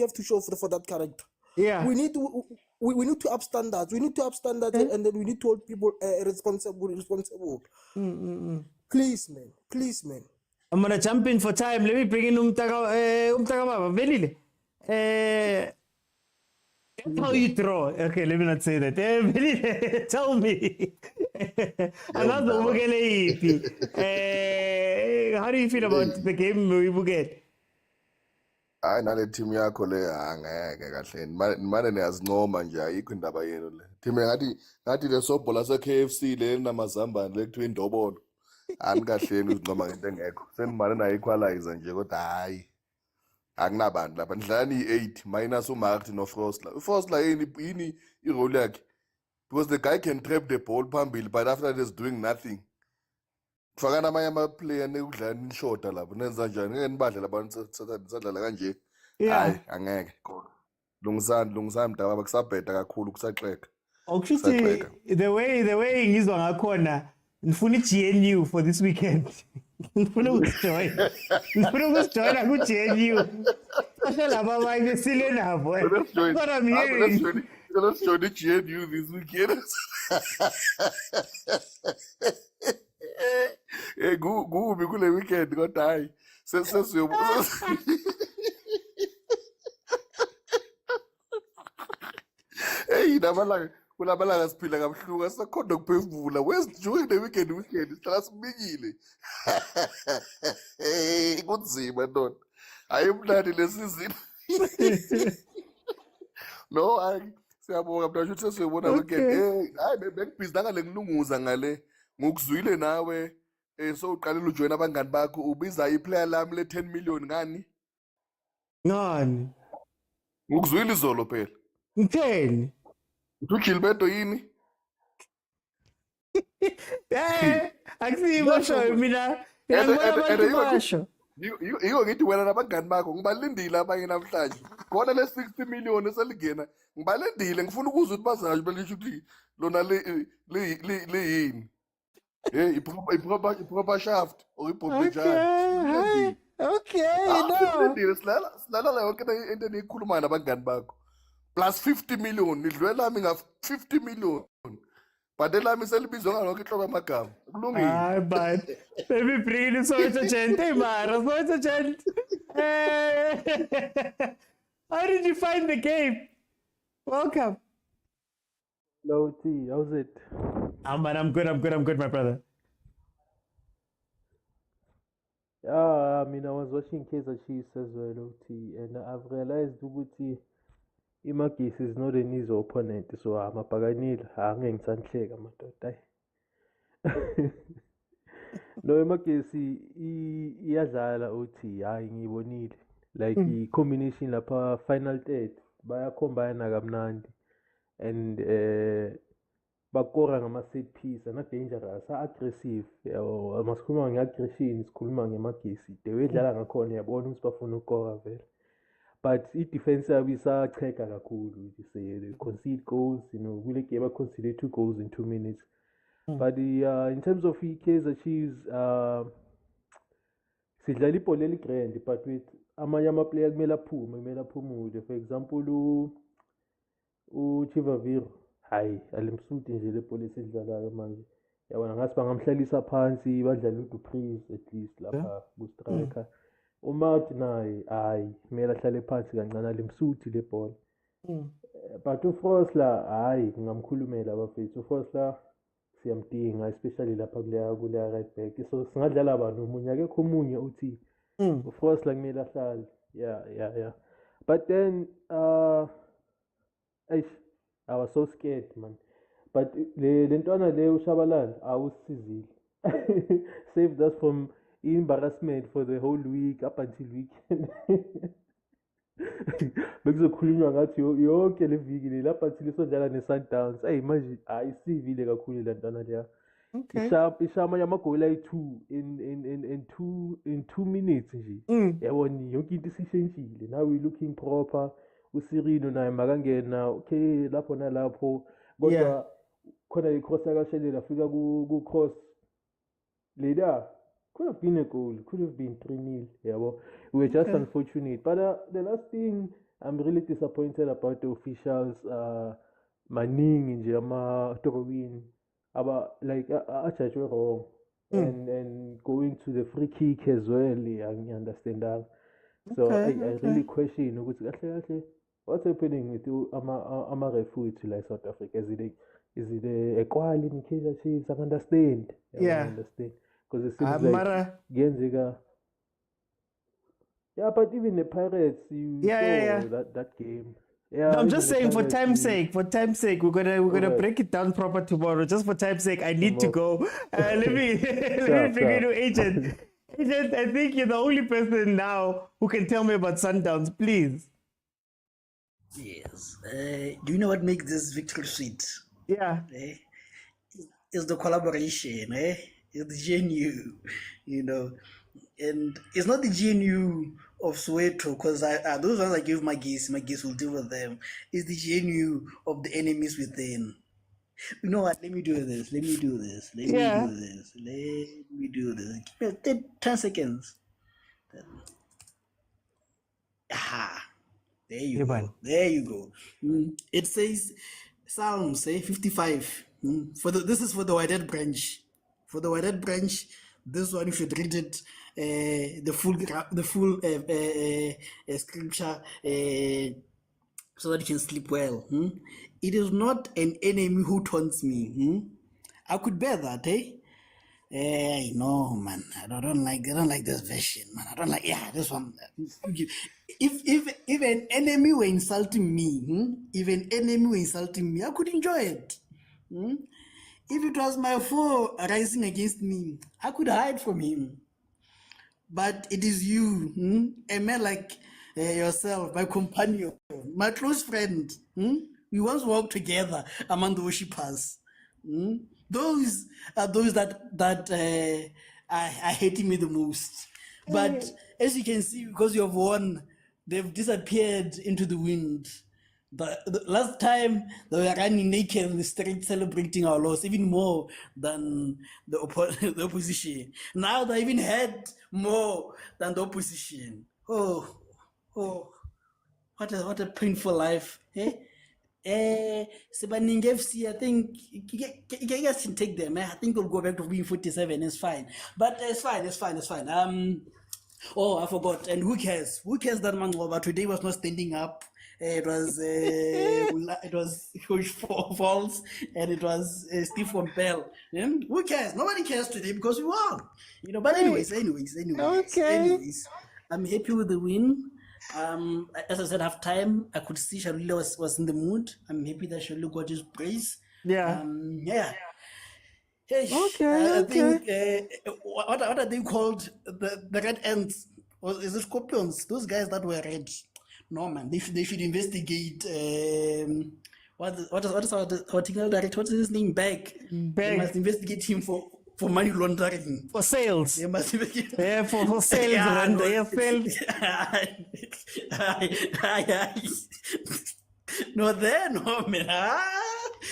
have to show for that character? Yeah, we need to up standards. We need to up standards, and then we need to hold people responsible. Please, man. I'm gonna jump in for time. Let me bring in Umtaka Baba. Velile. How you draw? Okay, let me not say that. Velile, tell me. Another how do you feel about the game we get? Hayi nale team yakho le angeke kahle manje niyazincoma nje ayikho indaba yenu le team ngathi le sobhola se-KFC le namazambane le kuthiwa indobolo anikahleni uzincoma ngento engekho senimane nayo equalizer nje kodwa hayi akunabantu lapha nidlalani i-8 minus uMartin noFrosler. uFrosler yini irole yakhe because the guy can trap the ball phambili but after that is doing nothing. Kufakana amanye amaplayer nekudlala nishoda lapho nenza njani ngeke nibadle labantu sadlala kanje. Hayi angeke lungisani mdaba bakusabheda kakhulu kusaxeka. Okuthi the way ngizwa ngakhona ngifuna iGNU for this weekend. Ngifuna ukujoin kuGNU. Asha laba abanye besile nabo. What I'm hearing. Let's join the GNU this weekend. Kubi kule weekend kodwa hayi sesiyobuza. Hey kulamalanga siphila kabuhlungu asakhona ukuphefumula. During the weekend sihlala sibikile. Kunzima ndoda. Ayimnandi lesizini. No, siyabonga mntu asho sesiyobona weekend. Hayi bekubhizi ngale ngilunguza ngale. Ngokuzwile nawe so uqalela ujoin abangani bakho ubiza iplayer lami le 10 million ngani? Ngokuzwile izolo phela. Ngitheni? Gilberto yini? Akusiyibasho mina. Ngiyabona abantu basho. Yiko ngithi wena nabangani bakho ngibalindile abanye namhlanje. Khona le 60 million eselingena ngibalindile ngifuna ukuzwa ukuthi bazasho belisho ukuthi lona le yini. Hey, proper shaft or iproper judge. Okay, no. Silala la yonke into eniyikhuluma nabangani bakho. Plus 50 million nidlwela mi nga 50 million. But elami selibizwa ngalonke inhlobo amagama. Kulungile. Hayi but let me bring in Soweto gente mara Soweto gente. How did you find the game? Welcome. Hello T, how's it? Man, I'm good, my brother. Yeah, I mean, I was watching Kaizer Chiefs as well, OT, and I've realized Uguti Magesi is not an easy opponent, so I'm a paganil, hanging Sanchega, Matotai. No, Magesi, Yazala OT, hanging Ibonil, like the combination la final third, by a combine Agamnandi, and bakora ngama-set piece ana-dangerous a-aggressive masikhuluma nge-aggression sikhuluma ngeMagesi the way edlala ngakhona yabona ukuthi bafuna ukukora vele but i-defense yabo isacheka kakhulu they concede goals kule game ba-concede 2 goals in 2 minutes but in terms of i-Kaizer Chiefs sidlala ibhola eligrand but with amanye amaplayer kumele aphumule. For example uChivaviro, hayi alimsuthi nje le bhola esidlalayo manje. Yabona ngathi bangamhlalisa phansi badlale uDupree at least lapha ku-striker. Umathi naye hayi kumele ahlale phansi kancane alimsuthi le bhola. But uFrosler hayi ngingamkhulumela abafethu. UFrosler siyamdinga especially lapha kuleya right back. So singadlala abantu omunye akekho omunye uthi uFrosler kumele ahlale. Yeah. But then I was so scared, man. But le ntwana le uShabalala awusizile. Saved us from embarrassment for the whole week up until weekend. Bekuzokhulunywa ngathi yonke le viki le lapha until isodlala ne-Sundowns. Hey manje ayisivile kakhulu le ntwana leya. Ishama yamagoli ayi-2 in 2 minutes nje. Yabona yonke into isishentshile. Now we looking proper. uSirino naye makangena okay lapho nalapho kodwa khona i-cross yakashelela afika ku-cross later could have been a goal, could have been 3-0. yabo. We were just unfortunate, but the last thing I'm really disappointed about the officials maningi nje ama-throwing like ajudgwe wrong and going to the free kick as well angiunderstand that. So I really question ukuthi kahle what's happening with ama-referees like South Africa. Is it a quality in Kaizer Chiefs? I understand. I understand. Because it seems like Genzega. Yeah, but even the Pirates, you saw that game. Yeah, no, I'm just saying for time's sake, we're gonna break it down proper tomorrow. Just for time's sake, I need to go. Let me figure to Agent. Agent, I think you're the only person now who can tell me about Sundowns, please. Yes. Do you know what makes this victory sweet? Yeah. It's the collaboration, It's the GNU, and it's not the GNU of Soweto, because those ones I give Magesi will deal with them. It's the GNU of the enemies within. You know what? Let me do this. Let me do this. Give me 10 seconds. There you go. There you go. It says Psalms 55. This is for the Whitehead branch. For the Whitehead branch, this one you should read it. The full scripture, so that you can sleep well. It is not an enemy who taunts me. I could bear that, no, man. I don't like this version, man. I don't like this one. If an enemy were insulting me, I could enjoy it. If it was my foe rising against me, I could hide from him. But it is you, a man like yourself, my companion, my close friend. We once walked together among the worshippers. Those are those that are hating me the most. But as you can see, because you have won, they've disappeared into the wind. The last time they were running naked in the street celebrating our loss, even more than the opposition. Now they even had more than the opposition. Oh, what a painful life. Sebaning FC, I think you guys can take them. I think we'll go back to being 47. It's fine, but it's fine. I forgot. And who cares? Who cares that Mangoba today was not standing up? It was Coach Falls and it was Steve from Bell. Who cares? Nobody cares today because we won. But anyways. I'm happy with the win. As I said, half time, I could see Shalula was in the mood. I'm happy that Shalula got his praise. Yeah. Hey, I think what are they called? The red ants? Is it scorpions? Those guys that were red. No man, they should investigate. What is our technical director? What is his name? Bag. They must investigate him for money laundering. For sales. They must investigate. For sales and sales. No, man.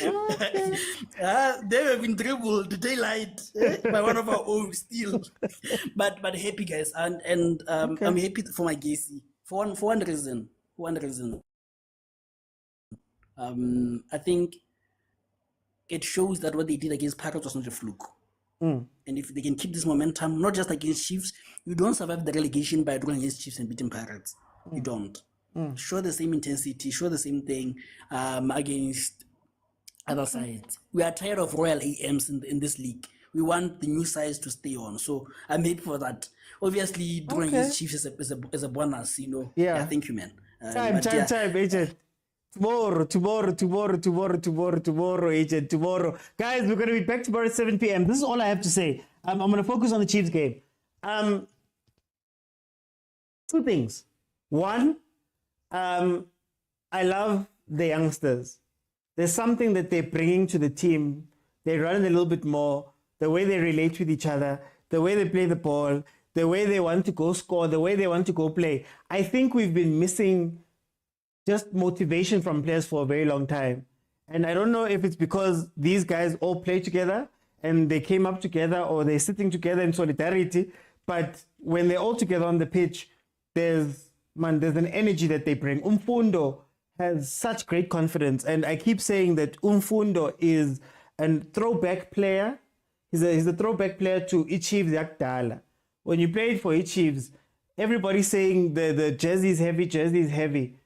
They have been dribbled to daylight by one of our own still. but happy guys, and I'm happy for Magesi for one reason. I think it shows that what they did against Pirates was not a fluke. And if they can keep this momentum, not just against Chiefs, you don't survive the relegation by drawing against Chiefs and beating Pirates. You don't. Show the same intensity, show the same thing against other sides. We are tired of royal AMs in this league. We want the new sides to stay on. So I'm happy for that. Obviously, drawing against Chiefs is a bonus, you know. Yeah. Thank you, man. Time, agent. Tomorrow, agent. Tomorrow. Guys, we're going to be back tomorrow at 7 p.m. This is all I have to say. I'm going to focus on the Chiefs game. Two things. One, I love the youngsters. There's something that they're bringing to the team. They run a little bit more. The way they relate with each other, the way they play the ball, the way they want to go score, the way they want to go play. I think we've been missing just motivation from players for a very long time. And I don't know if it's because these guys all play together and they came up together or they're sitting together in solidarity. But when they're all together on the pitch, there's an energy that they bring. Umfundo has such great confidence. And I keep saying that Umfundo is a throwback player. He's a throwback player to Chiefs Yakdala. When you played for Chiefs, everybody's saying the jersey is heavy.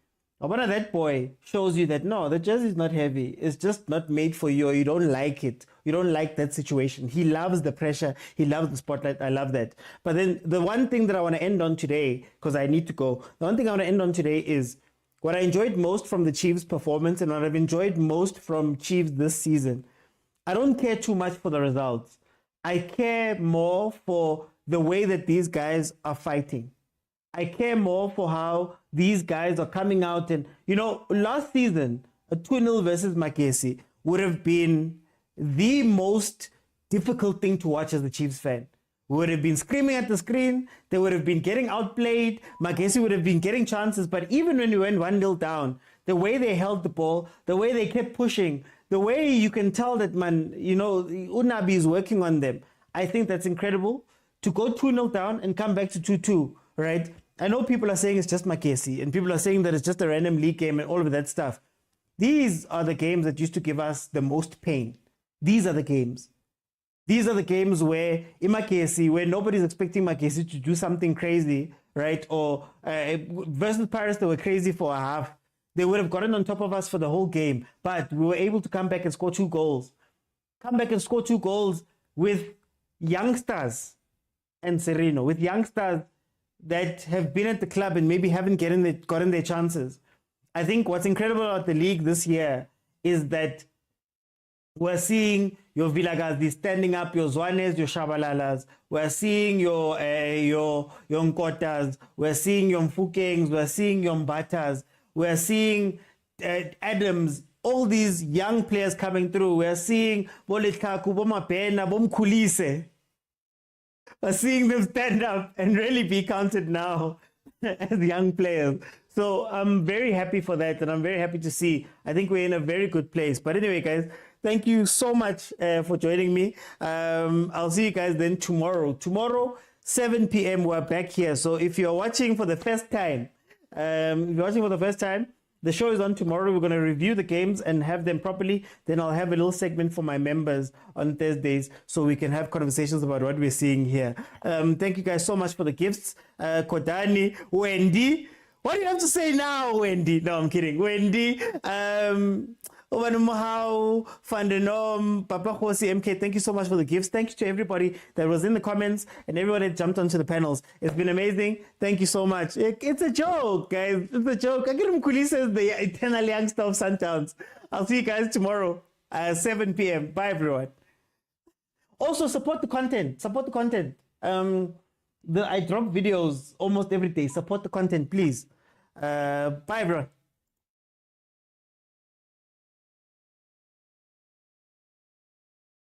But that boy shows you that no, the jersey is not heavy. It's just not made for you, or you don't like it. You don't like that situation. He loves the pressure. He loves the spotlight. I love that. But then the one thing that I want to end on today, because I need to go, the one thing I want to end on today is what I enjoyed most from the Chiefs' performance and what I've enjoyed most from Chiefs this season. I don't care too much for the results. I care more for the way that these guys are fighting. I care more for how these guys are coming out. And, you know, last season, a 2-0 versus Magesi would have been the most difficult thing to watch as a Chiefs fan. We would have been screaming at the screen. They would have been getting outplayed. Magesi would have been getting chances. But even when we went 1-0 down, the way they held the ball, the way they kept pushing, the way you can tell that, man, you know, Unabi is working on them. I think that's incredible. To go 2-0 down and come back to 2-2, right? I know people are saying it's just Magesi, and people are saying that it's just a random league game and all of that stuff. These are the games that used to give us the most pain. These are the games. These are the games where in Magesi, where nobody's expecting Magesi to do something crazy, right? Or versus Paris, they were crazy for a half. They would have gotten on top of us for the whole game, but we were able to come back and score 2 goals. Come back and score 2 goals with youngsters and Sereno, with youngsters that have been at the club and maybe haven't gotten their chances. I think what's incredible about the league this year is that we're seeing your vilakazi standing up, your Zwanes, your Shabalalas. We're seeing your Nkotas. We're seeing your Mfukengs. We're seeing your Mbatas. We're seeing Adams. All these young players coming through. We're seeing Bolitkaku, Bomapena, Bomkulise. We're seeing them stand up and really be counted now as young players. So I'm very happy for that, and I'm very happy to see. I think we're in a very good place. But anyway, guys, thank you so much for joining me. I'll see you guys then tomorrow. Tomorrow, 7 p.m., we're back here. So if you're watching for the first time, the show is on tomorrow. We're going to review the games and have them properly. Then I'll have a little segment for my members on Thursdays so we can have conversations about what we're seeing here. Thank you guys so much for the gifts. Kodani, Wendy. What do you have to say now, Wendy? No, I'm kidding. Wendy, Obanumahau, Fandenom, Papa Khosi, MK, thank you so much for the gifts. Thank you to everybody that was in the comments and everybody that jumped onto the panels. It's been amazing. Thank you so much. It's a joke, guys. It's a joke. Agirum Kuli says the eternal youngster of Sundowns. I'll see you guys tomorrow at 7 p.m. Bye, everyone. Also, support the content. Support the content. I drop videos almost every day. Support the content, please. Bye, everyone.